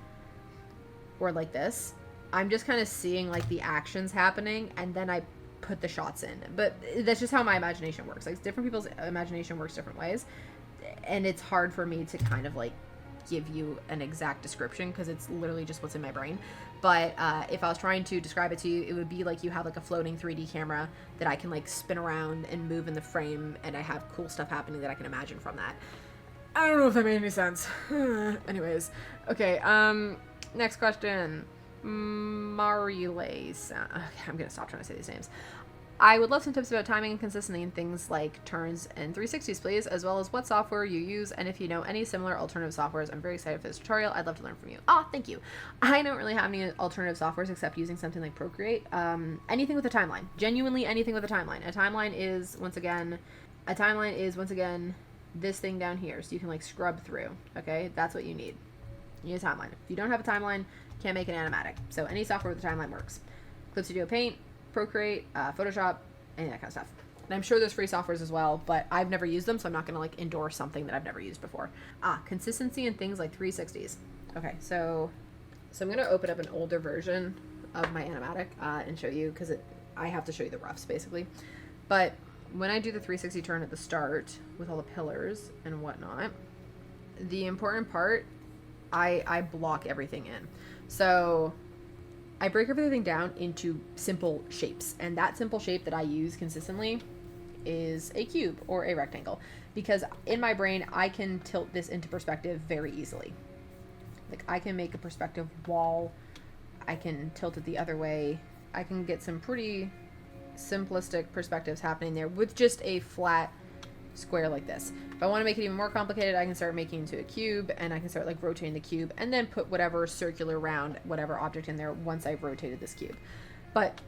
or like this. I'm just kind of seeing like the actions happening and then I put the shots in. But that's just how my imagination works. Like, different people's imagination works different ways, and it's hard for me to kind of like give you an exact description because it's literally just what's in my brain. But if I was trying to describe it to you, it would be like you have like a floating 3D camera that I can like spin around and move in the frame, and I have cool stuff happening that I can imagine from that. I don't know if that made any sense. Anyways, okay, next question. Marile. Okay, I'm gonna stop trying to say these names. I would love some tips about timing and consistency in things like turns and 360s, please, as well as what software you use, and if you know any similar alternative softwares. I'm very excited for this tutorial. I'd love to learn from you. Oh, thank you. I don't really have any alternative softwares except using something like Procreate. Anything with a timeline. Genuinely anything with a timeline. A timeline is, once again, this thing down here, so you can like scrub through. Okay, that's what you need. You need a timeline. If you don't have a timeline, you can't make an animatic. So any software with a timeline works. Clip Studio Paint, Procreate, Photoshop, any of that kind of stuff. And I'm sure there's free softwares as well, but I've never used them, so I'm not going to like endorse something that I've never used before. Consistency in things like 360s. Okay, so I'm going to open up an older version of my Animatic and show you, because I have to show you the roughs basically. But when I do the 360 turn at the start with all the pillars and whatnot, the important part, I block everything in. So I break everything down into simple shapes, and that simple shape that I use consistently is a cube or a rectangle, because in my brain I can tilt this into perspective very easily. Like I can make a perspective wall, I can tilt it the other way, I can get some pretty simplistic perspectives happening there with just a flat square like this. If I want to make it even more complicated, I can start making it into a cube, and I can start like rotating the cube and then put whatever circular round whatever object in there once I've rotated this cube. But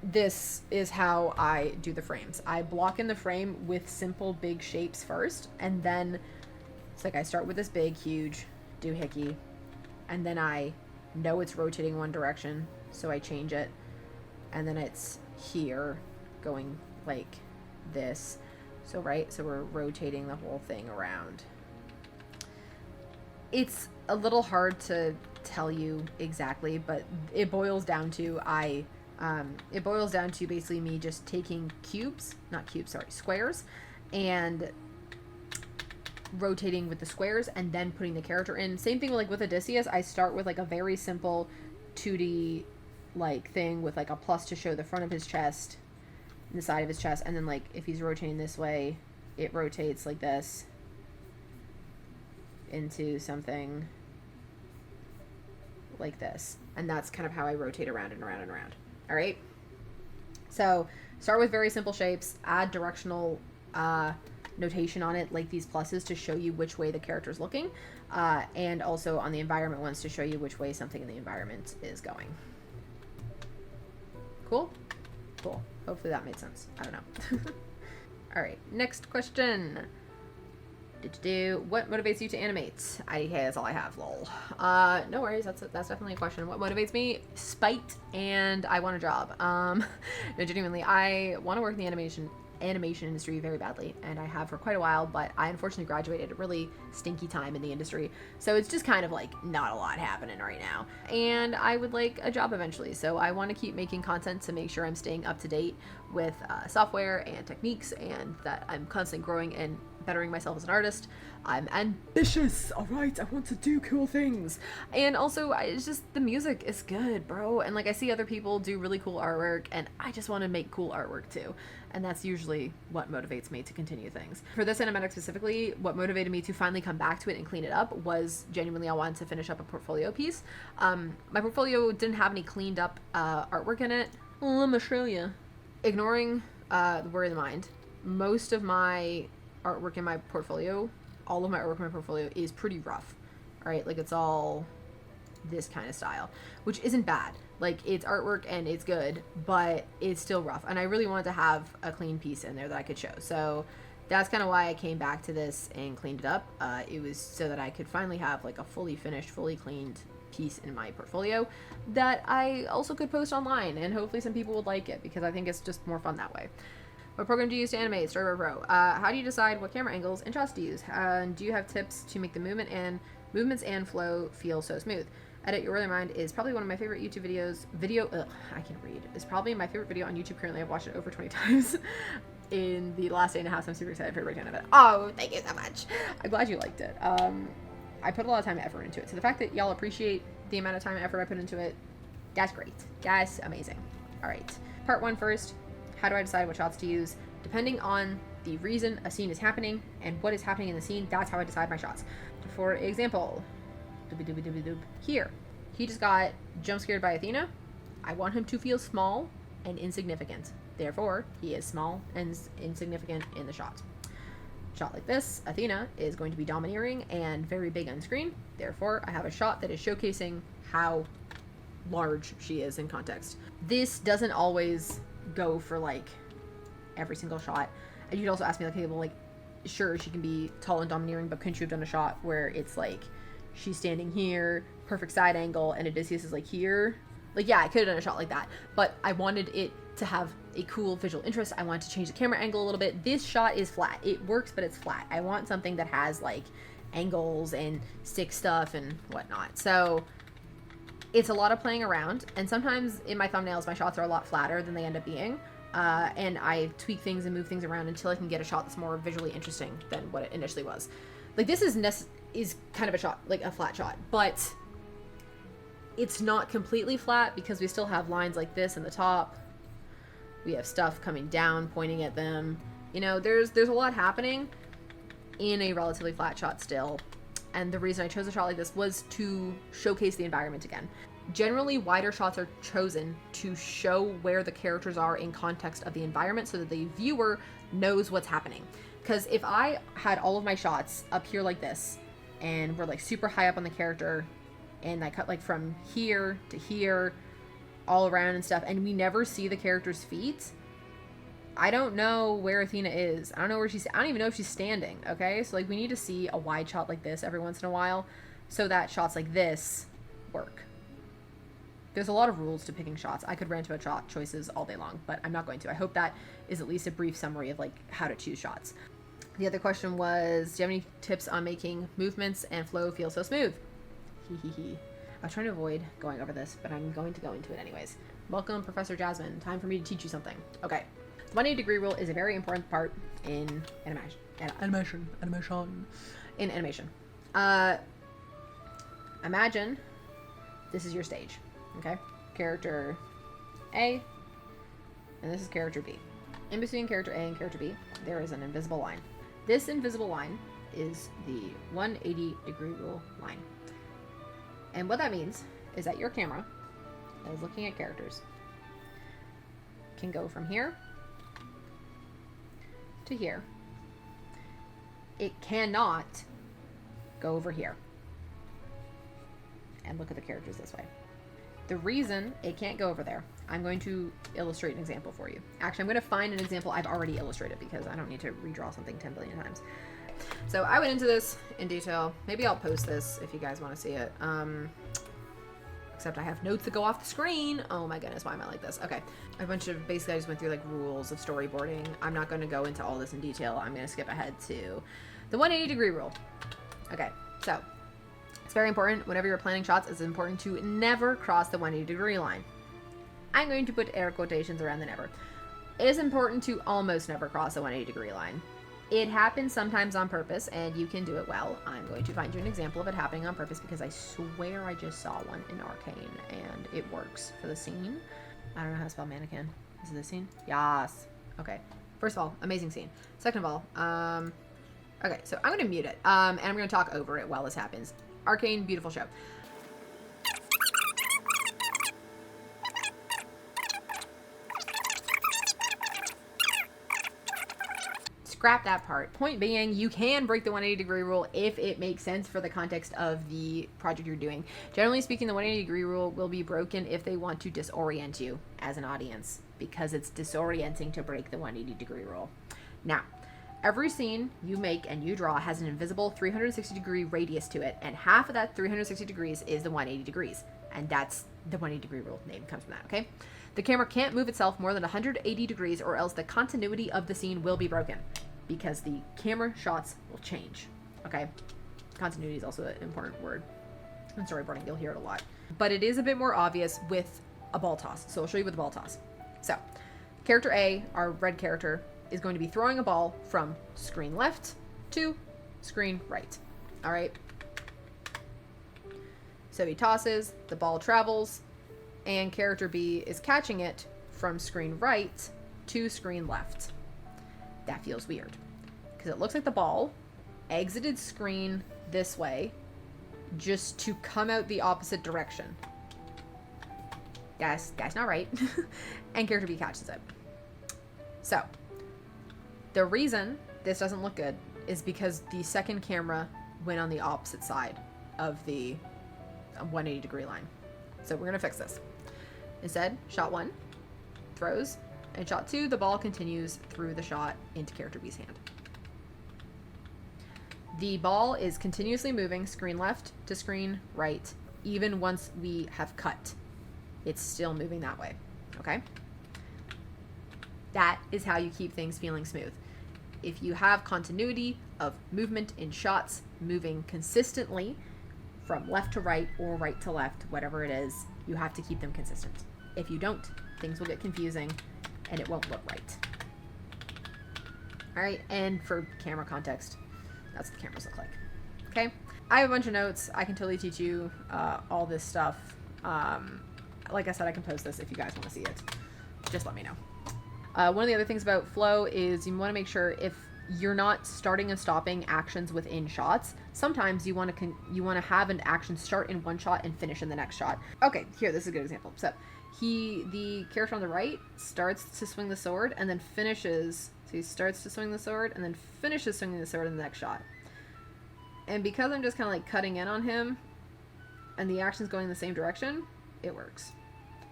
this is how I do the frames. I block in the frame with simple big shapes first, and then it's like I start with this big huge doohickey, and then I know it's rotating one direction, so I change it, and then it's here going like this. So we're rotating the whole thing around. It's a little hard to tell you exactly, but it boils down to basically me just taking squares, and rotating with the squares and then putting the character in. Same thing like with Odysseus, I start with like a very simple 2D like thing with like a plus to show the front of his chest, the side of his chest, and then like if he's rotating this way, it rotates like this into something like this, and that's kind of how I rotate around and around and around. All right, so start with very simple shapes, add directional notation on it like these pluses to show you which way the character's looking, and also on the environment ones to show you which way something in the environment is going. Cool. Hopefully that made sense. I don't know. All right, next question. What motivates you to animate? Hey, that's all I have, lol. No worries, that's definitely a question. What motivates me? Spite, and I want a job. No, genuinely, I want to work in the animation industry very badly, and I have for quite a while, but I unfortunately graduated at a really stinky time in the industry, so it's just kind of like not a lot happening right now, and I would like a job eventually, so I want to keep making content to make sure I'm staying up to date with software and techniques, and that I'm constantly growing and bettering myself as an artist. I'm ambitious, all right? I want to do cool things. And also, it's just the music is good, bro. And like I see other people do really cool artwork, and I just want to make cool artwork too. And that's usually what motivates me to continue things. For this animatic specifically, what motivated me to finally come back to it and clean it up was genuinely I wanted to finish up a portfolio piece. My portfolio didn't have any cleaned up artwork in it. Let me show you. Ignoring the worry of the mind, most of my artwork in my portfolio, all of my artwork in my portfolio is pretty rough. All right, like it's all this kind of style, which isn't bad. Like it's artwork and it's good, but it's still rough. And I really wanted to have a clean piece in there that I could show. So that's kind of why I came back to this and cleaned it up. It was so that I could finally have like a fully finished, fully cleaned piece in my portfolio that I also could post online, and hopefully some people would like it because I think it's just more fun that way. What program do you use to animate? Storyboard Pro. How do you decide what camera angles and shots to use? Do you have tips to make the movements and flow feel so smooth? Edit Your Other Mind is probably one of my favorite YouTube videos. I can read. It's probably my favorite video on YouTube currently. I've watched it over 20 times in the last day and a half. So I'm super excited for a breakdown of it. Oh, thank you so much. I'm glad you liked it. I put a lot of time and effort into it. So the fact that y'all appreciate the amount of time and effort I put into it, that's great. That's amazing. All right. Part 1 first. How do I decide what shots to use? Depending on the reason a scene is happening and what is happening in the scene, that's how I decide my shots. For example, here, he just got jump scared by Athena. I want him to feel small and insignificant. Therefore, he is small and insignificant in the shot. Shot like this, Athena is going to be domineering and very big on screen. Therefore, I have a shot that is showcasing how large she is in context. This doesn't always go for like every single shot. And you'd also ask me like, hey, well, like, sure, she can be tall and domineering, but couldn't you have done a shot where it's like she's standing here, perfect side angle, and Odysseus is like here? Like, yeah, I could have done a shot like that, but I wanted it to have a cool visual interest. I wanted to change the camera angle a little bit. This shot is flat. It works, but it's flat. I want something that has like angles and stick stuff and whatnot. So it's a lot of playing around, and sometimes in my thumbnails, my shots are a lot flatter than they end up being. And I tweak things and move things around until I can get a shot that's more visually interesting than what it initially was. Like, this is kind of a shot, like a flat shot, but it's not completely flat because we still have lines like this in the top. We have stuff coming down, pointing at them. You know, there's a lot happening in a relatively flat shot still. And the reason I chose a shot like this was to showcase the environment again. Generally, wider shots are chosen to show where the characters are in context of the environment so that the viewer knows what's happening. Because if I had all of my shots up here like this, and we're like super high up on the character, and I cut like from here to here, all around and stuff, and we never see the character's feet, I don't know where Athena is. I don't know where I don't even know if she's standing, okay? So like, we need to see a wide shot like this every once in a while so that shots like this work. There's a lot of rules to picking shots. I could rant about shot choices all day long, but I'm not going to. I hope that is at least a brief summary of like how to choose shots. The other question was, do you have any tips on making movements and flow feel so smooth? Hee. I was trying to avoid going over this, but I'm going to go into it anyways. Welcome, Professor Jasmine. Time for me to teach you something. Okay. The 180-degree rule is a very important part in animation. Imagine this is your stage, okay? Character A, and this is character B. In between character A and character B, there is an invisible line. This invisible line is the 180-degree rule line. And what that means is that your camera that is looking at characters can go from here to here. It cannot go over here and look at the characters this way. The reason it can't go over there, I'm going to illustrate an example for you. Actually, I'm going to find an example I've already illustrated because I don't need to redraw something 10 billion times. So I went into this in detail. Maybe I'll post this if you guys want to see it. Except I have notes that go off the screen. Oh my goodness, why am I like this? Okay. Basically I just went through like rules of storyboarding. I'm not going to go into all this in detail. I'm going to skip ahead to the 180-degree rule. Okay, so it's very important. Whenever you're planning shots, it's important to never cross the 180-degree line. I'm going to put air quotations around the never. It is important to almost never cross the 180-degree line. It happens sometimes on purpose, and you can do it well. I'm going to find you an example of it happening on purpose because I swear I just saw one in Arcane, and it works for the scene. I don't know how to spell mannequin. Is it this scene? Yes. Okay. First of all, amazing scene. Second of all, okay, so I'm going to mute it, and I'm going to talk over it while this happens. Arcane, beautiful show. Scrap that part. Point being, you can break the 180-degree rule if it makes sense for the context of the project you're doing. Generally speaking, the 180-degree rule will be broken if they want to disorient you as an audience, because it's disorienting to break the 180-degree rule. Now, every scene you make and you draw has an invisible 360-degree radius to it, and half of that 360 degrees is the 180 degrees. And that's the 180-degree rule. Name comes from that, okay? The camera can't move itself more than 180 degrees or else the continuity of the scene will be broken, because the camera shots will change, okay? Continuity is also an important word. In storyboarding, you'll hear it a lot. But it is a bit more obvious with a ball toss. So I'll show you with the ball toss. So, character A, our red character, is going to be throwing a ball from screen left to screen right. All right? So he tosses, the ball travels, and character B is catching it from screen right to screen left. That feels weird because it looks like the ball exited screen this way just to come out the opposite direction. That's not right. And character B catches it. So the reason this doesn't look good is because the second camera went on the opposite side of the 180-degree line. So we're going to fix this. Instead, shot 1 throws, and shot 2, the ball continues through the shot into character B's hand. The ball is continuously moving screen left to screen right, even once we have cut. It's still moving that way, okay? That is how you keep things feeling smooth. If you have continuity of movement in shots moving consistently from left to right or right to left, whatever it is, you have to keep them consistent. If you don't, things will get confusing and it won't look right. All right, and for camera context, that's what the cameras look like. Okay, I have a bunch of notes. I can totally teach you all this stuff. Like I said, I can post this if you guys want to see it. Just let me know. One of the other things about flow is you want to make sure if you're not starting and stopping actions within shots. Sometimes you want to have an action start in one shot and finish in the next shot. Okay, here, this is a good example. So the character on the right starts to swing the sword and then finishes. So he starts to swing the sword and then finishes swinging the sword in the next shot. And because I'm just kind of like cutting in on him and the action's going in the same direction, it works.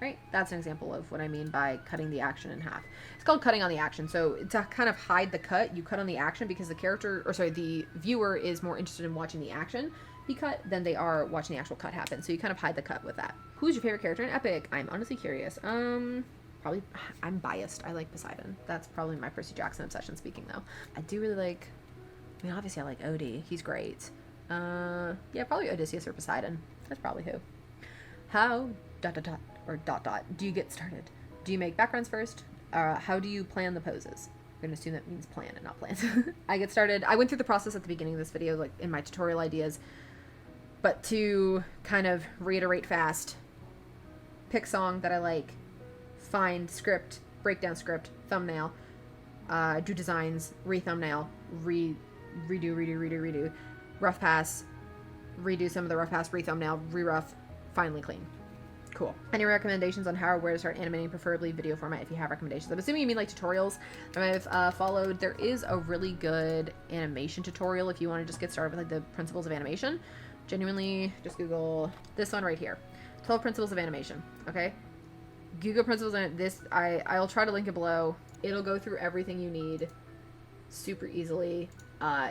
Right? That's an example of what I mean by cutting the action in half. It's called cutting on the action. So to kind of hide the cut, you cut on the action because the viewer is more interested in watching the action be cut than they are watching the actual cut happen. So you kind of hide the cut with that. Who's your favorite character in Epic? I'm honestly curious. Probably, I'm biased. I like Poseidon. That's probably my Percy Jackson obsession speaking though. I do really like, obviously I like Odie. He's great. Yeah, probably Odysseus or Poseidon. That's probably who. How ... do you get started? Do you make backgrounds first? How do you plan the poses? I'm going to assume that means plan and not plans. I get started. I went through the process at the beginning of this video, like in my tutorial ideas, but to kind of reiterate fast, pick song that I like, find script, breakdown script, thumbnail, do designs, re-thumbnail, redo, rough pass, redo some of the rough pass, re-thumbnail, re-rough, finally clean. Cool. Any recommendations on how or where to start animating, preferably video format if you have recommendations? I'm assuming you mean like tutorials I've followed. There is a really good animation tutorial if you want to just get started with like the principles of animation. Genuinely, just Google this one right here. 12 principles of animation. Okay? Google principles and this, I'll try to link it below. It'll go through everything you need super easily.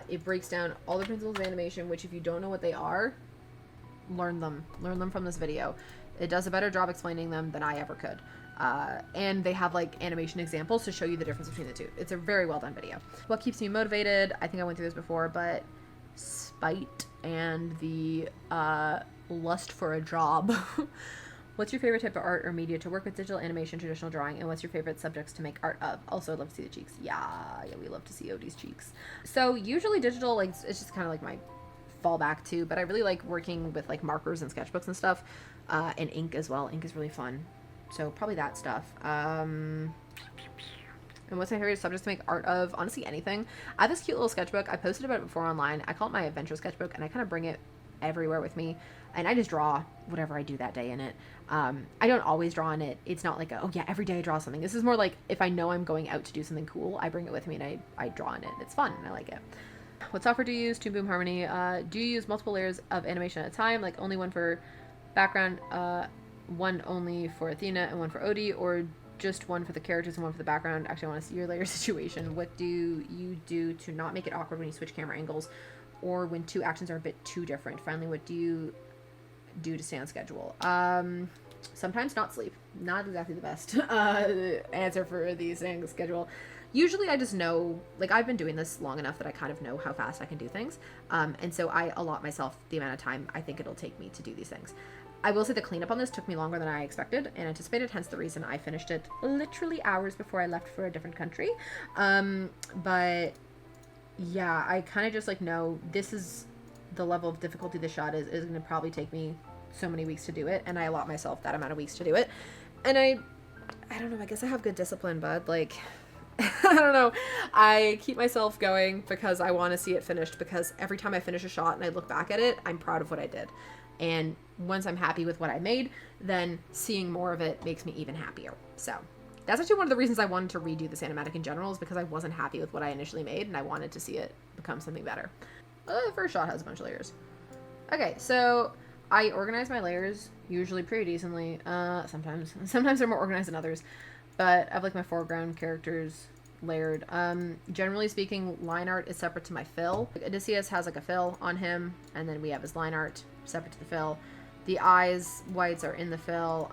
It breaks down all the principles of animation, which if you don't know what they are, learn them from this video. It does a better job explaining them than I ever could. And they have like animation examples to show you the difference between the two. It's a very well done video. What keeps me motivated? I think I went through this before, but spite and the lust for a job. What's your favorite type of art or media to work with? Digital animation, traditional drawing, and what's your favorite subjects to make art of? Also, I'd love to see the cheeks. Yeah, we love to see Odie's cheeks. So usually digital, like it's just kind of like my fallback too, but I really like working with like markers and sketchbooks and stuff, and ink as well. Ink is really fun, so probably that stuff. And what's my favorite subjects to make art of? Honestly, anything. I have this cute little sketchbook. I posted about it before online. I call it my adventure sketchbook, and I kind of bring it everywhere with me, and I just draw whatever I do that day in it. I don't always draw in it. It's not like oh yeah, every day I draw something. This is more like if I know I'm going out to do something cool, I bring it with me and I draw in it. It's fun and I like it. What software do you use? Toon Boom Harmony. Do you use multiple layers of animation at a time, like only one for background, one only for Athena and one for Odie, or just one for the characters and one for the background? Actually, I want to see your layer situation. What do you do to not make it awkward when you switch camera angles or when two actions are a bit too different? Finally, what do you do to stay on schedule? Sometimes not sleep. Not exactly the best answer for these things. Schedule. Usually I just know, like I've been doing this long enough that I kind of know how fast I can do things. And so I allot myself the amount of time I think it'll take me to do these things. I will say the cleanup on this took me longer than I expected and anticipated, hence the reason I finished it literally hours before I left for a different country. But yeah, I kind of just like know this is the level of difficulty the shot is going to probably take me so many weeks to do it, and I allot myself that amount of weeks to do it. And I don't know, I guess I have good discipline, bud. Like, I don't know. I keep myself going because I want to see it finished, because every time I finish a shot and I look back at it, I'm proud of what I did. And once I'm happy with what I made, then seeing more of it makes me even happier. So That's actually one of the reasons I wanted to redo this animatic in general, is because I wasn't happy with what I initially made, and I wanted to see it become something better. The first shot has a bunch of layers. Okay, so I organize my layers usually pretty decently. Sometimes they're more organized than others, but I have like my foreground characters layered. Generally speaking, line art is separate to my fill. Odysseus has like a fill on him, and then we have his line art separate to the fill. The eyes whites are in the fill.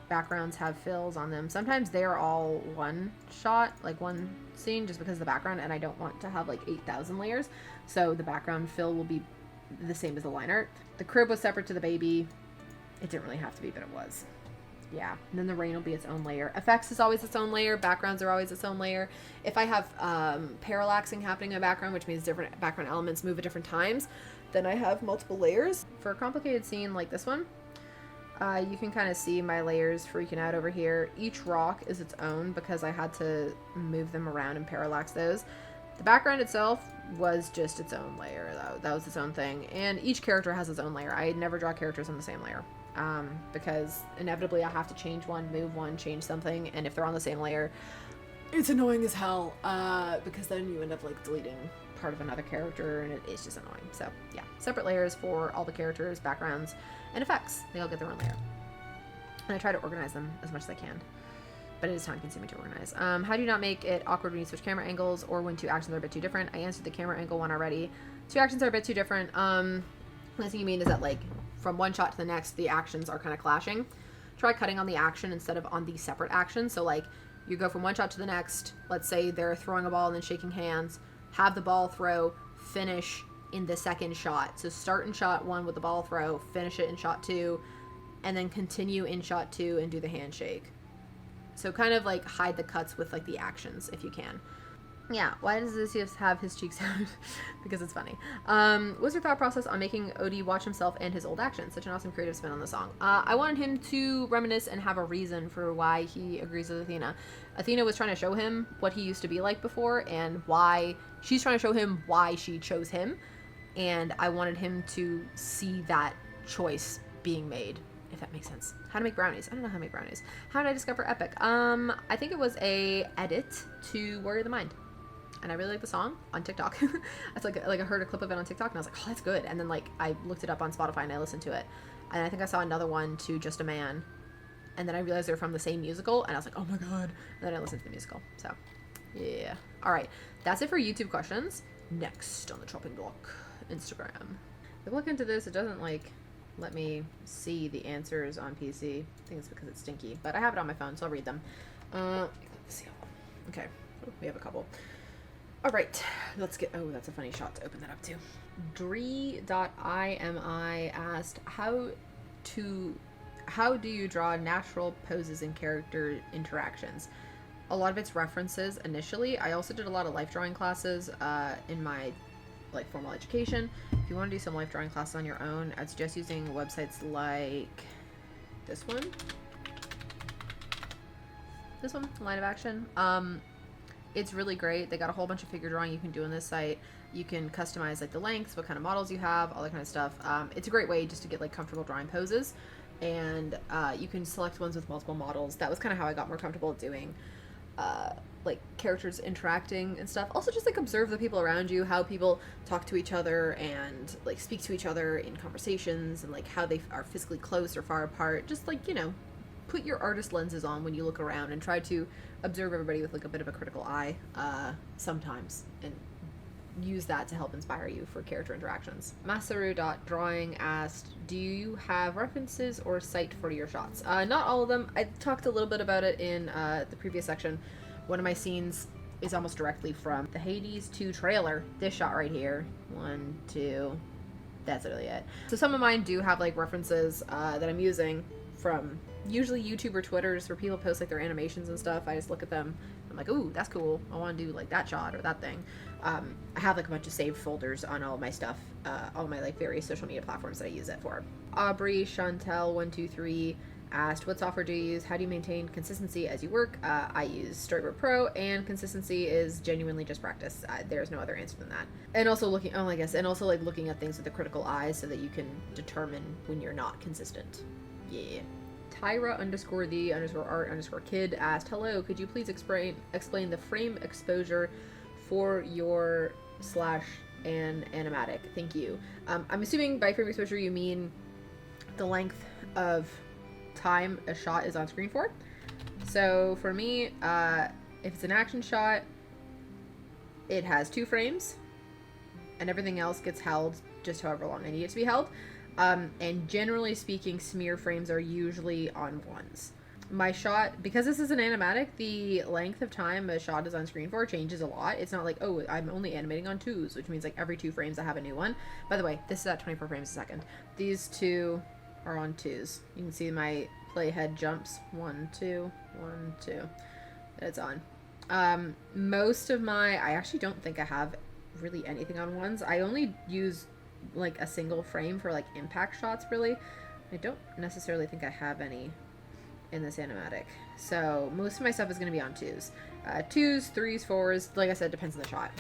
Backgrounds have fills on them. Sometimes they're all one shot, like one scene, just because of the background, and I don't want to have like 8,000 layers, so the background fill will be the same as the line art. The crib was separate to the baby. It didn't really have to be, but it was. Yeah, and then the rain will be its own layer. Effects is always its own layer. Backgrounds are always its own layer. If I have parallaxing happening in the background, which means different background elements move at different times, then I have multiple layers. For a complicated scene like this one, you can kind of see my layers freaking out over here. Each rock is its own because I had to move them around and parallax those. The background itself was just its own layer, though. That was its own thing. And each character has its own layer. I never draw characters on the same layer. Because inevitably I have to change one, move one, change something, and if they're on the same layer, it's annoying as hell, because then you end up like deleting part of another character, and it's just annoying. So yeah, separate layers for all the characters, backgrounds, and effects. They all get their own layer. And I try to organize them as much as I can, but it is time consuming to organize. How do you not make it awkward when you switch camera angles or when two actions are a bit too different? I answered the camera angle one already. Two actions are a bit too different. The thing you mean is that like from one shot to the next, the actions are kind of clashing. Try cutting on the action instead of on the separate action. So like you go from one shot to the next. Let's say they're throwing a ball and then shaking hands. Have the ball throw, finish in the second shot. So start in shot one with the ball throw, finish it in shot two, and then continue in shot two and do the handshake. So kind of like hide the cuts with like the actions if you can. Yeah, why does Odysseus have his cheeks out? Because it's funny. What's your thought process on making Odie watch himself and his old actions? Such an awesome creative spin on the song. I wanted him to reminisce and have a reason for why he agrees with Athena. Athena was trying to show him what he used to be like before and why she's trying to show him why she chose him. And I wanted him to see that choice being made, if that makes sense. How to make brownies. I don't know how to make brownies. How did I discover Epic? I think it was a edit to Warrior of the Mind. And I really like the song on TikTok. It's like I heard a clip of it on TikTok and I was like, oh, that's good. And then like I looked it up on Spotify and I listened to it. And I think I saw another one to Just a Man. And then I realized they were from the same musical and I was like, oh my god. And then I listened to the musical. So yeah. Alright. That's it for YouTube questions. Next on the chopping block, Instagram. If I look into this, it doesn't like let me see the answers on PC. I think it's because it's stinky. But I have it on my phone, so I'll read them. Okay. We have a couple. All right, let's get, oh, that's a funny shot to open that up too. Dree.imi asked, how do you draw natural poses and character interactions? A lot of it's references initially. I also did a lot of life drawing classes in my like formal education. If you want to do some life drawing classes on your own, I'd suggest using websites like this one, Line of Action. It's really great. They got a whole bunch of figure drawing you can do on this site. You can customize like the lengths, what kind of models you have, all that kind of stuff. It's a great way just to get like comfortable drawing poses, and you can select ones with multiple models. That was kind of how I got more comfortable doing like characters interacting and stuff. Also just like observe the people around you, how people talk to each other and like speak to each other in conversations, and like how they are physically close or far apart. Just like, you know, put your artist lenses on when you look around and try to observe everybody with like a bit of a critical eye sometimes, and use that to help inspire you for character interactions. Masaru.drawing asked, do you have references or cite for your shots? Not all of them. I talked a little bit about it in the previous section. One of my scenes is almost directly from the Hades 2 trailer. This shot right here. 1, 2. That's really it. So some of mine do have like references that I'm using from usually YouTube or Twitters, where people post like their animations and stuff. I just look at them. I'm like, ooh, that's cool. I want to do like that shot or that thing. I have like a bunch of saved folders on all of my stuff, all my like various social media platforms that I use it for. Aubrey Chantel 123 asked, what software do you use? How do you maintain consistency as you work? I use Storyboard Pro, and consistency is genuinely just practice. There's no other answer than that. And also looking at things with a critical eye so that you can determine when you're not consistent. Yeah. Tyra_the_art_kid asked, hello, could you please explain the frame exposure for your /an animatic? Thank you. I'm assuming by frame exposure you mean the length of time a shot is on screen for. So for me, if it's an action shot, it has 2 frames, and everything else gets held just however long I need it to be held. And generally speaking, smear frames are usually on 1s. My shot, because this is an animatic, the length of time a shot is on screen for changes a lot. It's not like, oh, I'm only animating on 2s, which means like every 2 frames I have a new one. By the way, this is at 24 frames a second. These 2 are on 2s. You can see my playhead jumps 1, 2, 1, 2. And it's on. Most of I actually don't think I have really anything on 1s. I only use like a single frame for like impact shots, really. I don't necessarily think I have any in this animatic. So most of my stuff is going to be on 2s. 2s, 3s, 4s, like I said, depends on the shot.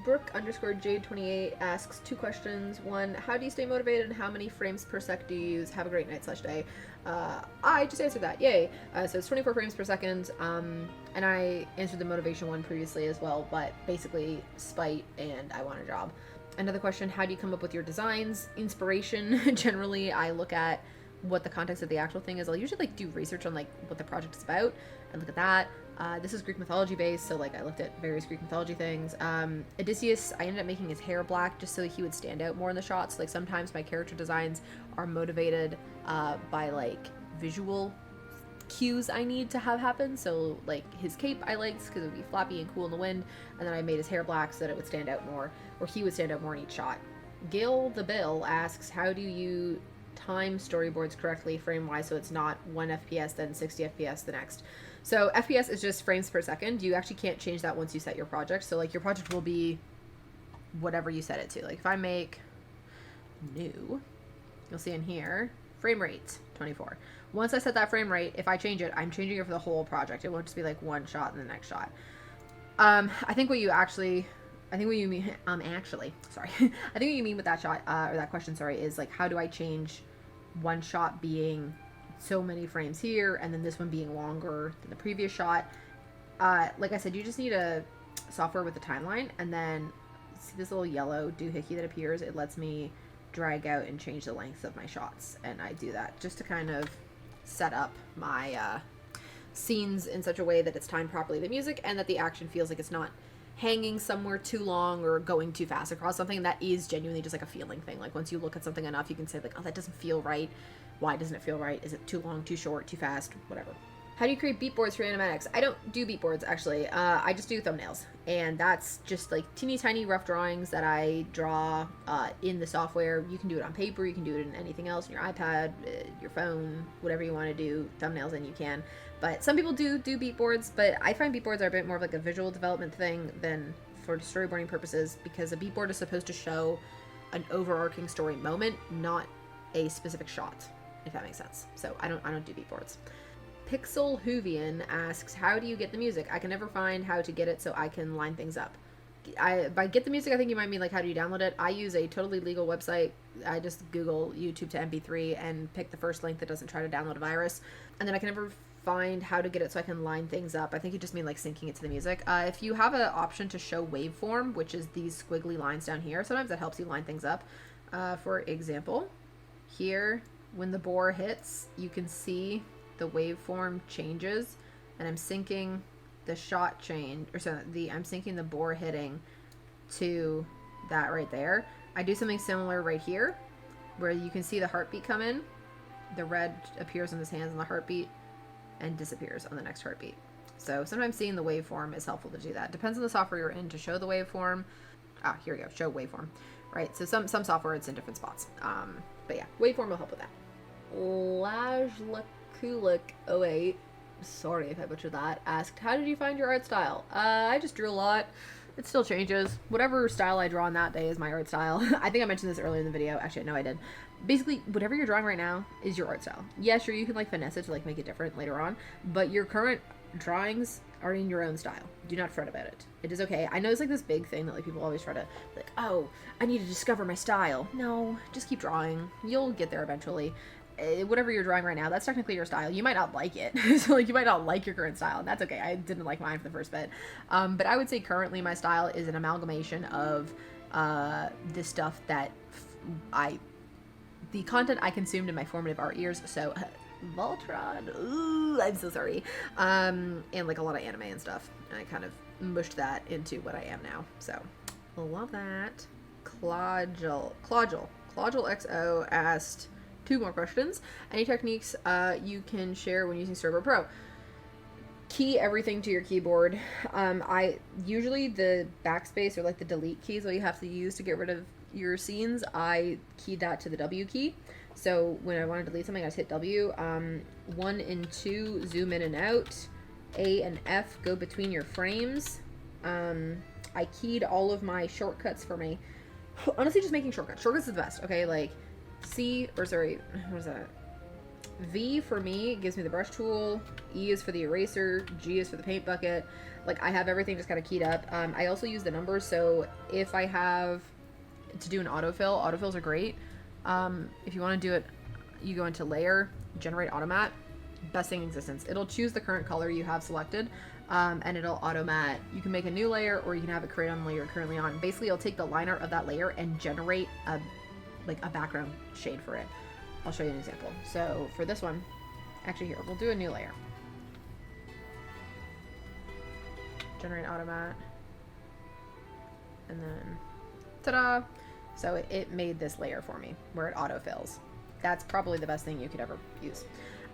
Brooke_Jade28 asks 2 questions. 1, how do you stay motivated and how many frames per sec do you use? Have a great night/day. I just answered that. Yay. So it's 24 frames per second. And I answered the motivation one previously as well, but basically spite and I want a job. Another question, how do you come up with your designs? Inspiration. Generally, I look at what the context of the actual thing is. I'll usually like do research on like what the project is about and look at that. This is Greek mythology based, so like I looked at various Greek mythology things. Odysseus, I ended up making his hair black just so he would stand out more in the shots. Like sometimes my character designs are motivated by like visual cues I need to have happen. So like his cape I liked because it would be flappy and cool in the wind, and then I made his hair black so that it would stand out more, or he would stand out more in each shot. Gail the Bill asks, how do you time storyboards correctly frame wise so it's not 1 FPS then 60 FPS the next? So FPS is just frames per second. You actually can't change that once you set your project. So like your project will be whatever you set it to. Like if I make new, you'll see in here frame rate 24. Once I set that frame rate, if I change it, I'm changing it for the whole project. It won't just be like one shot and the next shot. I think what you mean, sorry. I think what you mean with that shot, or that question, sorry, is like, how do I change one shot being so many frames here and then this one being longer than the previous shot? Like I said, you just need a software with a timeline, and then see this little yellow doohickey that appears? It lets me drag out and change the length of my shots, and I do that just to kind of set up my scenes in such a way that it's timed properly the music and that the action feels like it's not hanging somewhere too long or going too fast across something. That is genuinely just like a feeling thing. Like once you look at something enough, you can say like, oh, that doesn't feel right. Why doesn't it feel right? Is it too long, too short, too fast, whatever. How do you create beat boards for animatics? I don't do beat boards, actually. I just do thumbnails. And that's just like teeny tiny rough drawings that I draw in the software. You can do it on paper. You can do it in anything else, in your iPad, your phone, whatever you want to do thumbnails in, you can. But some people do beat boards, but I find beat boards are a bit more of like a visual development thing than for storyboarding purposes, because a beat board is supposed to show an overarching story moment, not a specific shot, if that makes sense. So I don't do beat boards. Pixel Hoovian asks, how do you get the music? I can never find how to get it so I can line things up. By get the music, I think you might mean like, how do you download it? I use a totally legal website. I just Google YouTube to MP3 and pick the first link that doesn't try to download a virus. And then I can never find how to get it so I can line things up. I think you just mean like syncing it to the music. If you have an option to show waveform, which is these squiggly lines down here, sometimes that helps you line things up. For example, here, when the boar hits, you can see the waveform changes, and I'm syncing the shot change, or so I'm syncing the boar hitting to that right there. I do something similar right here, where you can see the heartbeat come in. The red appears on his hands on the heartbeat and disappears on the next heartbeat. So sometimes seeing the waveform is helpful to do that. Depends on the software you're in to show the waveform. Here we go, show waveform. Right, so some software it's in different spots. But yeah, waveform will help with that. Kulik08, sorry if I butchered that, asked, how did you find your art style? I just drew a lot. It still changes. Whatever style I draw on that day is my art style. I think I mentioned this earlier in the video. Actually, no, I did. Basically, whatever you're drawing right now is your art style. Yeah, sure, you can like finesse it to like make it different later on, but your current drawings are in your own style. Do not fret about it. It is okay. I know it's like this big thing that like people always try to like, oh, I need to discover my style. No, just keep drawing. You'll get there eventually. whatever you're drawing right now, that's technically your style. You might not like it. So like you might not like your current style, and that's okay. I didn't like mine for the first bit. But I would say currently my style is an amalgamation of the stuff that the content I consumed in my formative art years. So Voltron, ooh, I'm so sorry. And like a lot of anime and stuff. And I kind of mushed that into what I am now. So love that. Claudule XO asked 2 more questions. Any techniques you can share when using Storyboard Pro? Key everything to your keyboard. I usually the backspace or like the delete keys what you have to use to get rid of your scenes. I keyed that to the W key. So when I want to delete something, I just hit W. 1 and 2 zoom in and out. A and F go between your frames. I keyed all of my shortcuts for me. Honestly, just making shortcuts. Shortcuts is the best. Okay, like what was that? V for me gives me the brush tool. E is for the eraser. G is for the paint bucket. Like I have everything just kind of keyed up. I also use the numbers. So if I have to do an autofill, autofills are great. If you want to do it, you go into layer, generate automat. Best thing in existence. It'll choose the current color you have selected, and it'll automat. You can make a new layer, or you can have it create on the layer you're currently on. Basically, it'll take the line art of that layer and generate a background shade for it. I'll show you an example. So for this one, actually here, we'll do a new layer. Generate automat, and then ta-da! So it made this layer for me where it autofills. That's probably the best thing you could ever use.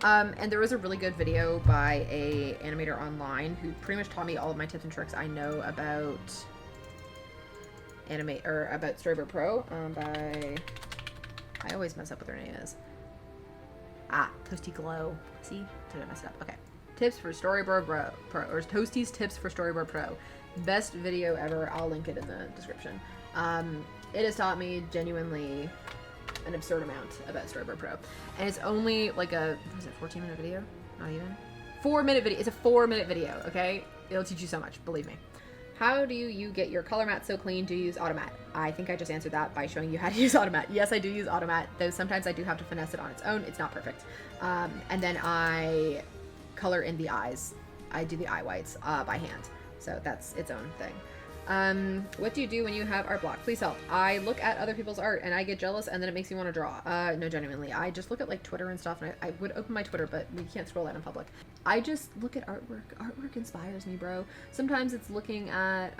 And there was a really good video by a animator online who pretty much taught me all of my tips and tricks I know about about Storyboard Pro. By I always mess up what their name is. Toasty Glow. See, did I mess it up? Okay. Tips for Storyboard Pro, or Toasty's tips for Storyboard Pro. Best video ever. I'll link it in the description. It has taught me genuinely an absurd amount about Storyboard Pro. And it's only like a, what was it, 14-minute video? Not even? 4-minute video. It's a 4-minute video, okay? It'll teach you so much, believe me. How do you get your color mat so clean to use Automat? I think I just answered that by showing you how to use Automat. Yes, I do use Automat, though sometimes I do have to finesse it on its own. It's not perfect. And then I color in the eyes. I do the eye whites by hand. So that's its own thing. What do you do when you have art block? Please help. I look at other people's art and I get jealous and then it makes me want to draw. No, genuinely. I just look at like Twitter and stuff, and I would open my Twitter, but we can't scroll that in public. I just look at artwork. Artwork inspires me, bro. Sometimes it's looking at,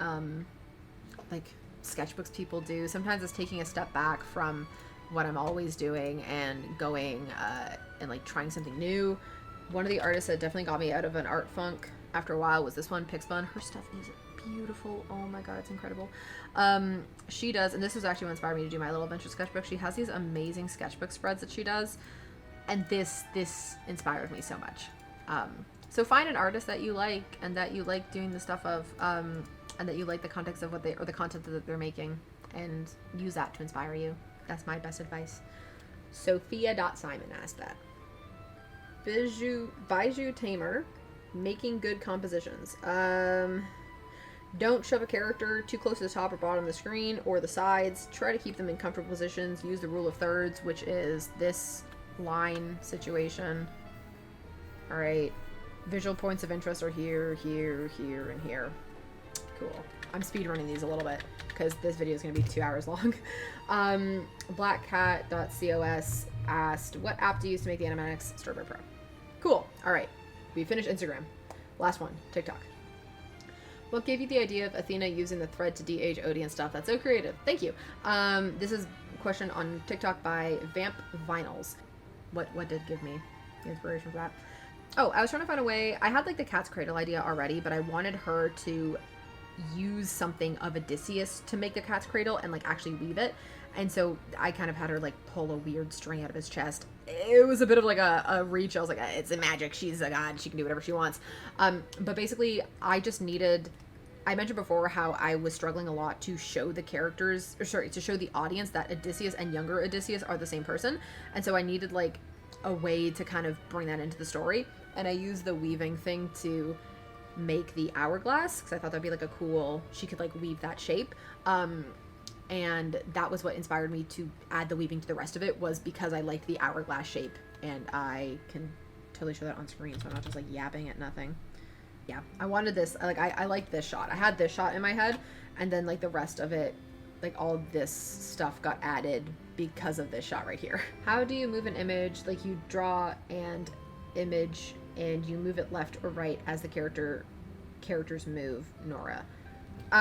like sketchbooks people do. Sometimes it's taking a step back from what I'm always doing and going, and like trying something new. One of the artists that definitely got me out of an art funk after a while was this one, Pixbun. Her stuff is beautiful. Oh my god, it's incredible. She does, and this is actually what inspired me to do my little adventure sketchbook. She has these amazing sketchbook spreads that she does, and this inspired me so much. So find an artist that you like and that you like doing the stuff of, and that you like the context of what they, or the content that they're making, and use that to inspire you. That's my best advice. Sophia.Simon asked that. Biju Tamer, making good compositions. Don't shove a character too close to the top or bottom of the screen or the sides. Try to keep them in comfortable positions. Use the rule of thirds, which is this line situation. All right. Visual points of interest are here, here, here, and here. Cool. I'm speedrunning these a little bit because this video is going to be 2 hours long. Blackcat.cos asked, what app do you use to make the Animatics Storyboard Pro? Cool. All right. We finished Instagram. Last one, TikTok. What gave you the idea of Athena using the thread to de-age Odie and stuff? That's so creative. Thank you. This is a question on TikTok by Vamp Vinyls. What did give me the inspiration for that? Oh, I was trying to find a way. I had like the cat's cradle idea already, but I wanted her to use something of Odysseus to make a cat's cradle and like actually weave it. And so I kind of had her like pull a weird string out of his chest. It was a bit of like a reach. I was like, it's a magic. She's a god. She can do whatever she wants. But basically I just needed, I mentioned before how I was struggling a lot to show the characters, or sorry, to show the audience that Odysseus and younger Odysseus are the same person. And so I needed like a way to kind of bring that into the story. And I used the weaving thing to make the hourglass because I thought that'd be like a cool, she could like weave that shape. And that was what inspired me to add the weaving to the rest of it, was because I liked the hourglass shape and I can totally show that on screen, so I'm not just like yapping at nothing. Yeah, I wanted this. I liked this shot. I had this shot in my head, and then like the rest of it, like all this stuff got added because of this shot right here. How do you move an image? Like you draw and image, and you move it left or right as the characters move, Nora.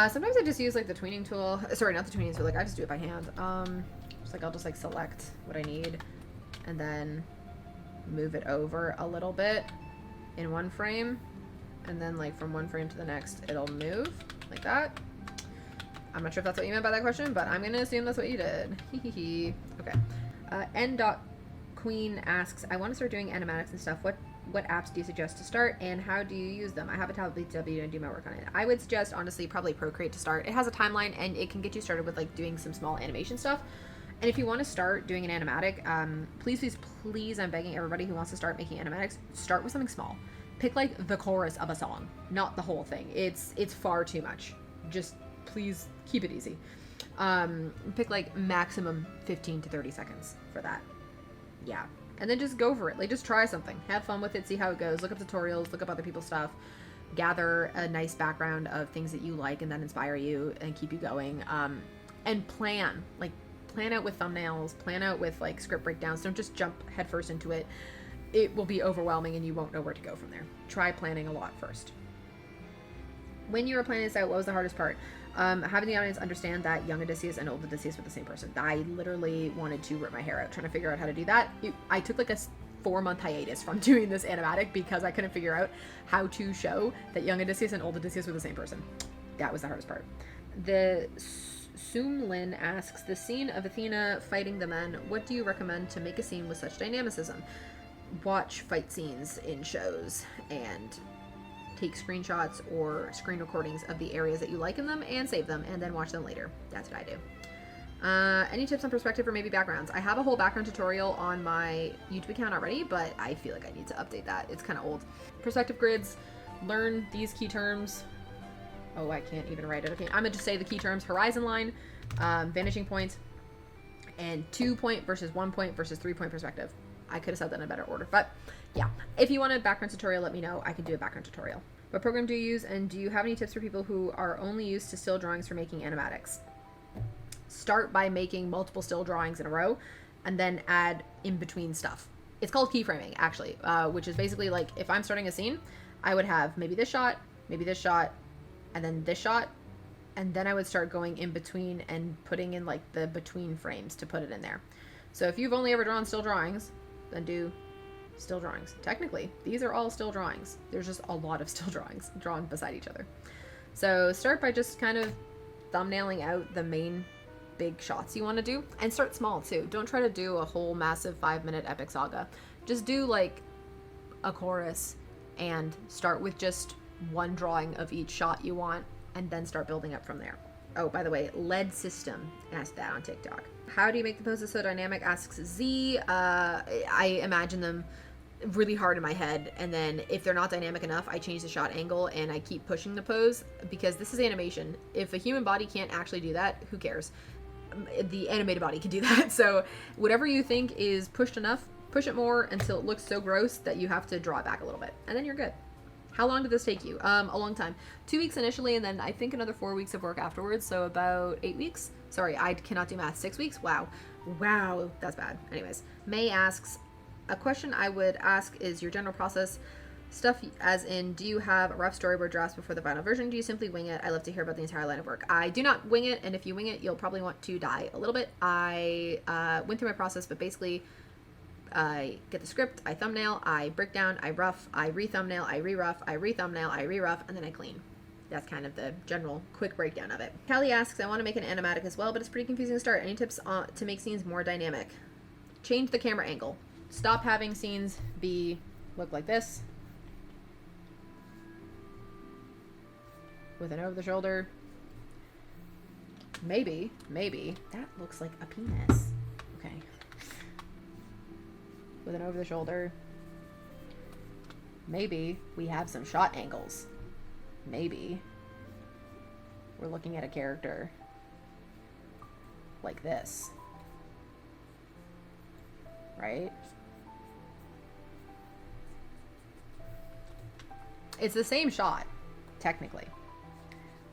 Sometimes I just use like the tweening tool. Sorry, not the tweening tool. Like I just do it by hand. Just like I'll just like select what I need, and then move it over a little bit in one frame, and then like from one frame to the next, it'll move like that. I'm not sure if that's what you meant by that question, but I'm gonna assume that's what you did. Okay. N.Queen asks, I want to start doing animatics and stuff. What apps do you suggest to start, and how do you use them? I have a tablet BTW and do my work on it. I would suggest, honestly, probably Procreate to start. It has a timeline, and it can get you started with like doing some small animation stuff. And if you want to start doing an animatic, please, I'm begging everybody who wants to start making animatics, start with something small. Pick like the chorus of a song, not the whole thing. It's far too much. Just please keep it easy. Pick like maximum 15 to 30 seconds for that. Yeah. And then just go for it. Like just try something. Have fun with it. See how it goes. Look up tutorials. Look up other people's stuff. Gather a nice background of things that you like and that inspire you and keep you going. And plan. Like plan out with thumbnails. Plan out with like script breakdowns. Don't just jump headfirst into it. It will be overwhelming and you won't know where to go from there. Try planning a lot first. When you were planning this out, what was the hardest part? Having the audience understand that young Odysseus and old Odysseus were the same person. I literally wanted to rip my hair out trying to figure out how to do that. I took like a 4-month hiatus from doing this animatic because I couldn't figure out how to show that young Odysseus and old Odysseus were the same person. That was the hardest part. The Soomlin asks, the scene of Athena fighting the men, what do you recommend to make a scene with such dynamicism? Watch fight scenes in shows and take screenshots or screen recordings of the areas that you like in them and save them and then watch them later. That's what I do. Any tips on perspective or maybe backgrounds? I have a whole background tutorial on my YouTube account already, but I feel like I need to update that. It's kind of old. Perspective grids, learn these key terms. Oh, I can't even write it. Okay, I'm gonna just say the key terms: horizon line, vanishing point, and 2-point versus 1-point versus 3-point perspective. I could have said that in a better order, but yeah. If you want a background tutorial, let me know. I can do a background tutorial. What program do you use, and do you have any tips for people who are only used to still drawings for making animatics? Start by making multiple still drawings in a row, and then add in between stuff. It's called keyframing, actually, which is basically like if I'm starting a scene, I would have maybe this shot, and then this shot, and then I would start going in between and putting in like the between frames to put it in there. So if you've only ever drawn still drawings, then do still drawings. Technically, these are all still drawings. There's just a lot of still drawings drawn beside each other. So start by just kind of thumbnailing out the main big shots you want to do, and start small too. Don't try to do a whole massive 5-minute epic saga. Just do like a chorus and start with just one drawing of each shot you want, and then start building up from there. Oh, by the way, LED System asked that on TikTok. How do you make the poses so dynamic, asks Z. I imagine them really hard in my head, and then if they're not dynamic enough, I change the shot angle and I keep pushing the pose, because this is animation. If a human body can't actually do that, who cares? The animated body can do that. So whatever you think is pushed enough, push it more until it looks so gross that you have to draw it back a little bit, and then you're good. How long did this take you? A long time. 2 weeks initially, and then I think another 4 weeks of work afterwards, so about 8 weeks. Sorry, I cannot do math. 6 weeks? Wow, that's bad. Anyways, May asks, a question I would ask is your general process stuff, as in, do you have a rough storyboard drafts before the final version? Do you simply wing it? I love to hear about the entire line of work. I do not wing it, and if you wing it, you'll probably want to die a little bit. I went through my process, but basically I get the script, I thumbnail, I break down, I rough, I re-thumbnail, I re-rough, I re-thumbnail, I re-rough, and then I clean. That's kind of the general quick breakdown of it. Callie asks, I want to make an animatic as well, but it's pretty confusing to start. Any tips to make scenes more dynamic? Change the camera angle. Stop having scenes look like this, with an over the shoulder. Maybe that looks like a penis. Okay. With an over the shoulder. Maybe we have some shot angles. Maybe we're looking at a character like this, right? It's the same shot, technically,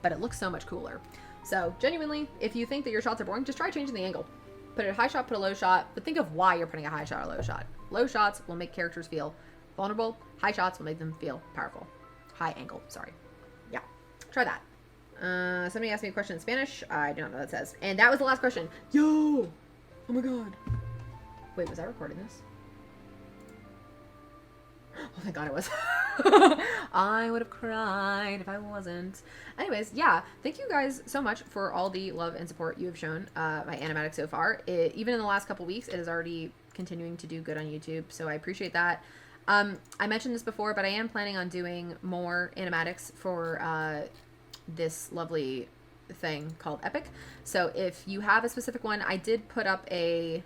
but it looks so much cooler. So genuinely, if you think that your shots are boring, just try changing the angle. Put a high shot, put a low shot, but think of why you're putting a high shot or low shot. Low shots will make characters feel vulnerable. High shots will make them feel powerful. High angle, sorry. Yeah, try that. Somebody asked me a question in Spanish. I do not know what it says. And that was the last question. Yo! Oh my god. Wait, was I recording this? Oh, thank God it was. I would have cried if I wasn't. Anyways, yeah, thank you guys so much for all the love and support you have shown my Animatic so far. Even in the last couple weeks, it is already continuing to do good on YouTube, so I appreciate that. I mentioned this before, but I am planning on doing more animatics for this lovely thing called Epic. So if you have a specific one, I did put up a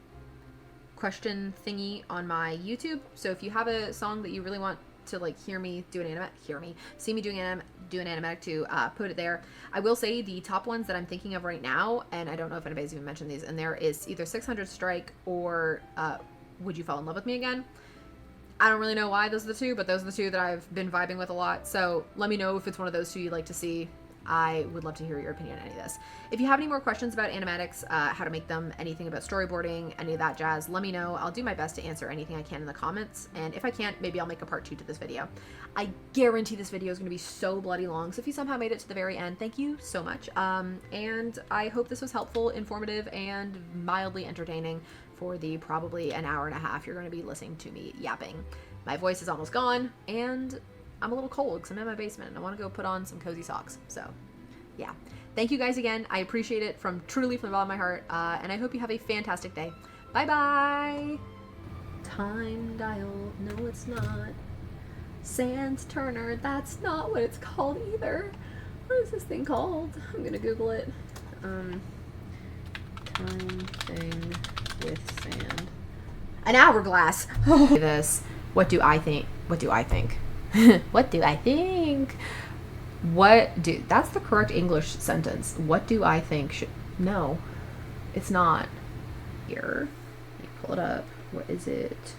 question thingy on my YouTube. So if you have a song that you really want to like see me doing an animatic to put it there. I will say the top ones that I'm thinking of right now, and I don't know if anybody's even mentioned these, and there is either 600 Strike or Would You Fall in Love with Me Again. I don't really know why those are the two, but those are the two that I've been vibing with a lot. So let me know if it's one of those two you'd like to see. I would love to hear your opinion on any of this. If you have any more questions about animatics, how to make them, anything about storyboarding, any of that jazz, let me know. I'll do my best to answer anything I can in the comments. And if I can't, maybe I'll make a part 2 to this video. I guarantee this video is going to be so bloody long. So if you somehow made it to the very end, thank you so much. And I hope this was helpful, informative, and mildly entertaining for the probably an hour and a half you're going to be listening to me yapping. My voice is almost gone, and I'm a little cold because I'm in my basement and I want to go put on some cozy socks. So yeah, thank you guys again. I appreciate it truly from the bottom of my heart. And I hope you have a fantastic day. Bye bye. Time dial. No, it's not. Sands Turner. That's not what it's called either. What is this thing called? I'm going to Google it. Time thing with sand. An hourglass. This. What do I think? What do I think? What do I think? That's the correct English sentence. What do I think should, no, it's not. Here, you pull it up. What is it?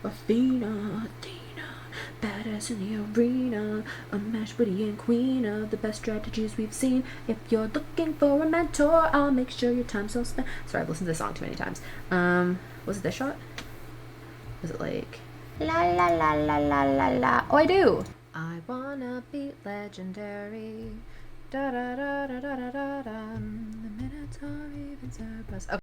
Athena, badass in the arena, unmatched, witty, and queen of the best strategies we've seen. If you're looking for a mentor, I'll make sure your time's well spent. Sorry, I've listened to this song too many times. Was it this shot? Was it like la la la la la la la? Oh, I do. I wanna be legendary. Da da da da da da da. The Minotaur even surpassed. Okay.